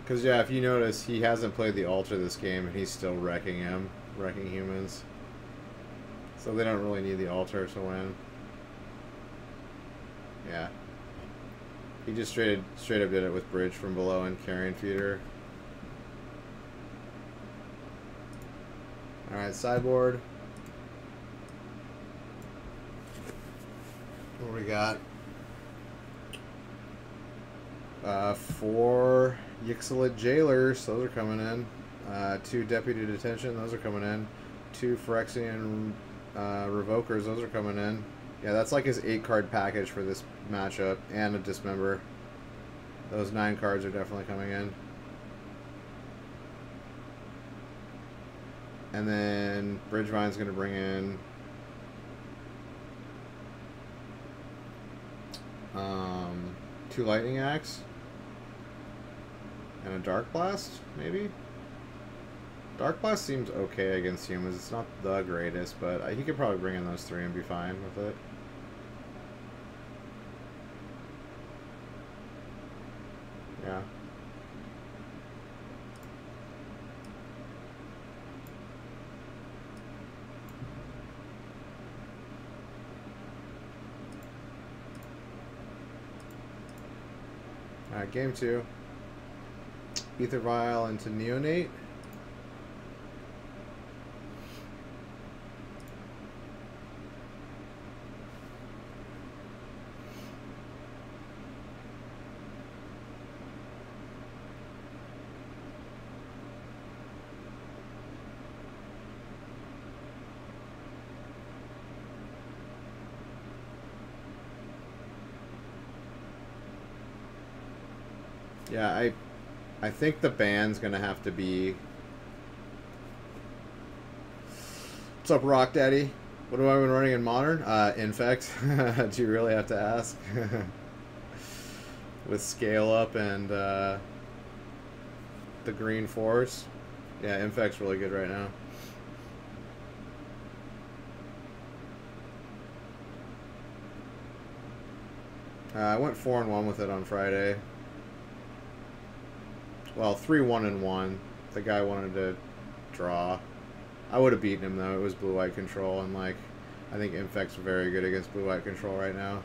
Because, yeah, if you notice, he hasn't played the Altar this game, and he's still wrecking humans. So they don't really need the Altar to win. Yeah. He just straight up did it with Bridge from Below and Carrion Feeder. Alright, sideboard. What do we got? 4 Yixalit jailers, those are coming in. 2 deputy detention, those are coming in. 2 Phyrexian revokers, those are coming in. Yeah, that's like his 8-card package for this matchup, and a dismember. Those 9 cards are definitely coming in. And then Bridgevine's going to bring in 2 Lightning Axe and a Dark Blast, maybe? Dark Blast seems okay against humans. It's not the greatest, but he could probably bring in those 3 and be fine with it. Yeah. Alright, game 2. Ether Vial into Neonate. Yeah, I think the ban's gonna have to be. What's up, Rock Daddy? What have I been running in Modern? Infect. Do you really have to ask? With Scale Up and the Green Force. Yeah, Infect's really good right now. I went 4-1 with it on Friday. Well, 3-1-1. The guy wanted to draw. I would have beaten him though. It was blue-white control, and like, I think Infect's very good against blue-white control right now.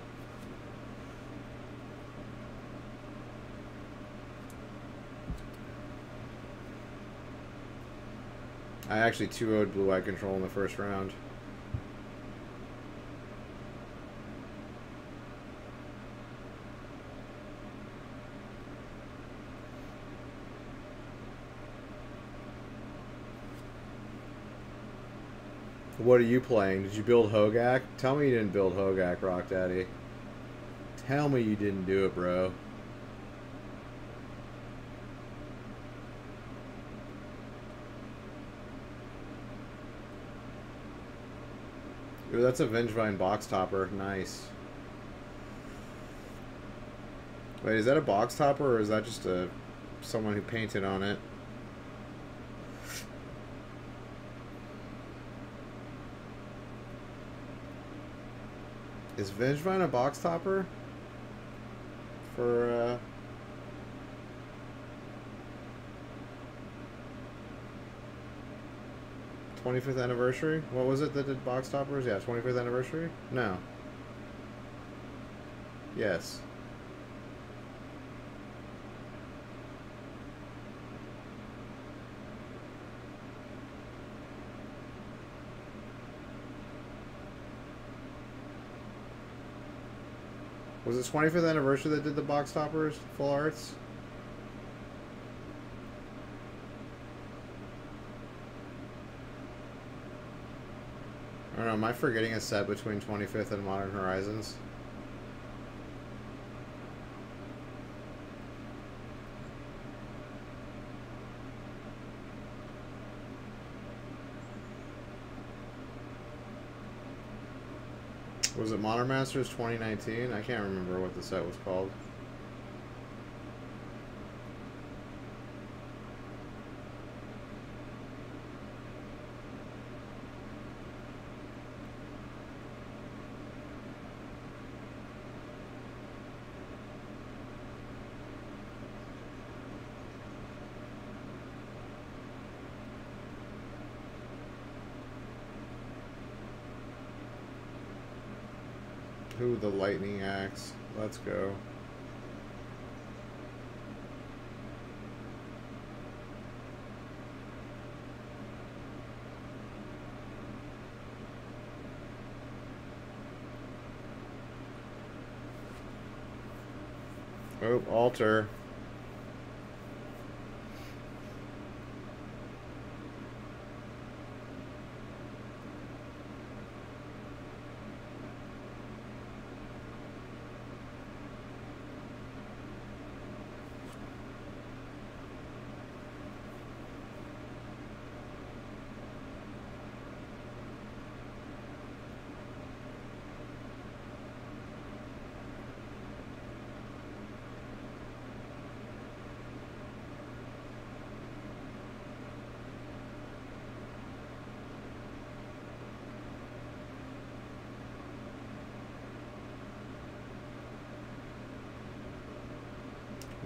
I actually 2-0'd blue-white control in the first round. What are you playing? Did you build Hogak? Tell me you didn't build Hogak, Rock Daddy. Tell me you didn't do it, bro. Ooh, that's a Vengevine box topper. Nice. Wait, is that a box topper or is that just someone who painted on it? Is Vengevine a box topper? For, 25th anniversary? What was it that did box toppers? Yeah, 25th anniversary? No. Yes. Was it 25th anniversary that did the box toppers, full arts? I don't know, am I forgetting a set between 25th and Modern Horizons? Was it Modern Masters 2019? I can't remember what the set was called. Ooh, the Lightning Axe. Let's go. Oh, altar.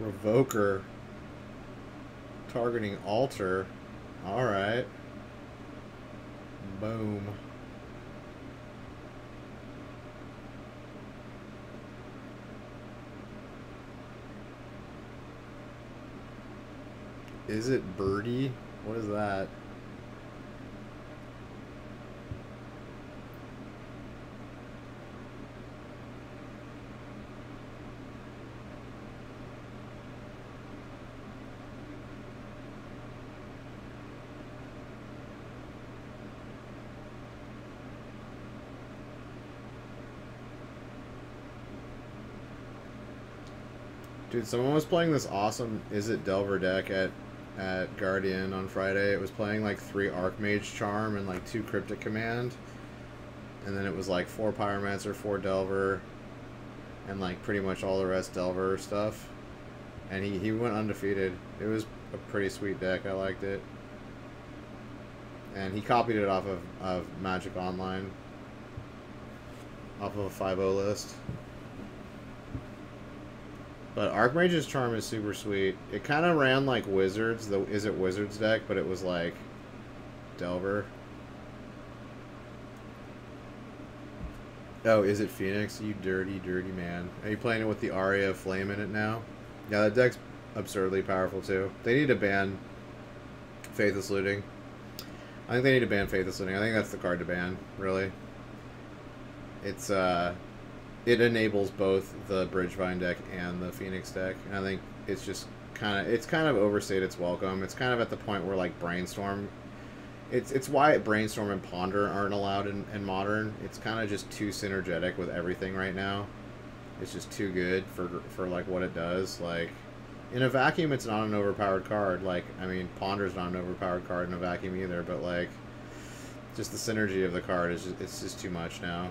Revoker. Targeting altar. Alright. Boom. Is it birdie? What is that? Dude, someone was playing this awesome Is It Delver deck at Guardian on Friday. It was playing like 3 Archmage Charm and like 2 Cryptic Command. And then it was like 4 Pyromancer, 4 Delver, and like pretty much all the rest Delver stuff. And he went undefeated. It was a pretty sweet deck. I liked it. And he copied it off of Magic Online. Off of a 5-0 list. But Archmage's Charm is super sweet. It kind of ran like Wizards, the Is It Wizards deck, but it was like Delver. Oh, Is It Phoenix? You dirty, dirty man. Are you playing it with the Aria of Flame in it now? Yeah, that deck's absurdly powerful too. They need to ban Faithless Looting. I think they need to ban Faithless Looting. I think that's the card to ban, really. It's, it enables both the Bridgevine deck and the Phoenix deck, and I think it's just kind of overstayed its welcome. It's kind of at the point where like Brainstorm, it's why Brainstorm and Ponder aren't allowed in Modern. It's kind of just too synergetic with everything right now. It's just too good for like what it does. Like in a vacuum, it's not an overpowered card. Like I mean, Ponder's not an overpowered card in a vacuum either. But like, just the synergy of the card is it's just too much now.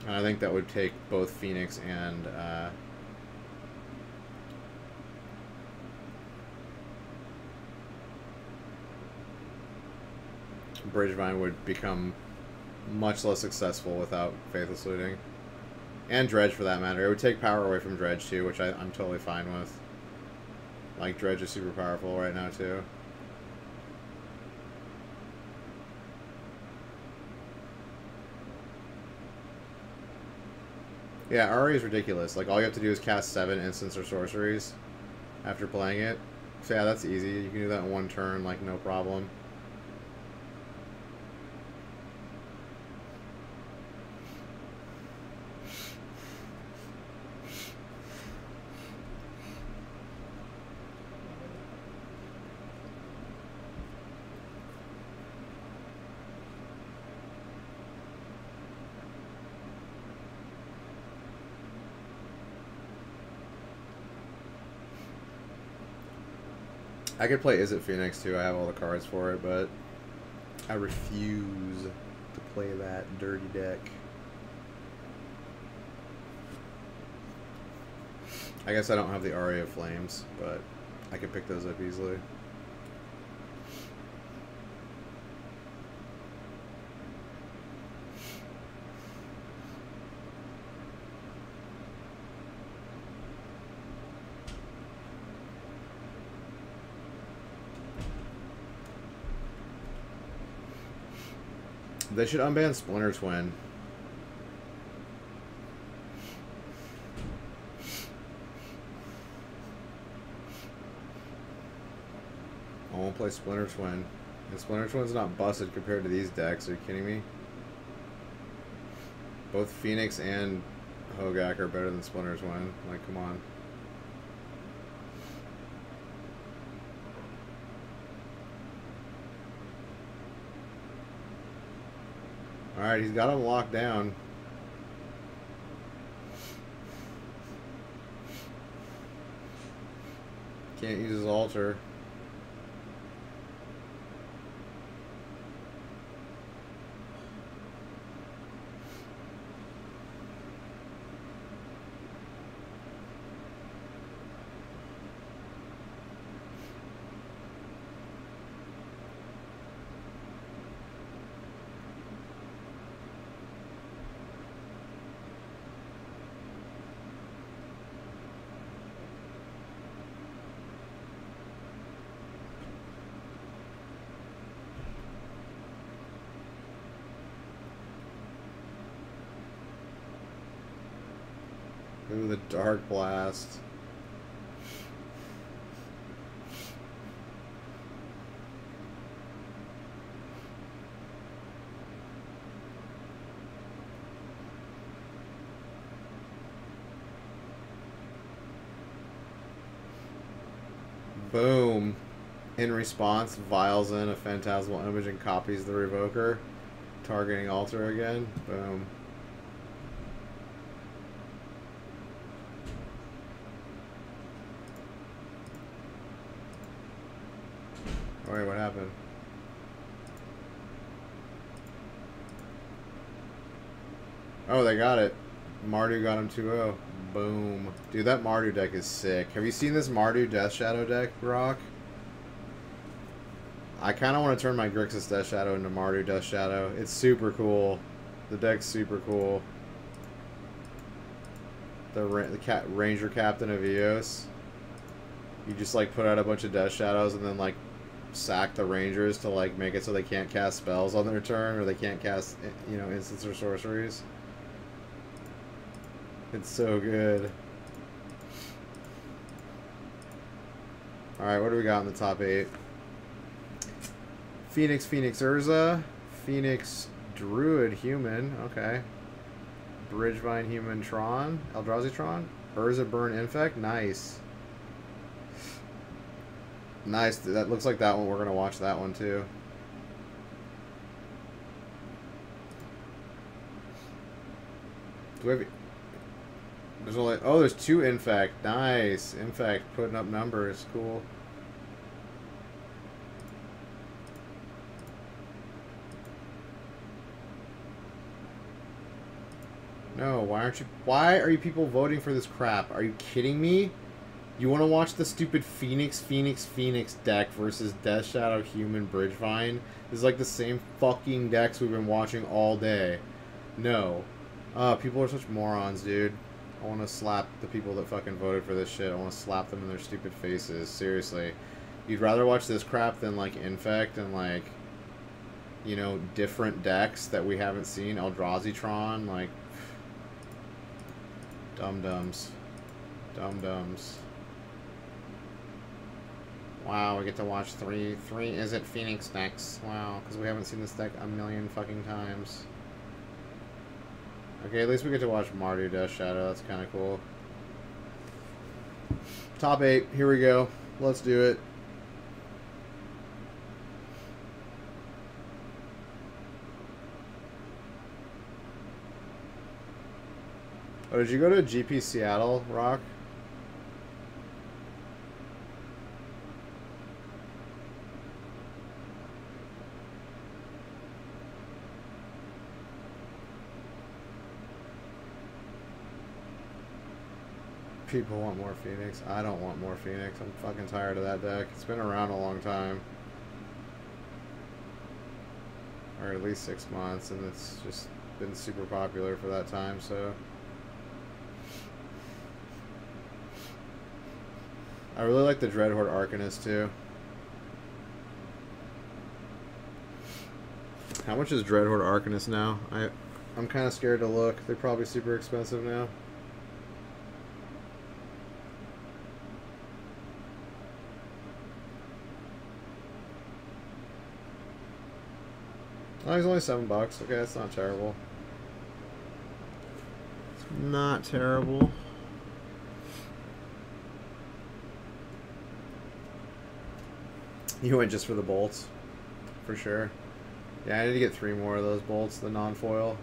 And I think that would take both Phoenix and Bridgevine would become much less successful without Faithless Looting. And Dredge, for that matter. It would take power away from Dredge, too, which I'm totally fine with. Like, Dredge is super powerful right now, too. Yeah, Aria is ridiculous. Like, all you have to do is cast 7 instants or sorceries after playing it. So yeah, that's easy. You can do that in 1 turn, like, no problem. I could play Is It Phoenix too, I have all the cards for it, but I refuse to play that dirty deck. I guess I don't have the Aria of Flames, but I could pick those up easily. They should unban Splinter Twin. I won't play Splinter Twin. And Splinter Twin's not busted compared to these decks. Are you kidding me? Both Phoenix and Hogak better than Splinters win. Like, come on. Alright, he's got him locked down. Can't use his altar. Ooh, the Dark Blast. Boom. In response, vials in a phantasmal image and copies the Revoker, targeting altar again. Boom. Oh, wait, what happened? Oh, they got it. Mardu got him 2-0. Boom. Dude, that Mardu deck is sick. Have you seen this Mardu Death Shadow deck, Rock? I kind of want to turn my Grixis Death Shadow into Mardu Death Shadow. It's super cool. The deck's super cool. The Ranger Captain of Eos. You just, like, put out a bunch of Death Shadows and then, like, sack the Rangers to, like, make it so they can't cast spells on their turn, or they can't cast, you know, instants or sorceries. It's so good. Alright, what do we got in the top 8? Phoenix Urza. Phoenix Druid Human. Okay. Bridgevine Human Tron. Eldrazi Tron. Urza Burn Infect. Nice. Nice. That looks like that one. We're going to watch that one too. Do we have... There's only... Oh, there's 2 Infect. Nice. Infect putting up numbers. Cool. No, why are you people voting for this crap? Are you kidding me? You want to watch the stupid Phoenix deck versus Death Shadow Human Bridgevine? This is like the same fucking decks we've been watching all day. No. People are such morons, dude. I want to slap the people that fucking voted for this shit. I want to slap them in their stupid faces. Seriously. You'd rather watch this crap than, like, Infect and, like, you know, different decks that we haven't seen. Eldrazi Tron, like... Dum-dums. Dum-dums. Wow, we get to watch three Is it Phoenix decks. Wow, because we haven't seen this deck a million fucking times. Okay, at least we get to watch Mardu Death Shadow. That's kind of cool. Top 8. Here we go. Let's do it. Oh, did you go to GP Seattle, Rock? People want more Phoenix. I don't want more Phoenix. I'm fucking tired of that deck. It's been around a long time. Or at least 6 months, and it's just been super popular for that time, so... I really like the Dreadhorde Arcanist, too. How much is Dreadhorde Arcanist now? I'm kind of scared to look. They're probably super expensive now. Oh, he's only $7. Okay, that's not terrible. Not terrible. You went just for the bolts, for sure. Yeah, I need to get 3 more of those bolts, the non-foil.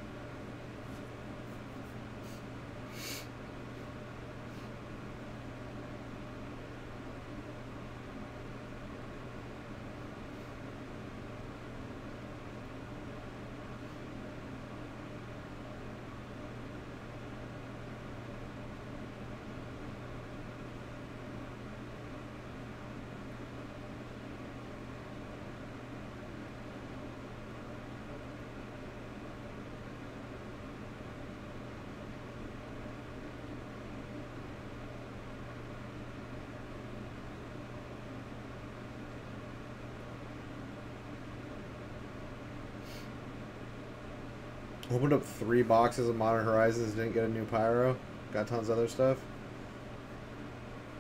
Opened up 3 boxes of Modern Horizons, didn't get a new Pyro. Got tons of other stuff.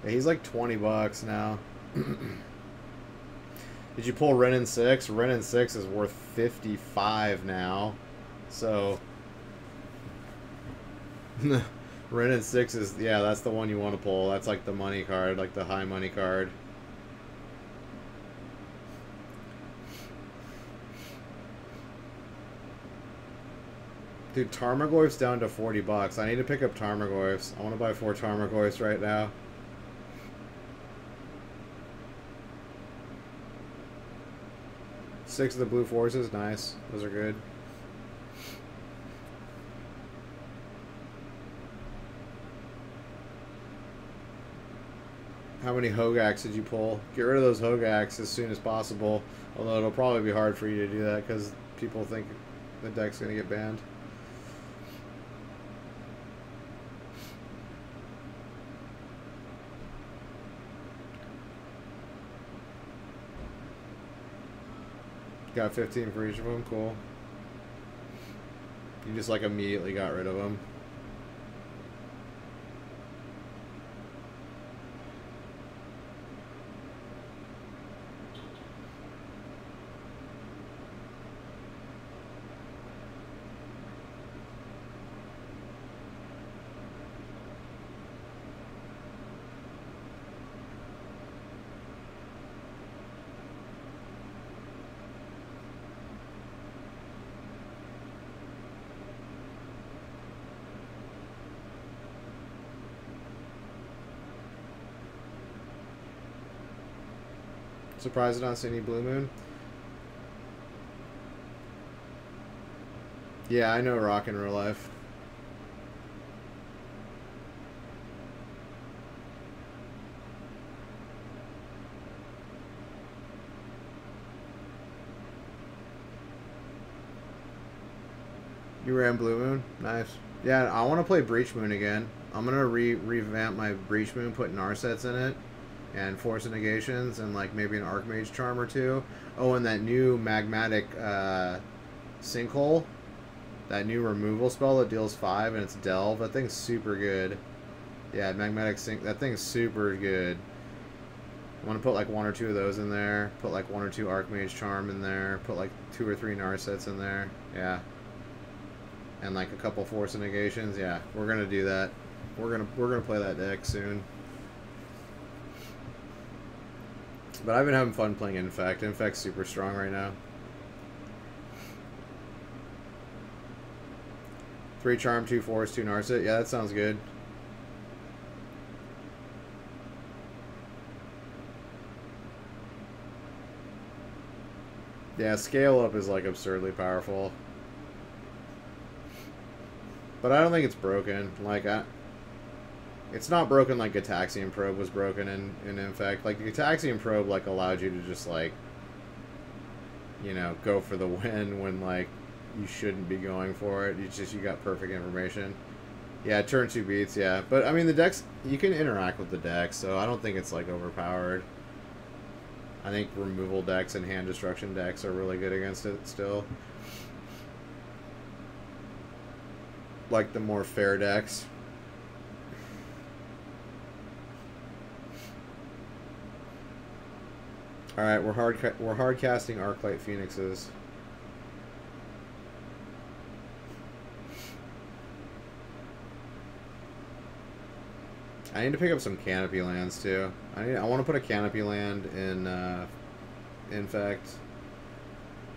Yeah, he's like 20 bucks now. Did you pull Renin 6? Renin 6 is worth 55 now. So Renin 6 is, yeah, that's the one you want to pull. That's like the money card, like the high money card. Dude, Tarmogoyf's down to 40 bucks. I need to pick up Tarmogoyfs. I want to buy 4 Tarmogoyfs right now. Six of the blue forces, nice. Those are good. How many Hogaks did you pull? Get rid of those Hogaks as soon as possible. Although it'll probably be hard for you to do that because people think the deck's going to get banned. Got 15 for each of them, cool. You just like immediately got rid of them. Surprised I don't see any Blue Moon. Yeah, I know Rock in real life. You ran Blue Moon? Nice. Yeah, I want to play Breach Moon again. I'm going to revamp my Breach Moon, put Narsets in it. And Force of Negations, and like maybe an Archmage Charm or 2. Oh, and that new Magmatic Sinkhole. That new removal spell that deals 5 and it's Delve. That thing's super good. Yeah, Magmatic Sink. That thing's super good. I want to put like 1 or 2 of those in there. Put like 1 or 2 Archmage Charm in there. Put like 2 or 3 Narsets in there. Yeah. And like a couple Force of Negations. Yeah, we're gonna do that. We're gonna play that deck soon. But I've been having fun playing Infect. Infect's super strong right now. 3 Charm, 2 Force, 2 Narset. Yeah, that sounds good. Yeah, Scale Up is like absurdly powerful. But I don't think it's broken. Like, it's not broken like Gataxian Probe was broken in Infect. Like, the Gataxian Probe, like, allowed you to just, like, you know, go for the win when, like, you shouldn't be going for it. You got perfect information. Yeah, turn 2 beats, yeah. But, I mean, the decks, you can interact with the decks, so I don't think it's, like, overpowered. I think removal decks and hand destruction decks are really good against it still. Like the more fair decks. All right, we're hard casting Arclight Phoenixes. I need to pick up some canopy lands too. I want to put a canopy land in Infect,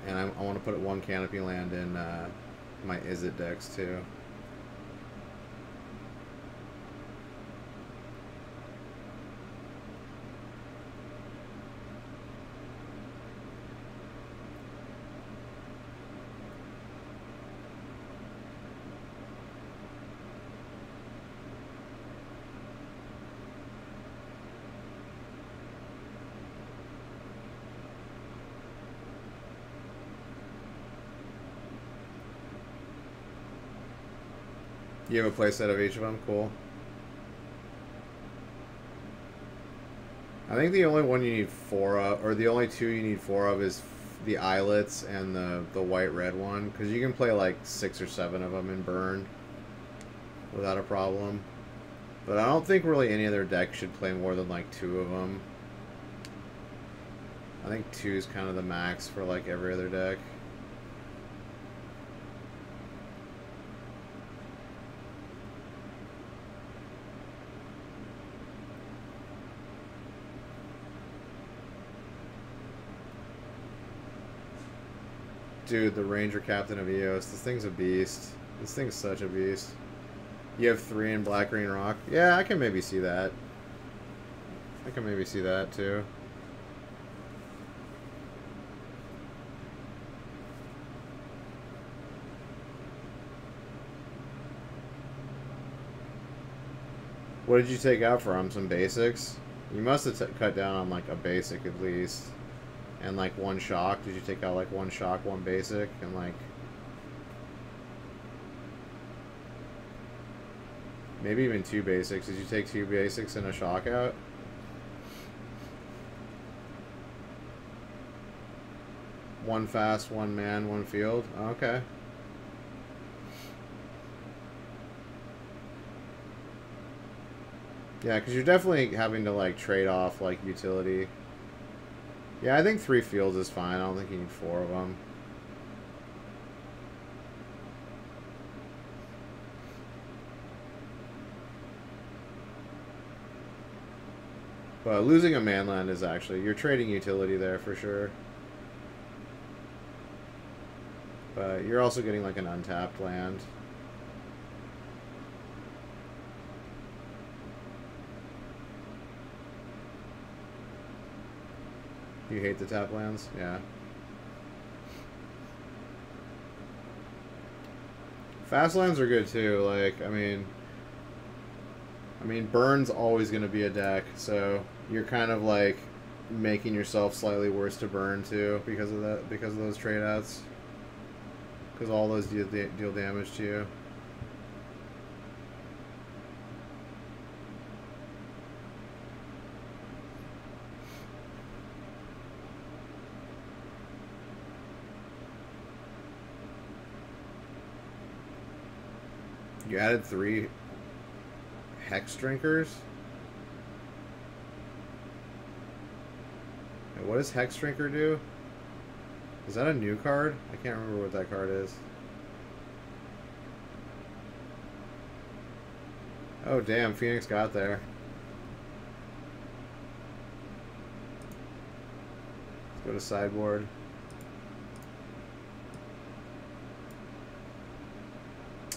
and I want to put one canopy land in my Is It decks too. You have a playset of each of them? Cool. I think the only one you need 4 of, or the only 2 you need 4 of is the Islets and the white-red one, because you can play like 6 or 7 of them in Burn without a problem. But I don't think really any other deck should play more than like 2 of them. I think 2 is kind of the max for like every other deck. Dude, the Ranger Captain of Eos. This thing's a beast. This thing's such a beast. You have 3 in Black Green Rock? Yeah, I can maybe see that. I can maybe see that too. What did you take out for him? Some basics? You must have cut down on like a basic at least. And like 1 shock. Did you take out like 1 shock, 1 basic, and like maybe even 2 basics? Did you take 2 basics and a shock out? One fast, 1 man, 1 field. Okay. Yeah, because you're definitely having to like trade off like utility. Yeah, I think 3 fields is fine. I don't think you need 4 of them. But losing a manland is actually... You're trading utility there for sure. But you're also getting like an untapped land. You hate the tap lands? Yeah. Fast lands are good too. Like, I mean, Burn's always going to be a deck, so you're kind of like making yourself slightly worse to burn too because of that, because of those trade outs. Because all those deal damage to you. You added 3 Hex Drinkers? And what does Hex Drinker do? Is that a new card? I can't remember what that card is. Oh damn, Phoenix got there. Let's go to sideboard.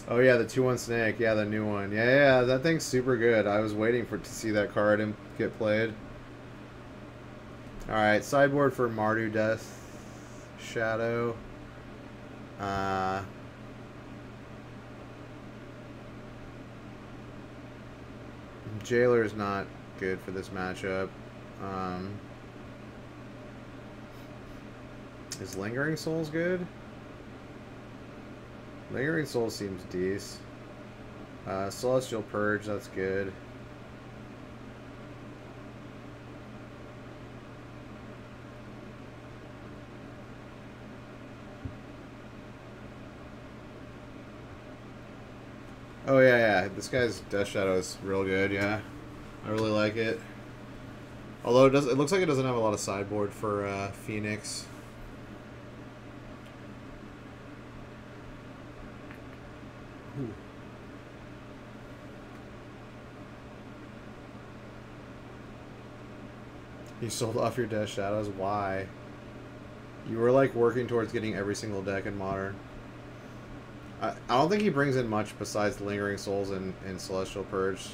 Oh yeah, the 2/1 snake. Yeah, the new one. Yeah, that thing's super good. I was waiting to see that card and get played. All right, sideboard for Mardu Death Shadow. Jailer's not good for this matchup. Is Lingering Souls good? Lingering Soul seems decent. Celestial Purge, that's good. Oh yeah. This guy's Death Shadow is real good, yeah. I really like it. Although it looks like it doesn't have a lot of sideboard for Phoenix. You sold off your Death Shadows? Why? You were like working towards getting every single deck in Modern. I don't think he brings in much besides Lingering Souls and Celestial Purge.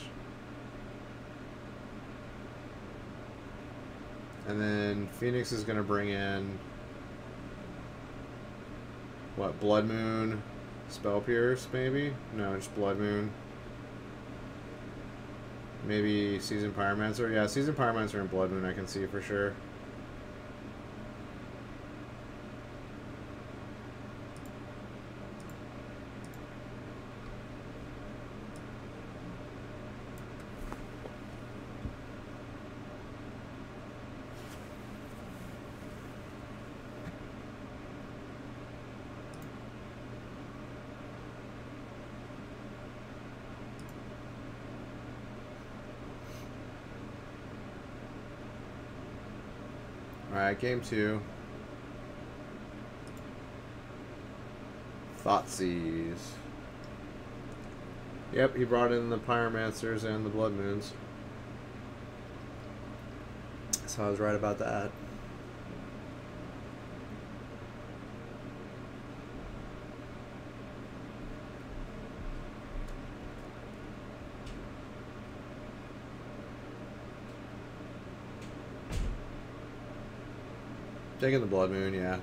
And then Phoenix is going to bring in... what, Blood Moon? Spell Pierce, maybe? No, just Blood Moon. Maybe Seasoned Pyromancer? Yeah, Seasoned Pyromancer and Blood Moon I can see for sure. Alright, game 2. Thoughtseize. Yep, he brought in the Pyromancers and the Blood Moons. So I was right about that. Taking the Blood Moon, yeah.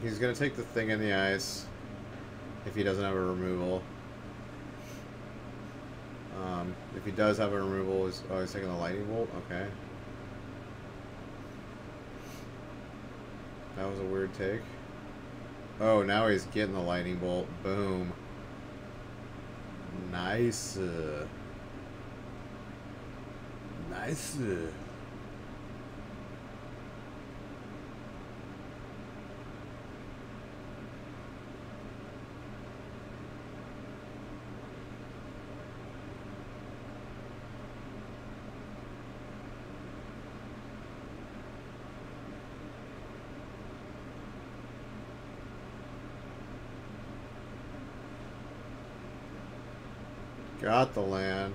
He's going to take the Thing in the Ice if he doesn't have a removal. If he does have a removal, he's taking the Lightning Bolt? Okay. That was a weird take. Oh, now he's getting the Lightning Bolt. Boom. Nice. Nice. Got the land.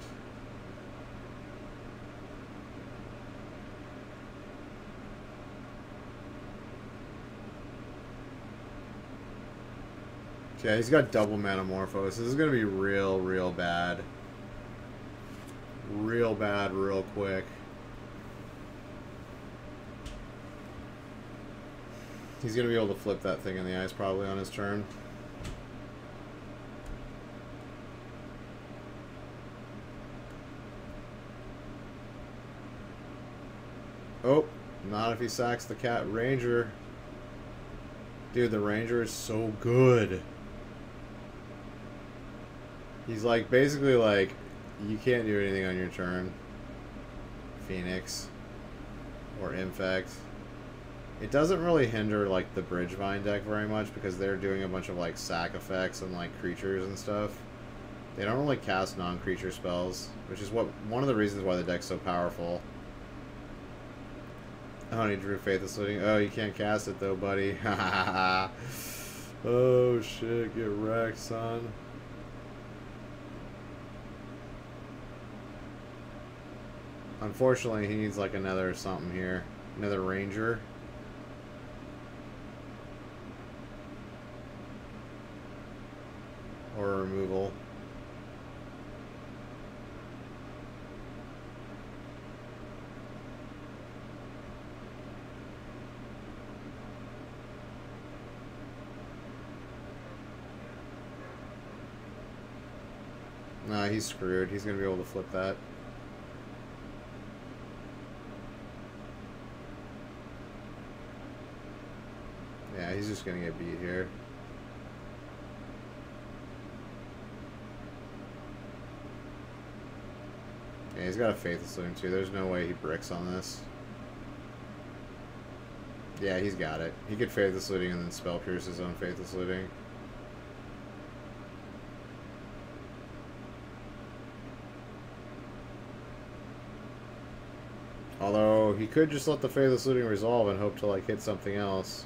Okay, he's got double Metamorphose. This is going to be real, real bad. Real bad, real quick. He's going to be able to flip that Thing in the Ice probably on his turn. Oh, not if he sacks the Cat Ranger. Dude, the Ranger is so good. He's like, basically like, you can't do anything on your turn. Phoenix. Or Infect. It doesn't really hinder like the Bridgevine deck very much because they're doing a bunch of like sack effects and like creatures and stuff. They don't really cast non-creature spells, which is one of the reasons why the deck's so powerful. Oh, he drew Faithless Looting. Oh, you can't cast it though, buddy. Oh shit, get wrecked, son. Unfortunately, he needs like another something here. Another Ranger. Or a removal. Nah, he's screwed. He's going to be able to flip that. Yeah, he's just going to get beat here. Yeah, he's got a Faithless Looting too. There's no way he bricks on this. Yeah, he's got it. He could Faithless Looting and then Spell Pierce his own Faithless Looting. Although, he could just let the Faithless Looting resolve and hope to, like, hit something else.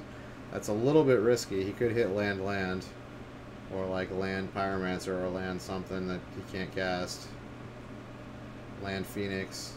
That's a little bit risky. He could hit land. Or, like, land Pyromancer or land something that he can't cast. Land Phoenix.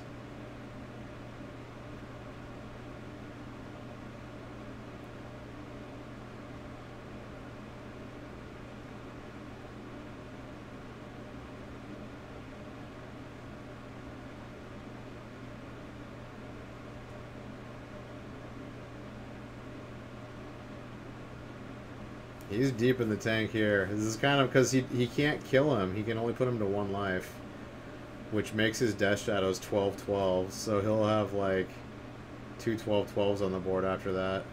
He's deep in the tank here. This is kind of because he can't kill him. He can only put him to 1 life. Which makes his Death Shadows 12/12. So he'll have like 2 12/12s on the board after that.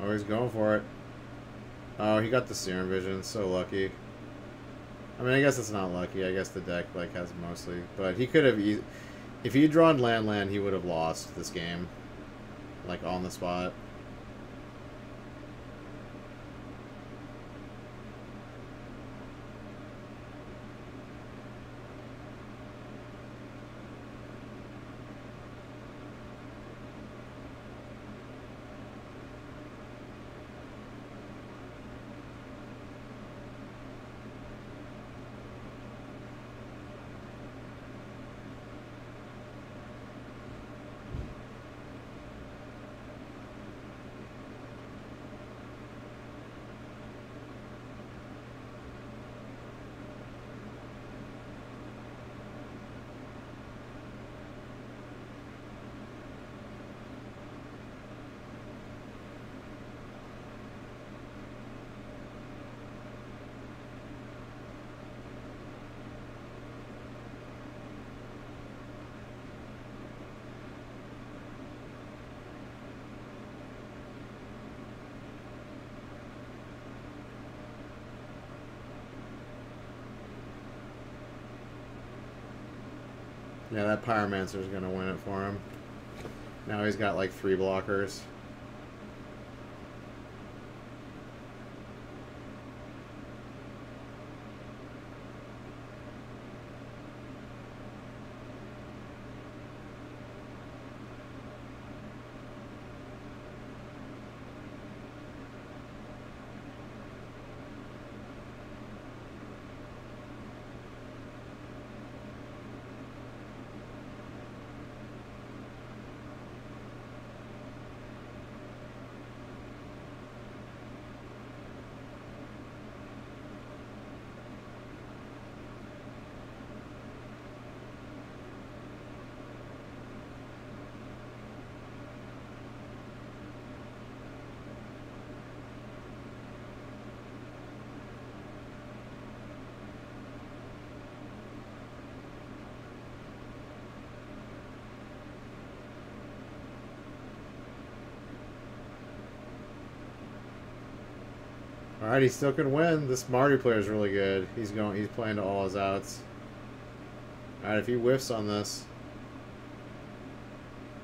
Oh, he's going for it. Oh, he got the Serum Vision. So lucky. I mean, I guess it's not lucky. I guess the deck like has mostly, but he could have. If he had drawn land, he would have lost this game, like on the spot. Yeah, that Pyromancer is going to win it for him. Now he's got like 3 blockers. Alright, he still can win. This Marty player is really good. He's playing to all his outs. Alright, if he whiffs on this,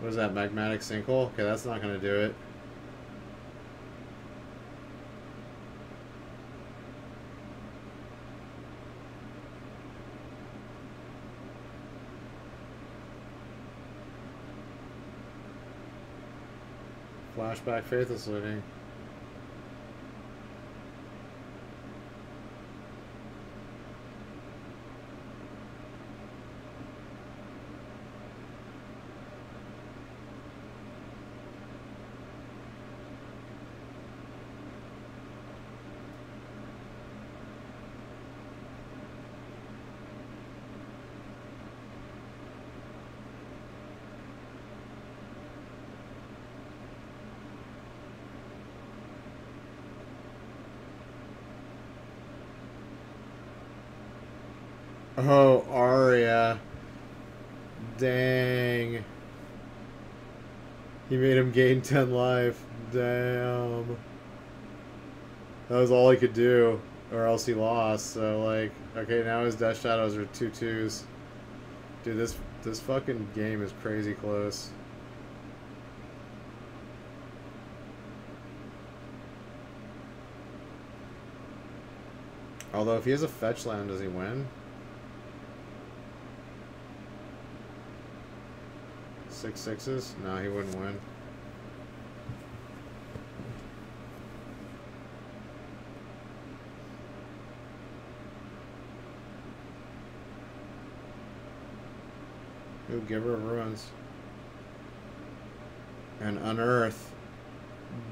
What is that, magmatic sinkhole? Okay, that's not going to do it. Flashback faithless looting. Oh, Arya. Dang. He made him gain 10 life. Damn. That was all he could do, or else he lost. So, like, okay, now his Death Shadows are 2/2s. Dude, this fucking game is crazy close. Although, if he has a fetch land, does he win? 6/6s? No, he wouldn't win. Ooh, Giver of Ruins. And Unearth.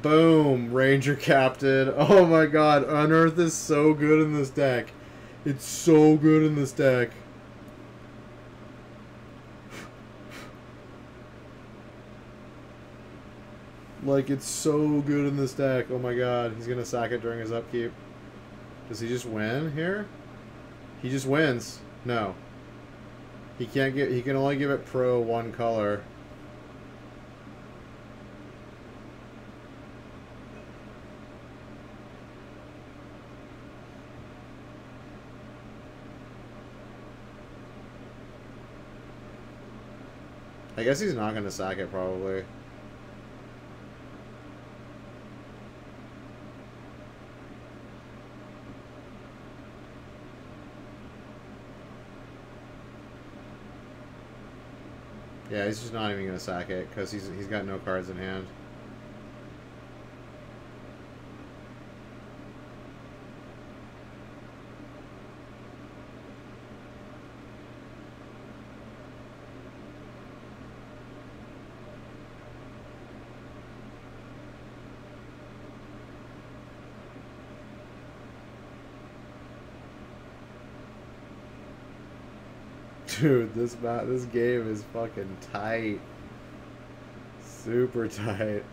Boom! Ranger Captain. Oh my god, Unearth is so good in this deck. It's so good in this deck. Like, it's so good in this deck. Oh my god, he's gonna sack it during his upkeep. Does he just win here? He just wins. No. He can't get. He can only give it pro one color. I guess he's not gonna sack it probably. Yeah, he's just not even gonna sack it because he's got no cards in hand. Dude, this game is fucking tight. Super tight.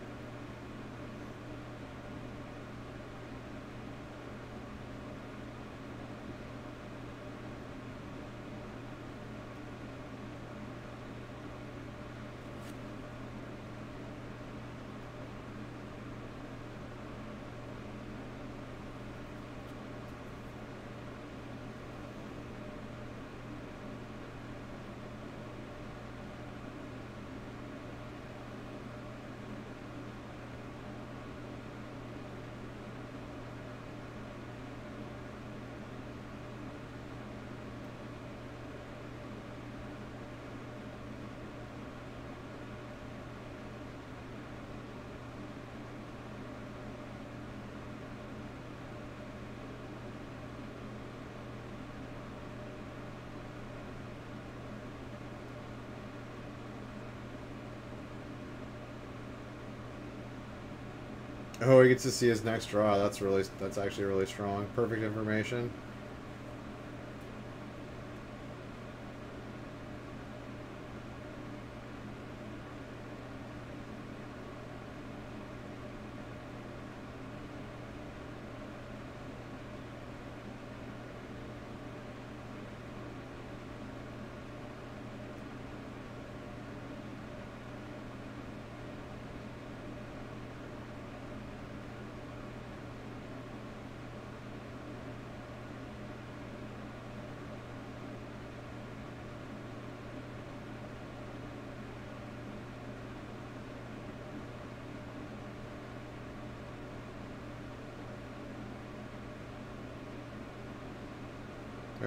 Oh, he gets to see his next draw. That's actually really strong. Perfect information.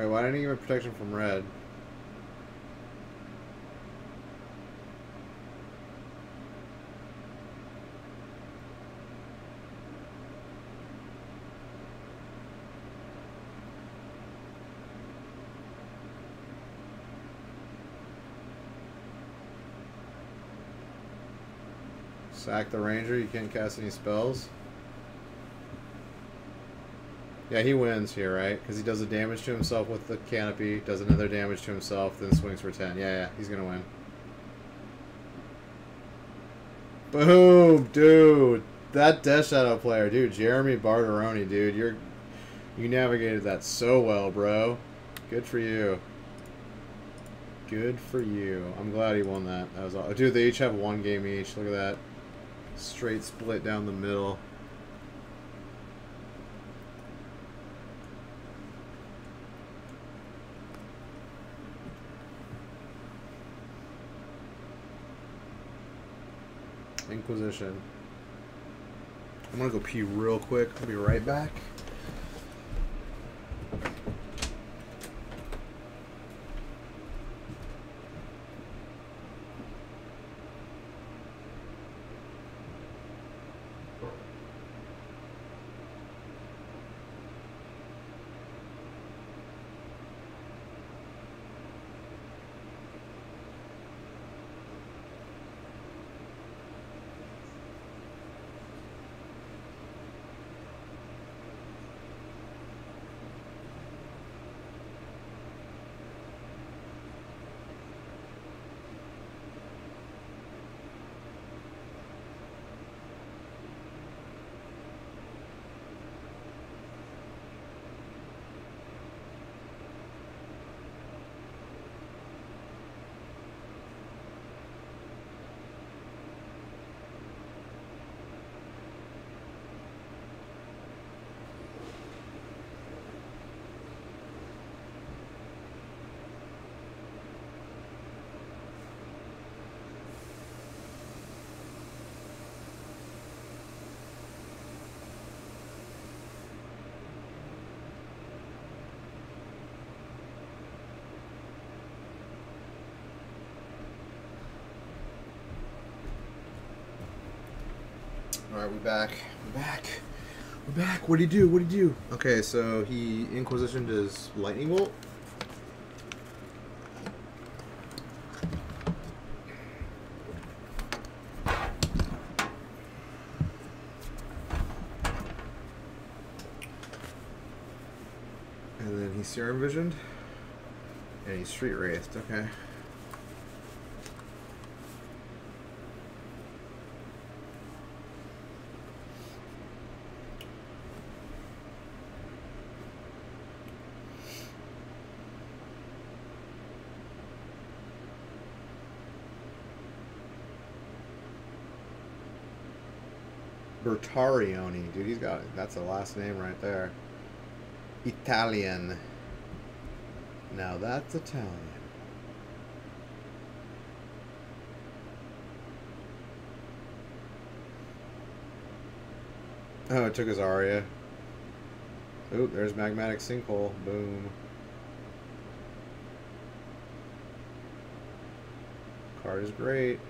Wait, why didn't he give me protection from red? Sack the ranger, you can't cast any spells. Yeah, he wins here, right? Because he does the damage to himself with the canopy, does another damage to himself, then swings for 10. Yeah, he's gonna win. Boom, dude. That Death Shadow player, dude, Jeremy Barteroni, dude, you navigated that so well, bro. Good for you. Good for you. I'm glad he won that. That was all. Dude, they each have 1 game each. Look at that. Straight split down the middle. Inquisition. I'm gonna go pee real quick. I'll be right back. Alright, we're back. We're back. We're back. What'd he do? What'd he do? Okay, so he Inquisitioned his Lightning Bolt. And then he Serum Visioned. And he Street Wraithed. Okay. Bertarioni, dude, he's got, that's the last name right there. Italian. Now that's Italian. Oh, it took his Aria. Oop, there's Magmatic Sinkhole. Boom. Card is great.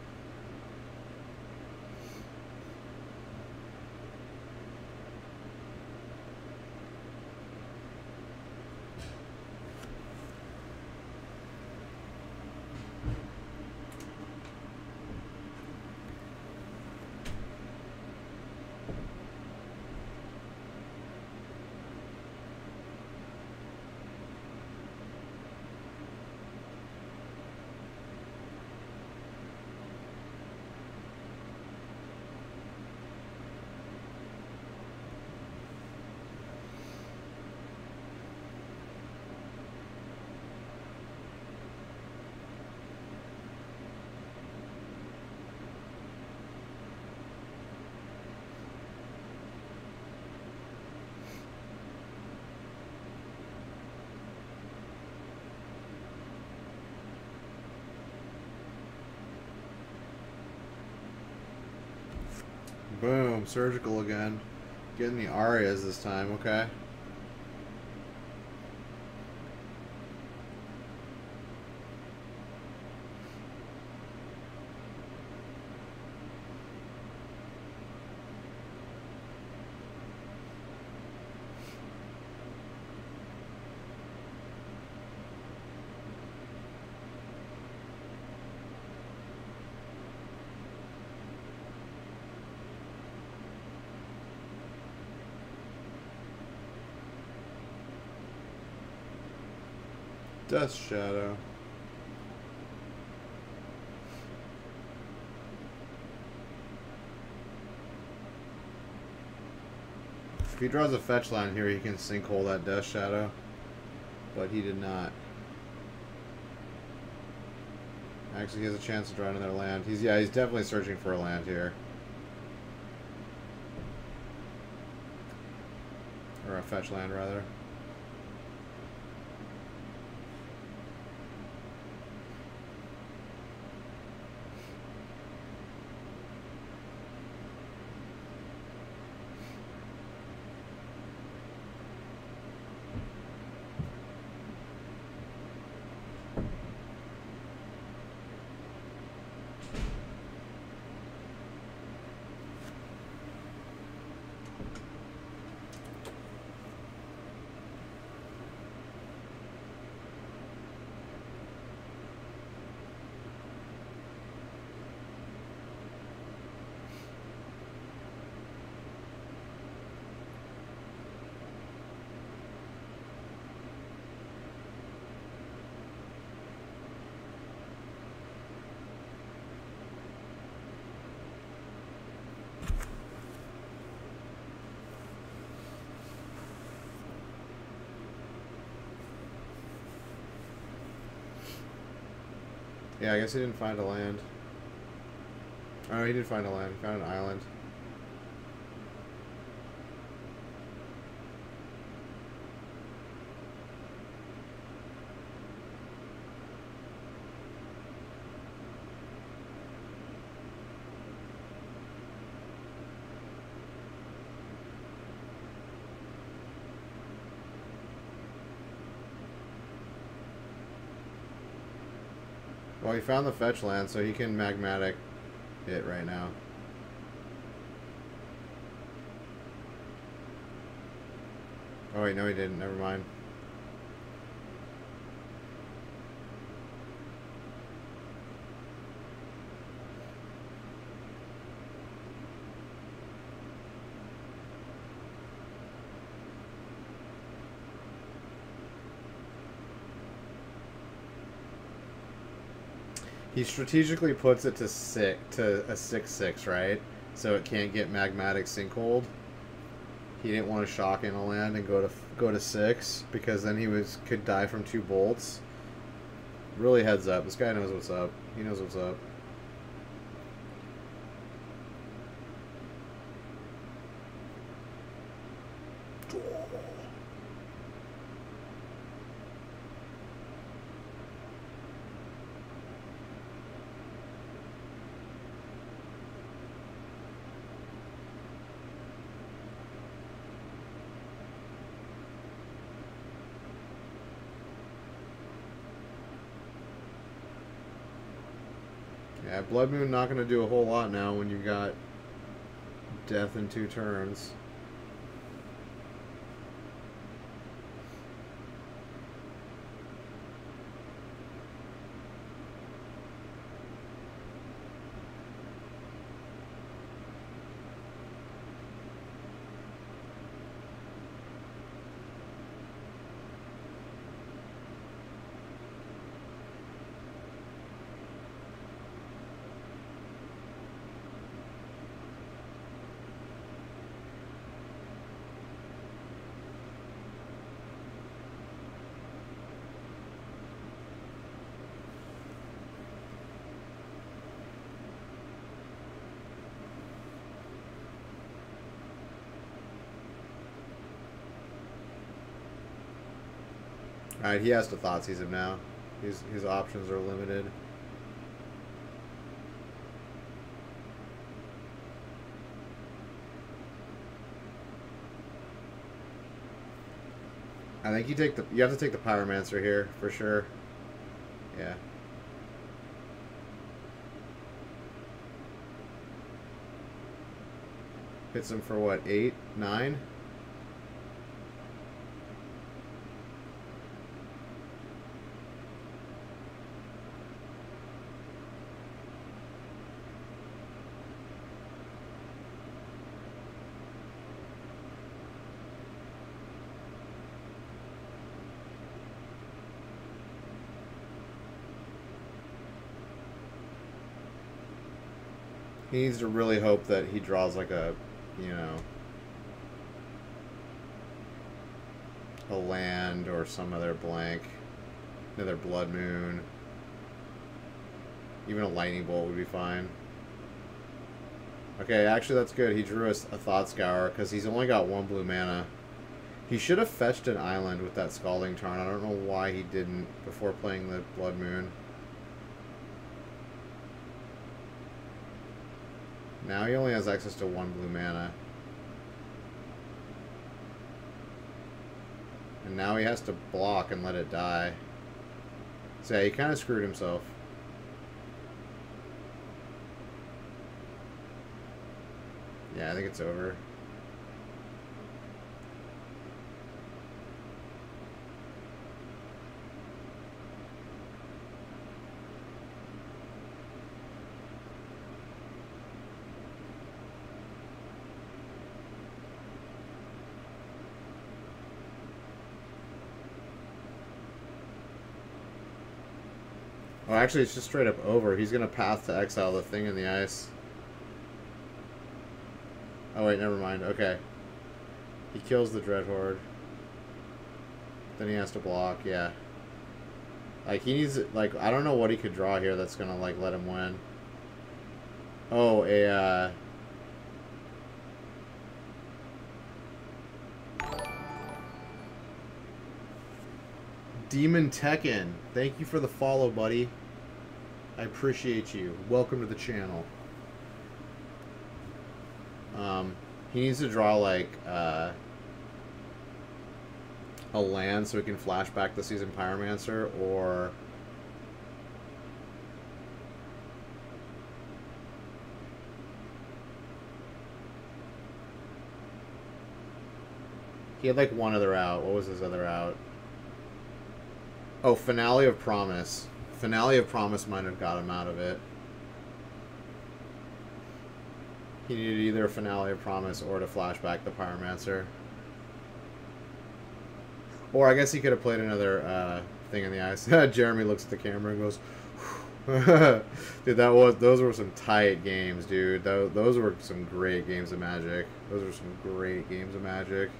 Boom, surgical again. Getting the Arias this time, okay. Dust Shadow. If he draws a fetch line here, he can sinkhole that Dust Shadow, but he did not. Actually, he has a chance to draw another land. He's definitely searching for a land here. Or a fetch land, rather. Yeah, I guess he didn't find a land. Oh, he did find a land. He found an island. Well, he found the fetch land, so he can magmatic it right now. Oh wait, no he didn't. Never mind. He strategically puts it to a 6/6, right? So it can't get magmatic sinkhold. He didn't want to shock in a land and go to 6 because then he could die from 2 bolts. Really heads up. This guy knows what's up. He knows what's up. Yeah, Blood Moon not going to do a whole lot now when you've got death in 2 turns. Alright, he has to Thoughtseize him now. His options are limited. I think you have to take the Pyromancer here for sure. Yeah. Hits him for what, 8, 9? He needs to really hope that he draws like a, you know, a land or some other blank. Another Blood Moon. Even a Lightning Bolt would be fine. Okay, actually that's good. He drew us a Thought Scour because he's only got 1 blue mana. He should have fetched an island with that Scalding Tarn. I don't know why he didn't before playing the Blood Moon. Now he only has access to 1 blue mana. And now he has to block and let it die. So yeah, he kind of screwed himself. Yeah, I think it's over. Oh, actually, it's just straight up over. He's going to Path to Exile the thing in the ice. Oh, wait, never mind. Okay. He kills the Dreadhorde. Then he has to block, yeah. Like, he needs... Like, I don't know what he could draw here that's going to, like, let him win. Oh, Demon Tekken, thank you for the follow, buddy. I appreciate you. Welcome to the channel. He needs to draw, like, a land so he can flash back the Season Pyromancer, or... He had, like, one other out. What was his other out? Oh, Finale of Promise. Finale of Promise might have got him out of it. He needed either a Finale of Promise or to flashback the Pyromancer. Or I guess he could have played another thing in the ice. Jeremy looks at the camera and goes, dude, those were some tight games, dude. Those were some great games of Magic. Those were some great games of Magic.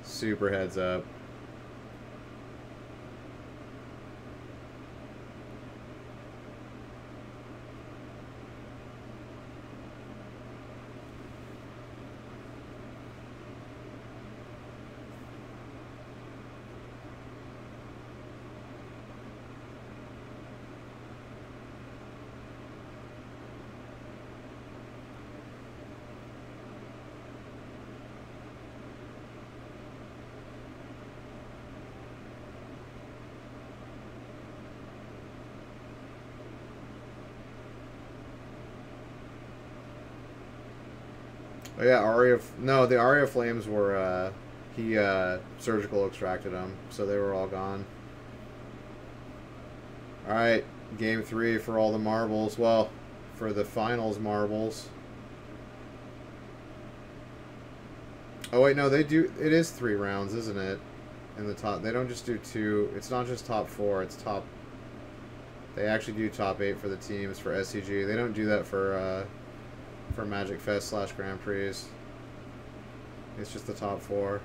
Super heads up. Oh yeah, the Aria Flames were, he surgical extracted them, so they were all gone. Alright, game 3 for all the marbles. Well, for the finals marbles. Oh wait, no, they do, it is 3 rounds, isn't it? In the top, they don't just do 2, it's not just top 4, it's top, they actually do top 8 for the teams for SCG. They don't do that for Magic Fest / Grand Prix. It's just the top 4.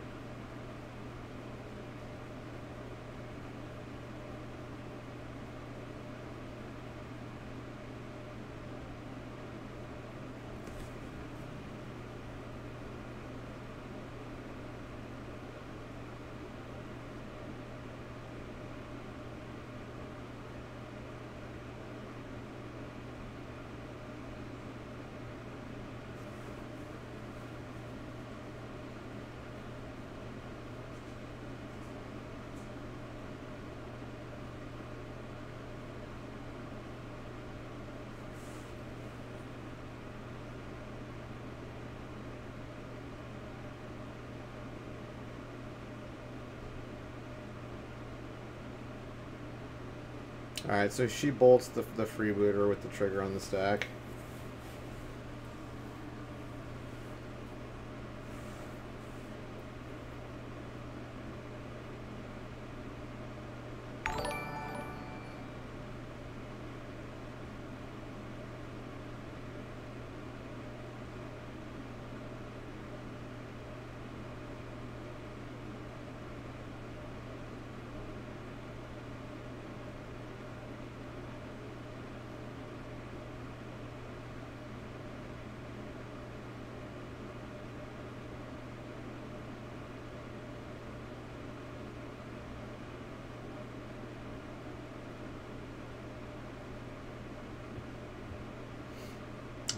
Alright, so she bolts the freebooter with the trigger on the stack.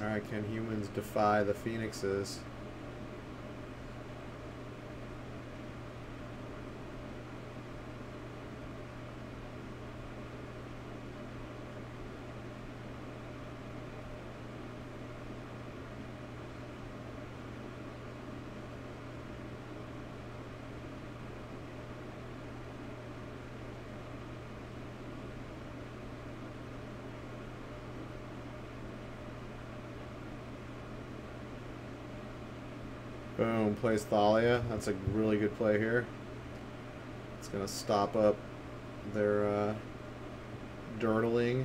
Alright, can humans defy the phoenixes? Boom, plays Thalia. That's a really good play here. It's going to stop up their dirtling.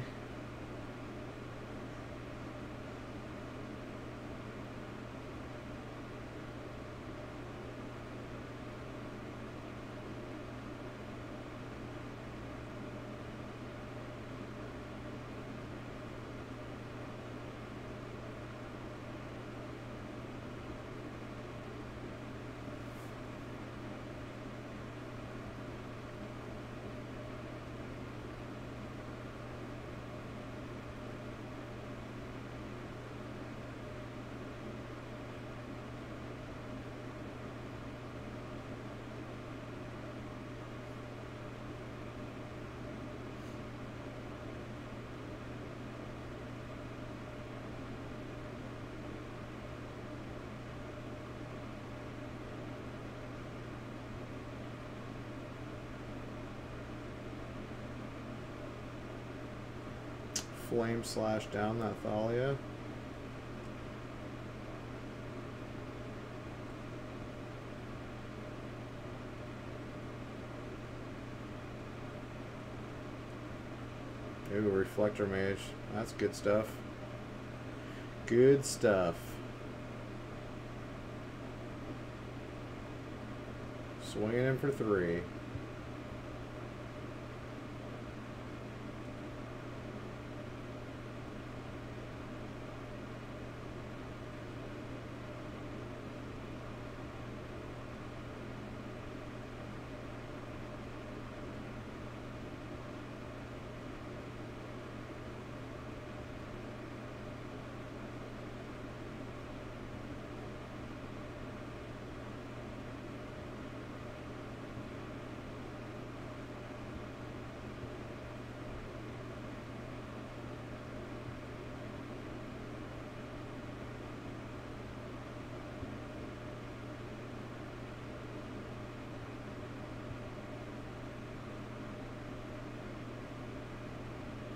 Flame slash down that Thalia. Ooh, Reflector Mage. That's good stuff. Good stuff. Swinging in for 3.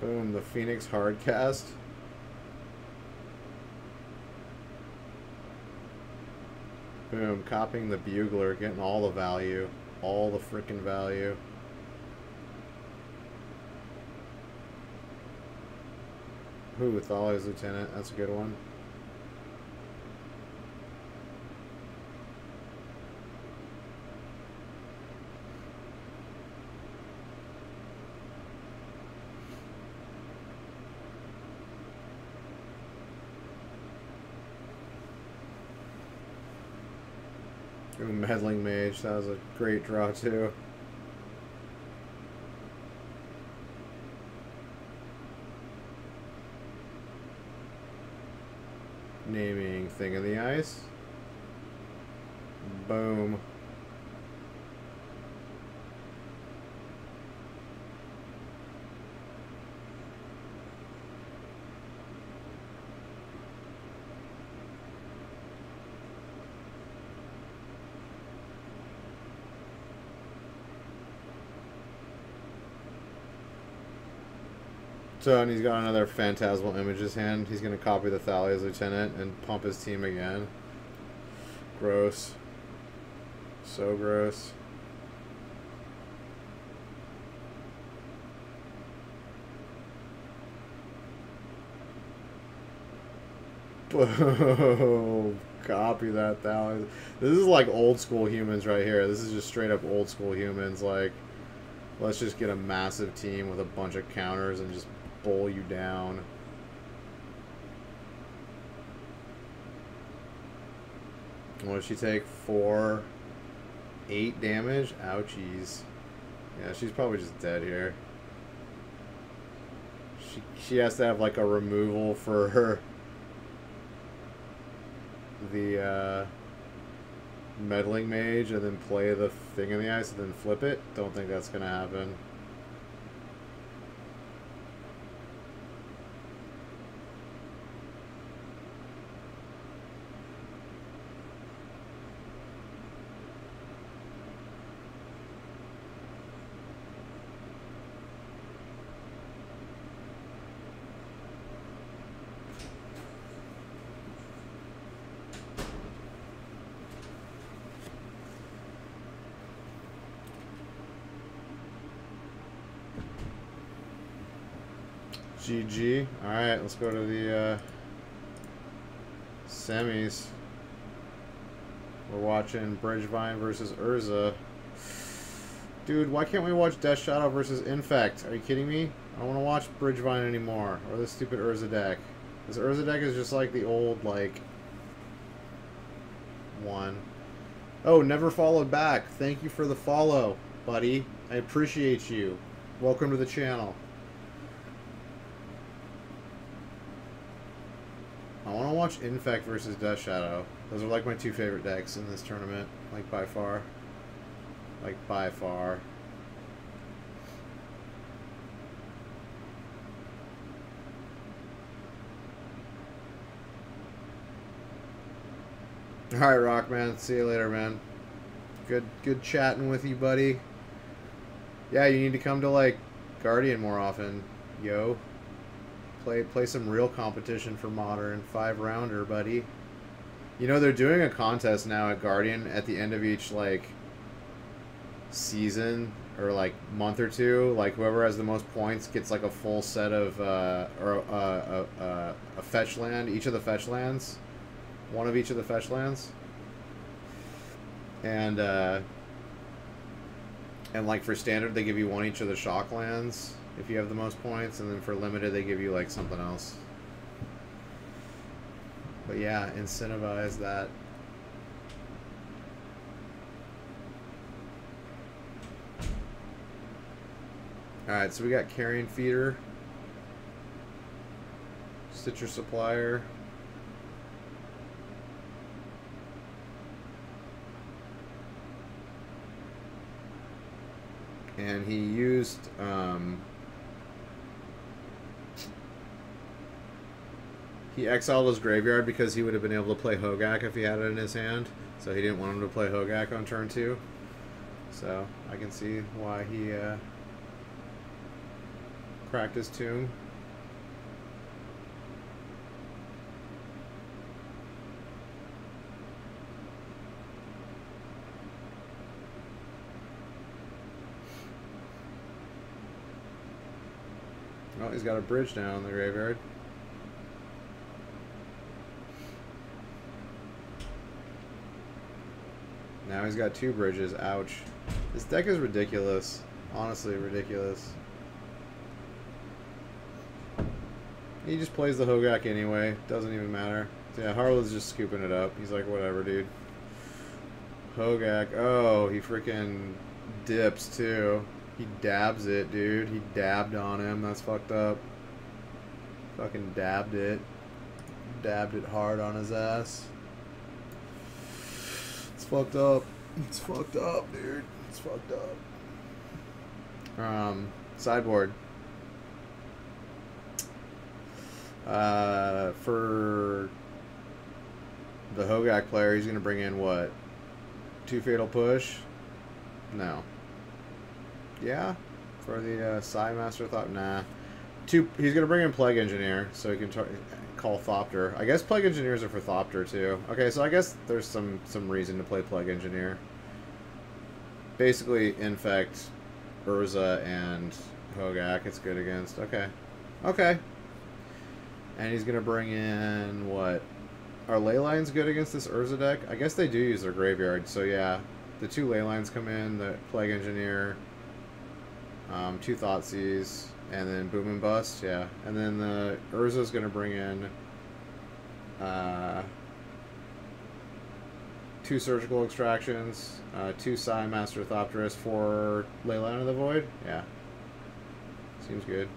Boom, the Phoenix Hardcast. Boom, copying the Bugler, getting all the value. All the freaking value. Ooh, Thalia's Lieutenant, that's a good one. Ooh, Meddling Mage, that was a great draw too. Naming Thing in the Ice. Boom. So, and he's got another Phantasmal Images hand. He's going to copy the Thalia's Lieutenant and pump his team again. Gross. So gross. Boom. Copy that Thalia. This is like old school humans right here. This is just straight up old school humans. Like, let's just get a massive team with a bunch of counters and just bowl you down. What did she take? 4, 8 damage? Ouchies. Yeah, she's probably just dead here. She has to have like a removal for her the meddling mage and then play the thing in the ice and then flip it. Don't think that's gonna happen. GG. Alright, let's go to the semis. We're watching Bridgevine versus Urza. Dude, why can't we watch Death Shadow versus Infect? Are you kidding me? I don't want to watch Bridgevine anymore. Or this stupid Urza deck. This Urza deck is just like the old, like, one. Oh, never followed back. Thank you for the follow, buddy. I appreciate you. Welcome to the channel. I want to watch Infect versus Death Shadow. Those are like my two favorite decks in this tournament. Like, by far. Like, by far. Alright, Rockman. See you later, man. Good chatting with you, buddy. Yeah, you need to come to, like, Guardian more often, yo. Play some real competition for Modern. 5-rounder, buddy. You know, they're doing a contest now at Guardian at the end of each, like, season or, like, month or two. Like, whoever has the most points gets, like, a full set of, a fetch land. Each of the fetch lands. One of each of the fetch lands. And, like, for standard, they give you one each of the shock lands if you have the most points, and then for limited they give you like something else. But yeah, incentivize that. Alright, so we got Carrion Feeder, Stitcher Supplier, and he used he exiled his graveyard because he would have been able to play Hogak if he had it in his hand. So he didn't want him to play Hogak on turn 2. So I can see why he cracked his tomb. Oh, he's got a bridge now in the graveyard. Now he's got 2 bridges. Ouch. This deck is ridiculous. Honestly, ridiculous. He just plays the Hogak anyway. Doesn't even matter. So yeah, Harlow's just scooping it up. He's like, whatever, dude. Hogak. Oh, he freaking dips, too. He dabs it, dude. He dabbed on him. That's fucked up. Fucking dabbed it. Dabbed it hard on his ass. It's fucked up. It's fucked up, dude. It's fucked up. Sideboard. For the Hogak player, he's gonna bring in what? 2 Fatal Push? No. Yeah? For the Psy Master Thought? Nah. 2. He's gonna bring in Plague Engineer, so he can call Thopter. I guess Plague Engineers are for Thopter too. Okay, so I guess there's some reason to play Plague Engineer. Basically, Infect, Urza, and Hogak it's good against. Okay. Okay. And he's gonna bring in what? Are Leylines good against this Urza deck? I guess they do use their graveyard, so yeah. The 2 Leylines come in, the Plague Engineer, 2 Thoughtseize, and then Boom and Bust, yeah. And then the Urza's gonna bring in 2 Surgical Extractions, 2 Psy Master Thopterus, 4 Leyline of the Void. Yeah. Seems good.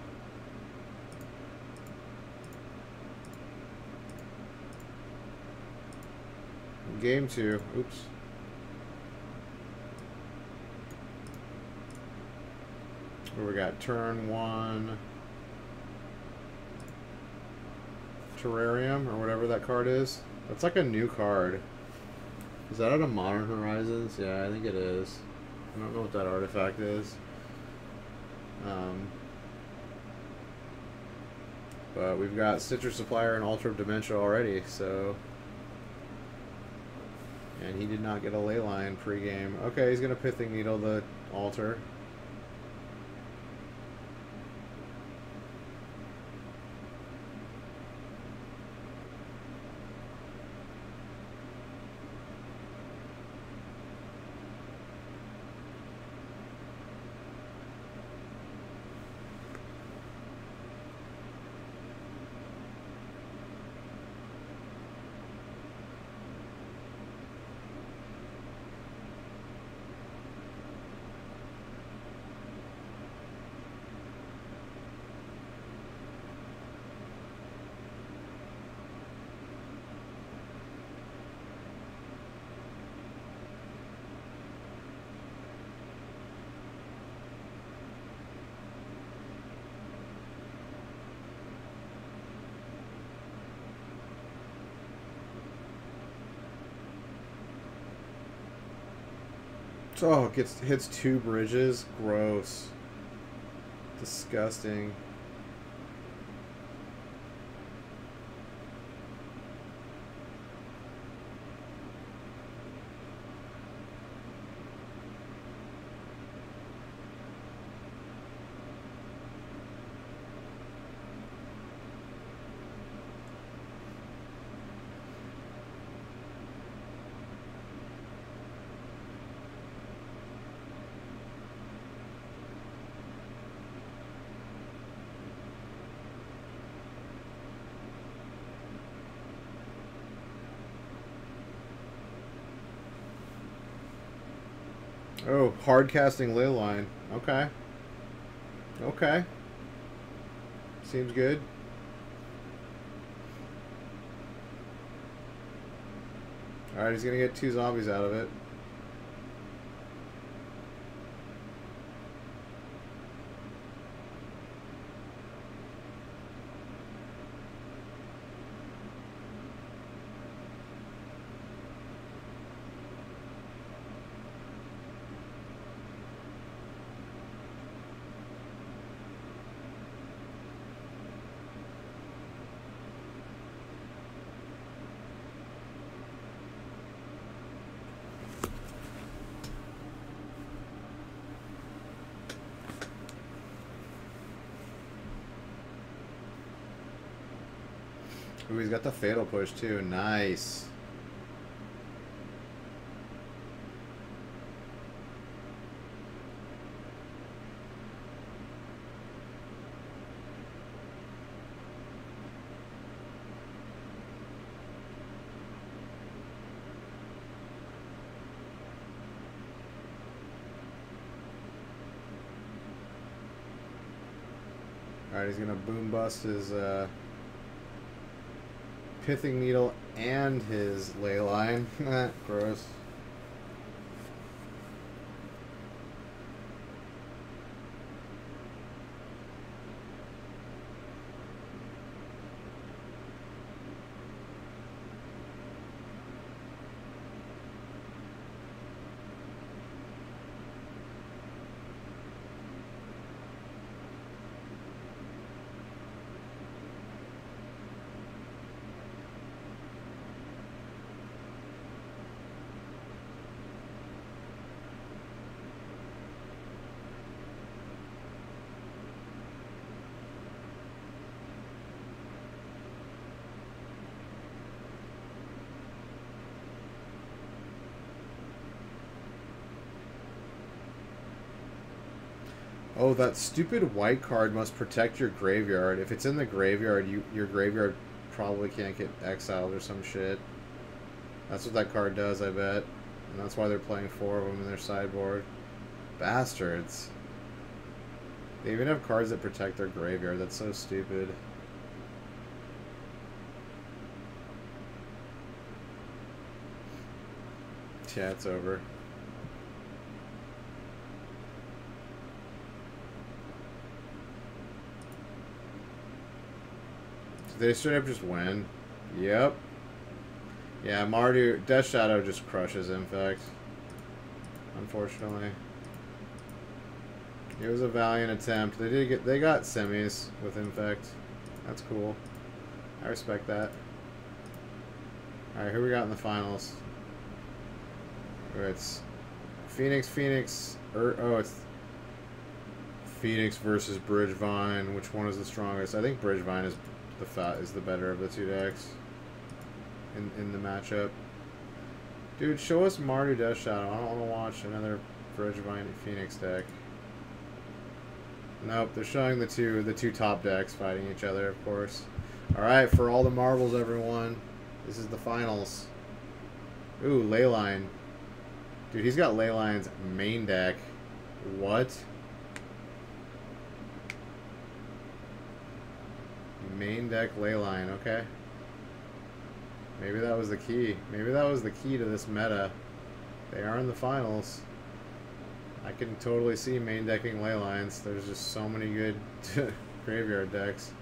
game 2. Oops. Where we got turn 1 Terrarium or whatever that card is. That's like a new card. Is that out of Modern Horizons? Yeah, I think it is. I don't know what that artifact is. But we've got Citrus Supplier and Ultra Dementia already, so... And he did not get a Leyline pregame. Okay, he's going to Pithing Needle the Altar. Oh, it hits 2 bridges. Gross. Disgusting. Oh, hard casting Leyline. Okay. Okay. Seems good. Alright, he's gonna get 2 zombies out of it. Ooh, he's got the Fatal Push too. Nice. Alright, he's gonna boom bust his Pithing Needle and his Leyline. Gross. Oh, that stupid white card must protect your graveyard. If it's in the graveyard, your graveyard probably can't get exiled or some shit. That's what that card does, I bet. And that's why they're playing 4 of them in their sideboard. Bastards. They even have cards that protect their graveyard. That's so stupid. Yeah, it's over. Did they straight up just win? Yep. Yeah, Mardu, Death Shadow just crushes Infect. Unfortunately. It was a valiant attempt. They got semis with Infect. That's cool. I respect that. Alright, who we got in the finals? It's Phoenix, it's Phoenix versus Bridgevine. Which one is the strongest? I think Bridgevine is the better of the two decks in the matchup. Dude, show us Mardu Death Shadow. I don't want to watch another Bridgevine Phoenix deck. Nope, they're showing the two top decks fighting each other, of course. Alright, for all the marbles, everyone. This is the finals. Ooh, Leyline. Dude, he's got Leyline's main deck. What? Main deck Leyline, okay. Maybe that was the key. Maybe that was the key to this meta. They are in the finals. I can totally see main decking Leylines. There's just so many good graveyard decks.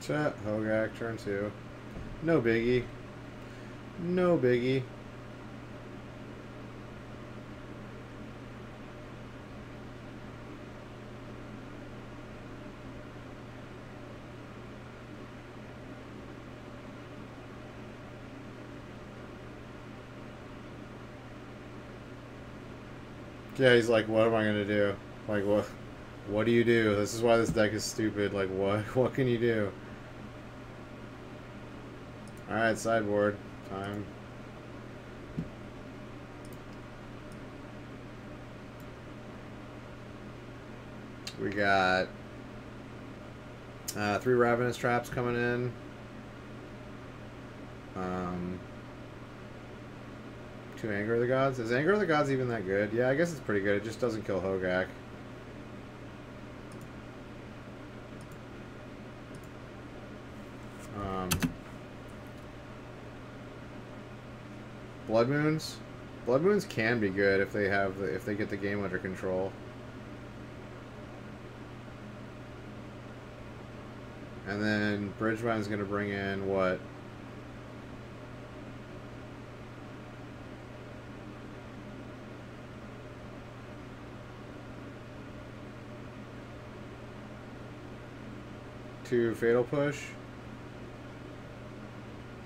Chat, Hogak, turn 2. No biggie. No biggie. Yeah, he's like, what am I gonna do? Like, what do you do? This is why this deck is stupid. Like, what can you do? Alright, sideboard time. We got 3 Ravenous Traps coming in. 2 Anger of the Gods. Is Anger of the Gods even that good? Yeah, I guess it's pretty good. It just doesn't kill Hogak. Blood Moons. Blood Moons can be good if they get the game under control. And then Bridgevine's gonna bring in what? Two Fatal Push.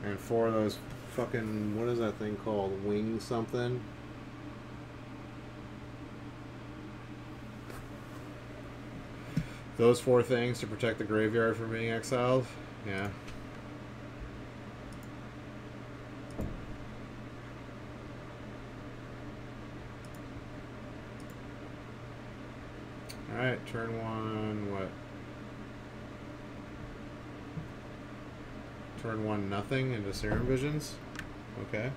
And 4 of those fucking, what is that thing called? Wing something? Those 4 things to protect the graveyard from being exiled? Yeah. Alright, turn 1, what? Turn 1 nothing into Serum Visions. Okay.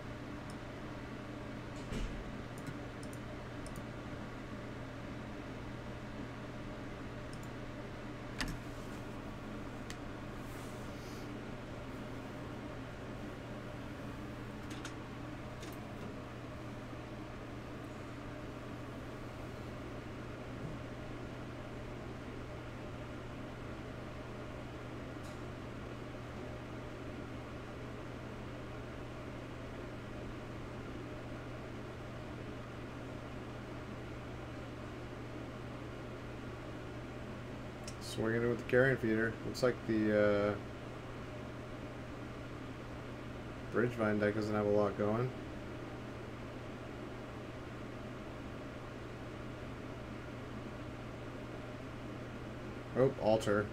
Swinging it with the carrion feeder. Looks like the Bridgevine deck doesn't have a lot going. Oh, altar.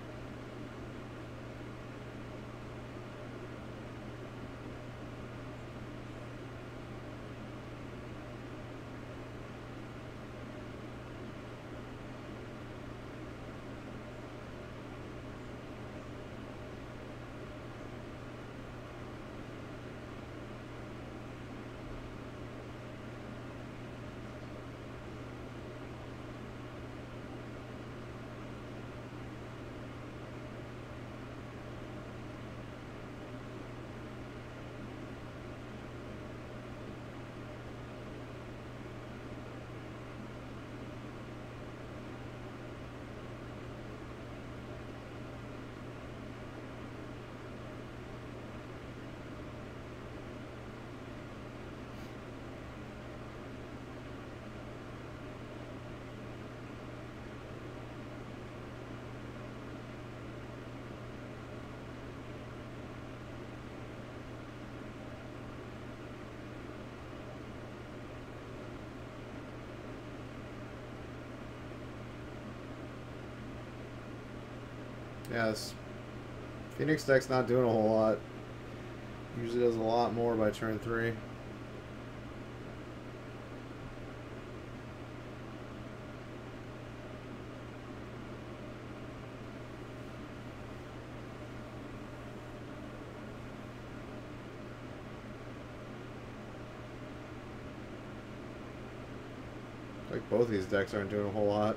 Yeah, this Phoenix deck's not doing a whole lot. Usually does a lot more by turn 3. Like both these decks aren't doing a whole lot.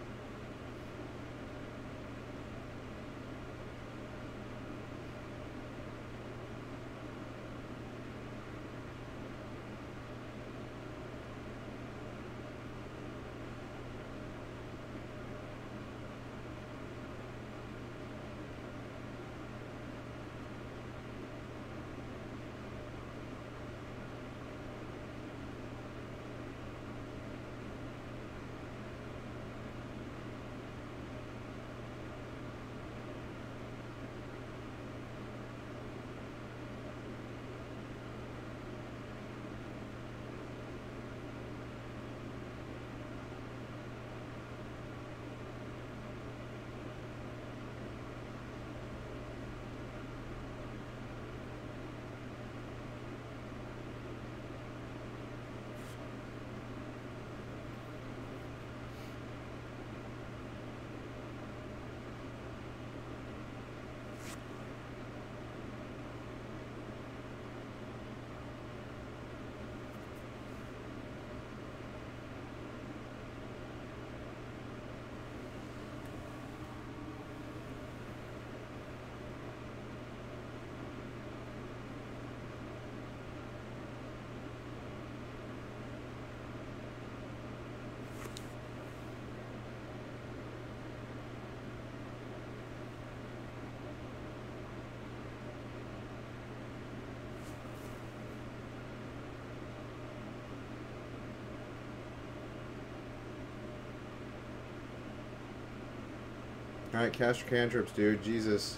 Alright, cast your cantrips, dude. Jesus.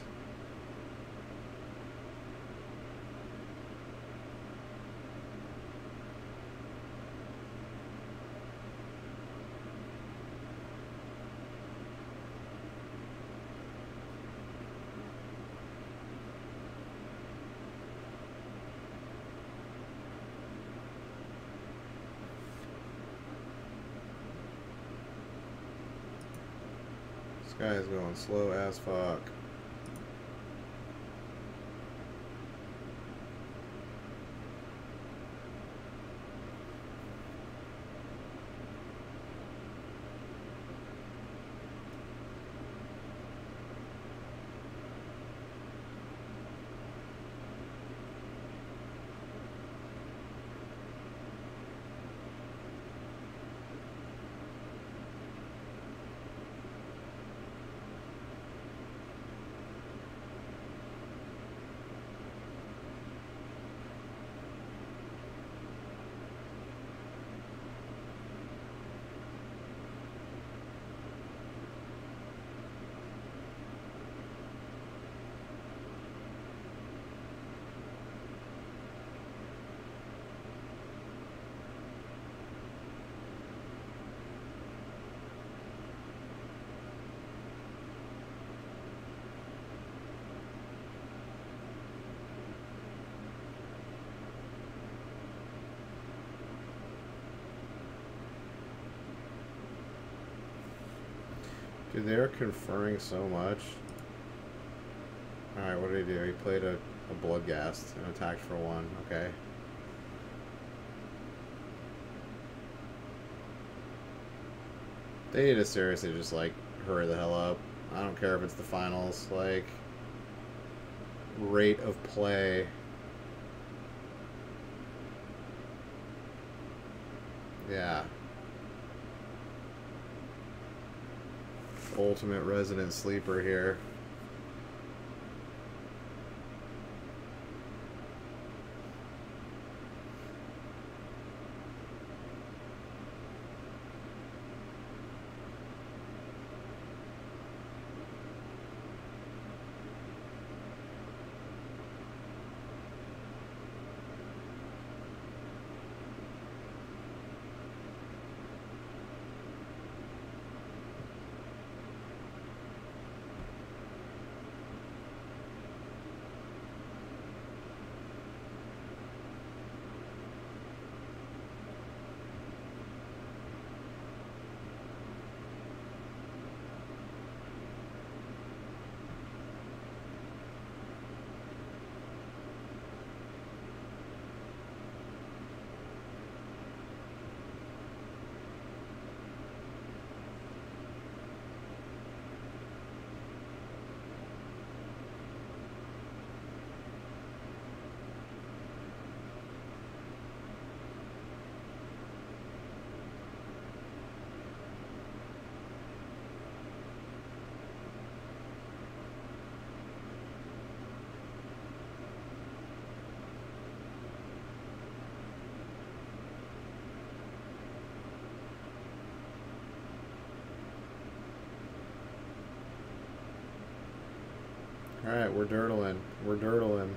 This guy is going slow as fuck. Dude, they're conferring so much. Alright, what did he do? He played a Bloodghast and attacked for 1. Okay. They need to seriously just, like, hurry the hell up. I don't care if it's the finals. Like, rate of play. Yeah. Ultimate resident sleeper here. Alright, we're dirtling. We're dirtling.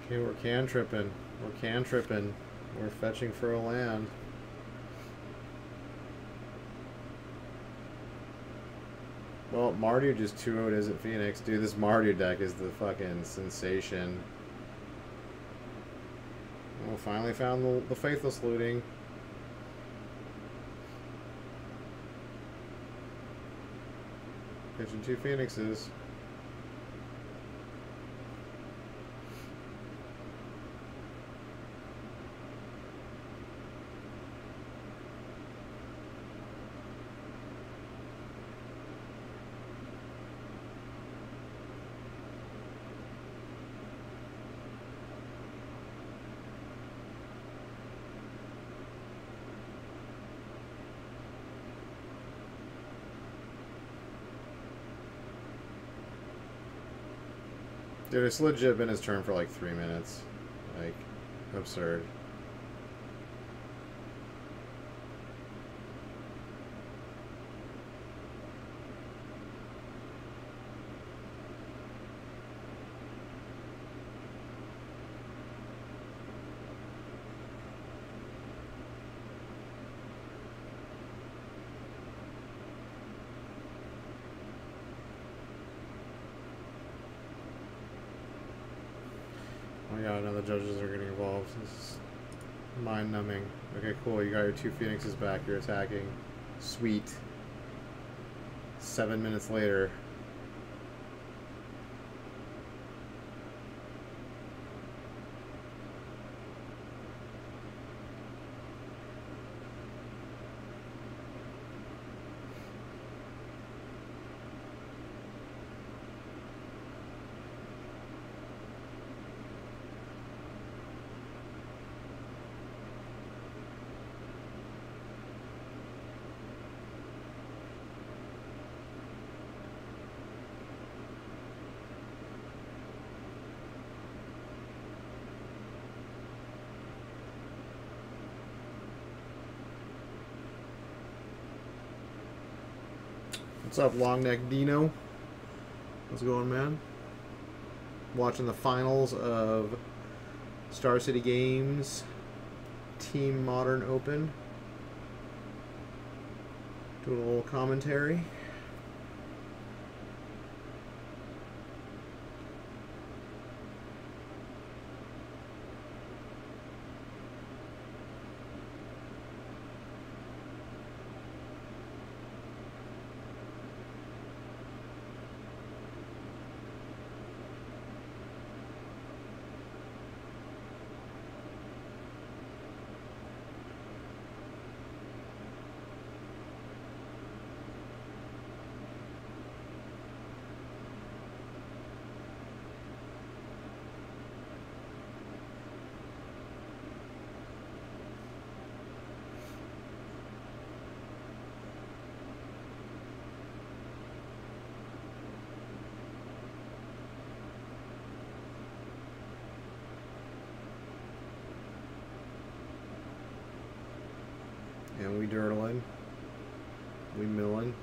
Okay, we're cantripping. We're cantripping. We're fetching for a land. Well, Mardu just 2-0'd Isn't Phoenix. Dude, this Mardu deck is the fucking sensation. We finally found the Faithless looting. Catching 2 Phoenixes. Dude, it's legit been his turn for like 3 minutes. Like, absurd. Oh yeah, now the judges are getting involved. This is mind-numbing. Okay, cool. You got your 2 Phoenixes back. You're attacking. Sweet. 7 minutes later. What's up, Long Neck Dino? How's it going, man? Watching the finals of Star City Games Team Modern Open. Doing a little commentary. And we dirtling. We milling.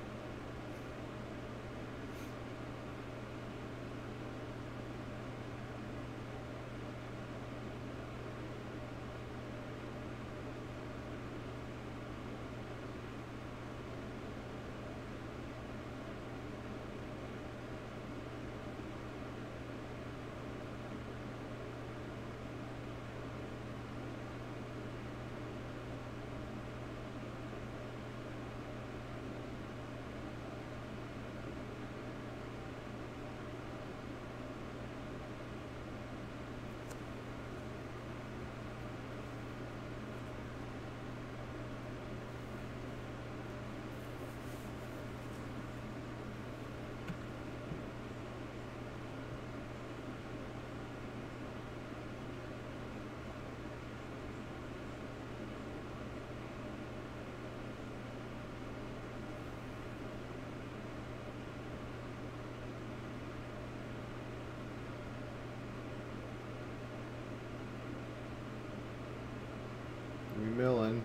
We milling.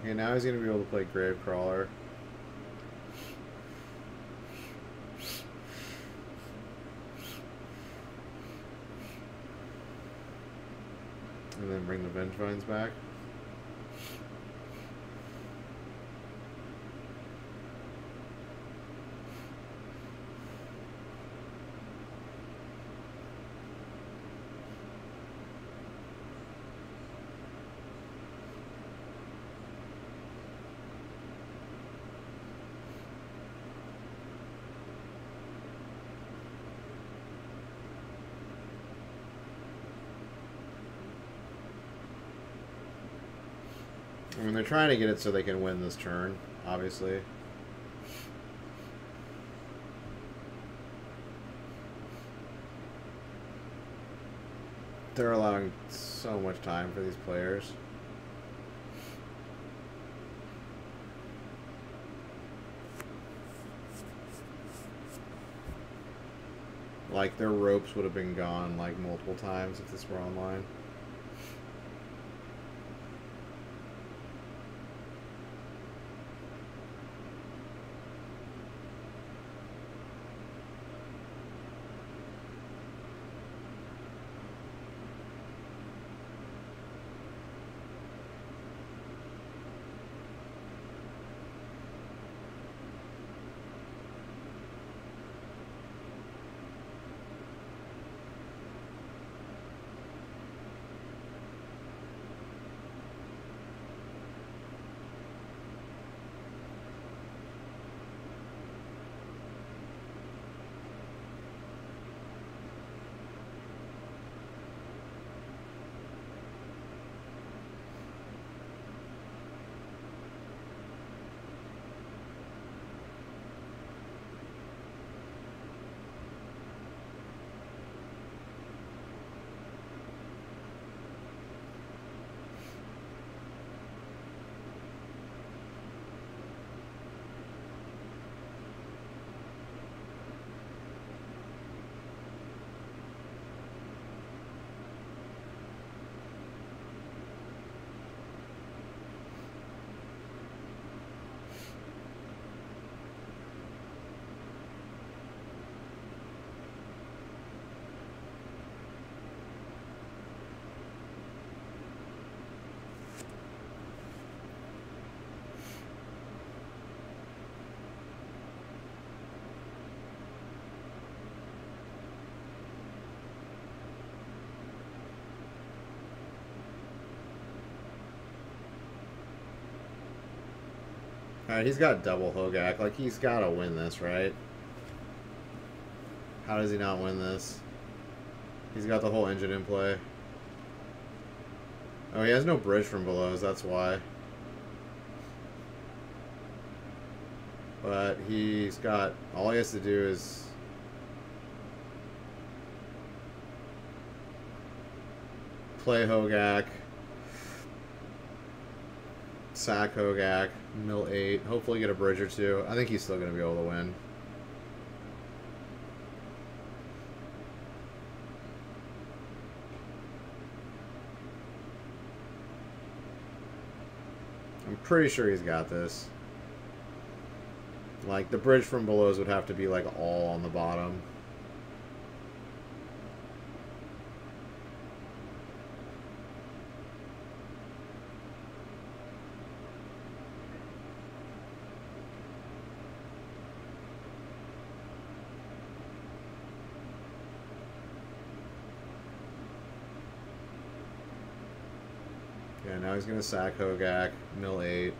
Okay, now he's gonna be able to play Gravecrawler. And then bring the Vengevines back. I mean, they're trying to get it so they can win this turn, obviously. They're allowing so much time for these players. Like, their ropes would have been gone, like, multiple times if this were online. Alright, he's got double Hogak. Like, he's got to win this, right? How does he not win this? He's got the whole engine in play. Oh, he has no bridge from below, that's why. But he's got... All he has to do is... play Hogak. Sack Hogak. Mill 8. Hopefully get a bridge or two. I think he's still going to be able to win. I'm pretty sure he's got this. Like, the bridge from belows would have to be, like, all on the bottom. Yeah, now he's going to sack Hogak, mill 8.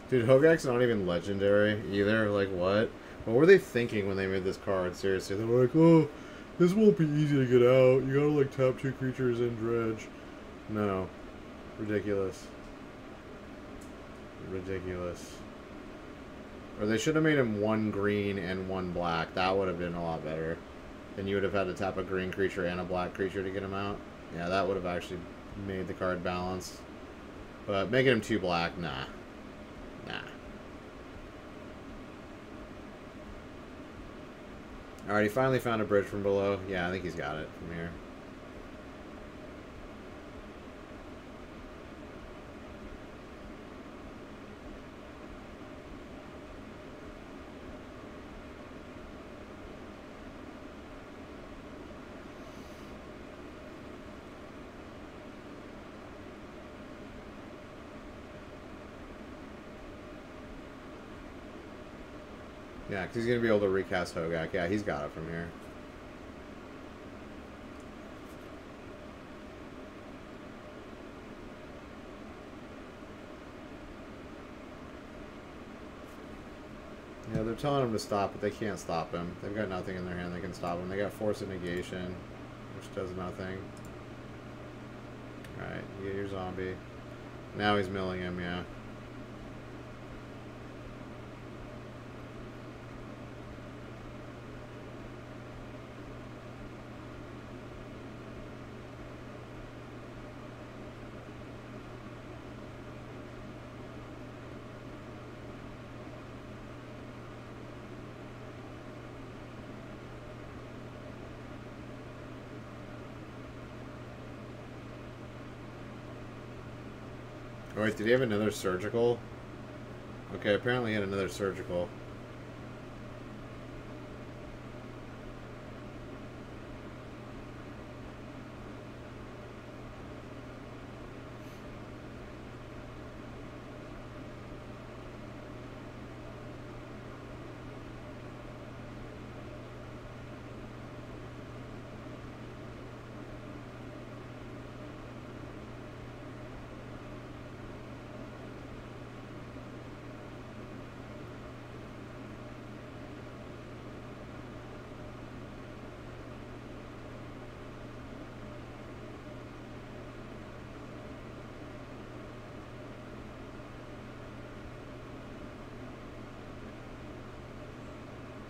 Dude, Hogak's not even legendary either. Like, what? What were they thinking when they made this card? Seriously, they were like, oh, this won't be easy to get out. You gotta, like, tap 2 creatures and dredge. No. Ridiculous. Ridiculous. Or they should have made him 1 green and 1 black. That would have been a lot better. Then you would have had to tap a green creature and a black creature to get him out. Yeah, that would have actually made the card balanced. But making him 2 black, nah. Nah. Alright, he finally found a bridge from below. Yeah, I think he's got it from here. Yeah, because he's going to be able to recast Hogak. Yeah, he's got it from here. Yeah, they're telling him to stop, but they can't stop him. They've got nothing in their hand that can stop him. They got Force of Negation, which does nothing. Alright, you get your zombie. Now he's milling him, yeah. Oh, wait, did he have another surgical? Okay, apparently he had another surgical.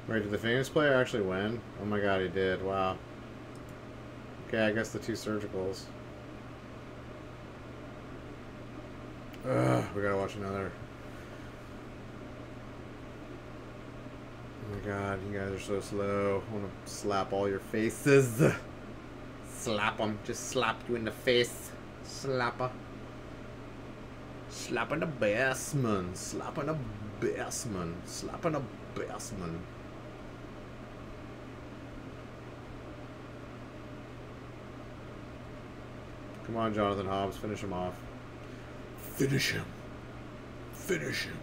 Wait, did the famous player actually win? Oh my god, he did. Wow. Okay, I guess the two surgicals. Ugh, we gotta watch another. Oh my god, you guys are so slow. I wanna slap all your faces. Slap them. Just slap you in the face. Slapper. Slapping the bassman. Slapping the bassman. Slapping the bassman. Come on, Jonathan Hobbs. Finish him off. Finish him. Finish him.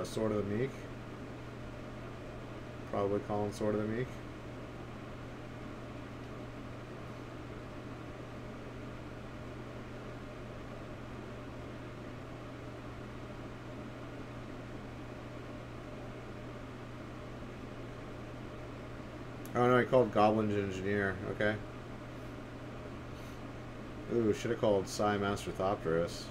Sword of the Meek. Probably calling Sword of the Meek. Oh no, he called Goblin Engineer. Okay. Ooh, should have called Psy Master Thopterus.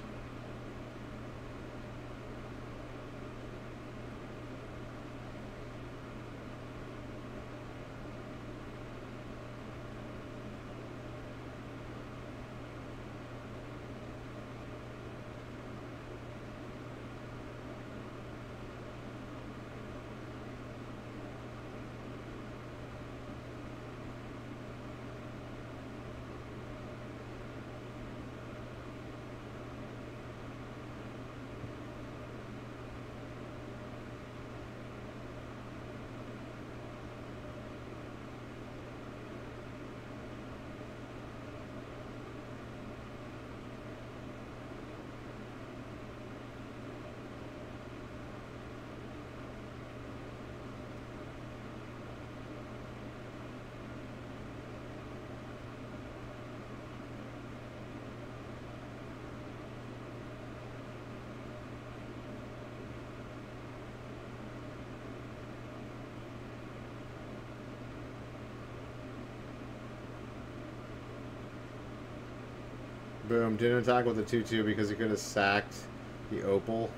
Boom. Didn't attack with the 2-2 because he could have sacked the Opal.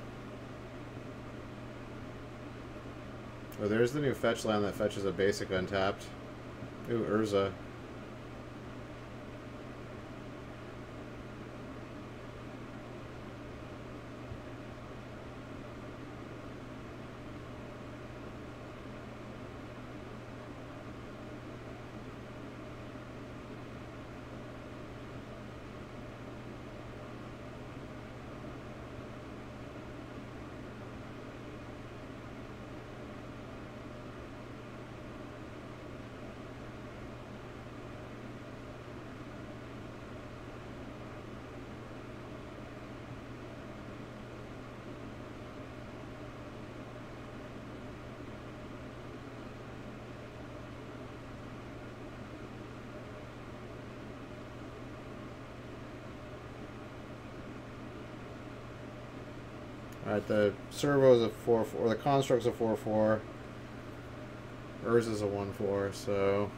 Oh, there's the new fetch land that fetches a basic untapped. Ooh, Urza. Alright, the servo is a 4-4, or the construct's a 4-4. Urza's a 1-4, so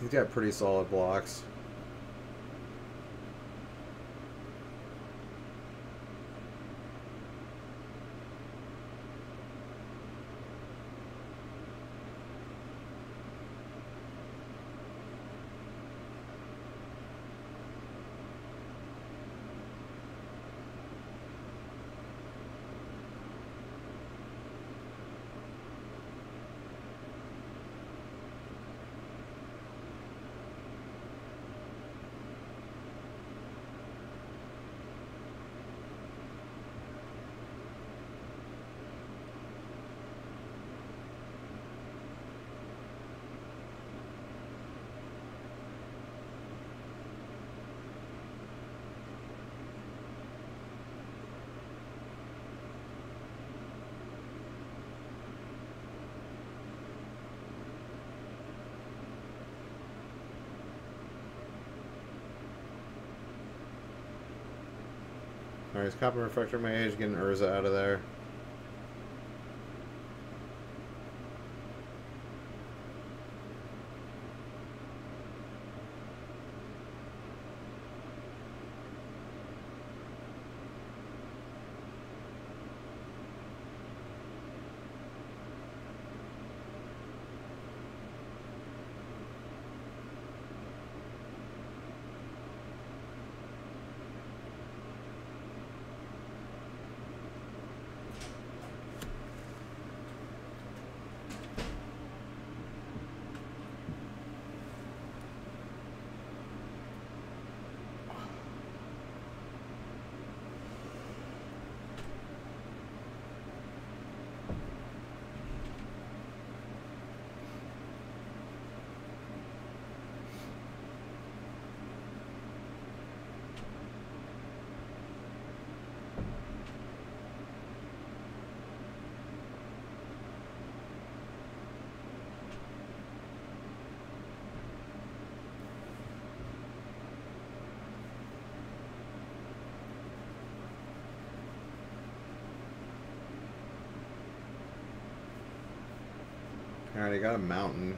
he's got pretty solid blocks. Alright, he's Copper Refractor Mage, getting Urza out of there. Alright, I got a mountain.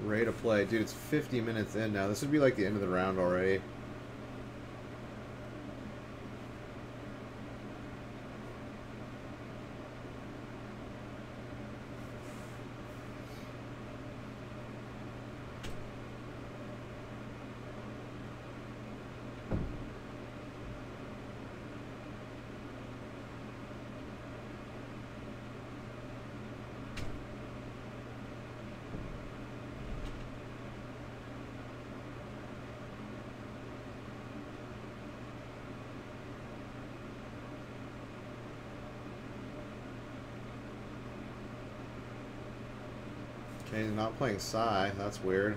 Ready to play. Dude, it's 50 minutes in now. This would be like the end of the round already. Okay, he's not playing Psy. That's weird.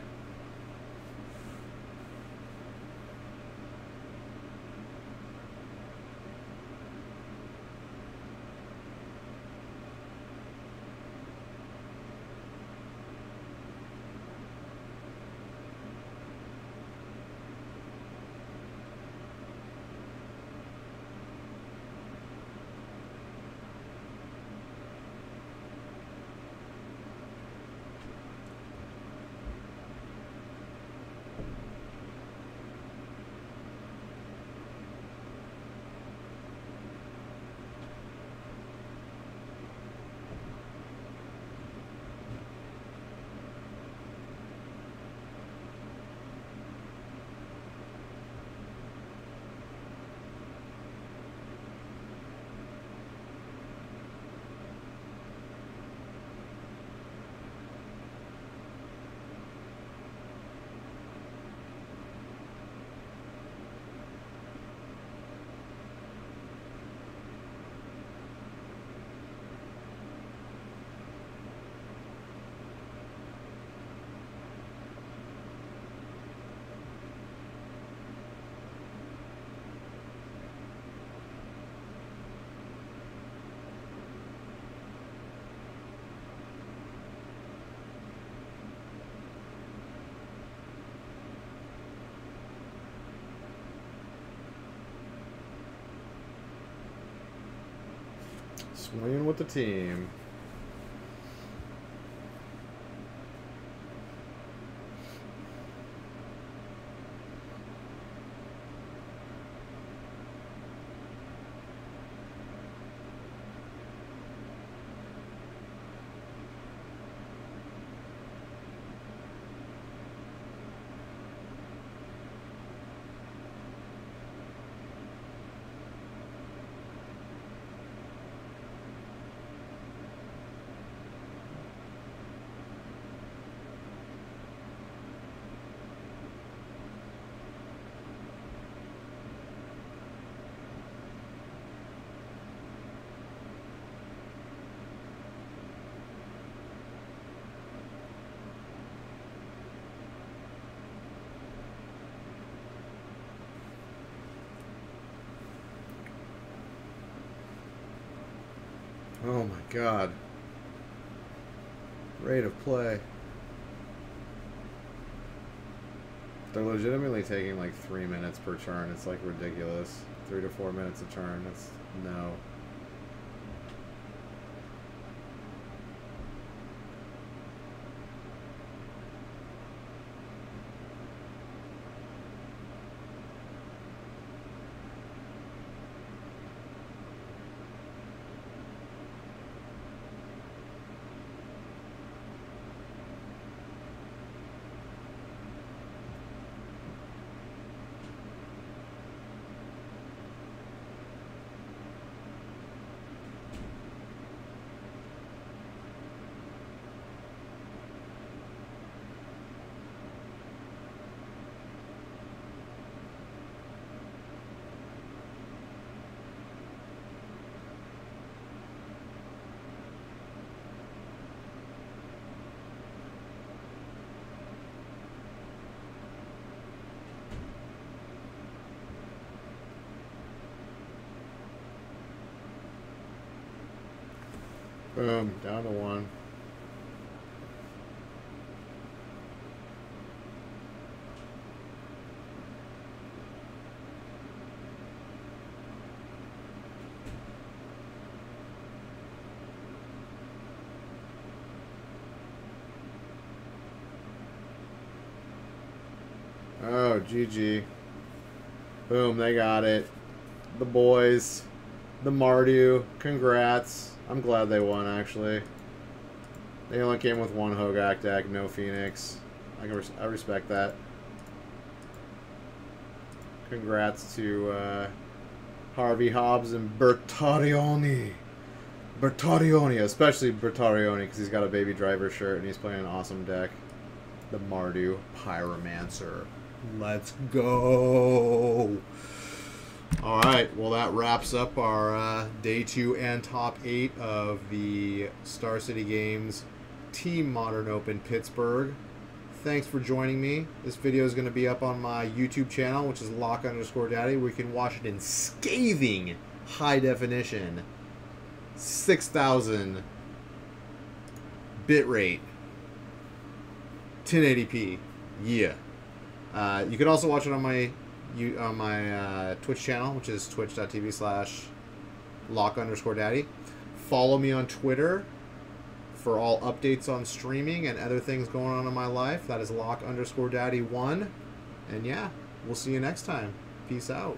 Swinging with the team. Oh my god. Rate of play. They're legitimately taking like 3 minutes per turn. It's like ridiculous. 3 to 4 minutes a turn. That's no. Boom, down to 1. Oh, GG. Boom, they got it. The boys. The Mardu. Congrats. I'm glad they won, actually. They only came with 1 Hogak deck, no Phoenix. I respect that. Congrats to Harvey Hobbs and Bertarioni. Bertarioni, especially Bertarioni, because he's got a Baby Driver shirt and he's playing an awesome deck. The Mardu Pyromancer. Let's go. All right, well, that wraps up our Day 2 and Top 8 of the Star City Games Team Modern Open Pittsburgh. Thanks for joining me. This video is going to be up on my YouTube channel, which is lock_daddy, where you can watch it in scathing high definition. 6,000 bitrate. 1080p. Yeah. You can also watch it on my Twitch channel, which is twitch.tv/lock_daddy. Follow me on Twitter for all updates on streaming and other things going on in my life. That is lock_daddy1. And yeah, we'll see you next time. Peace out.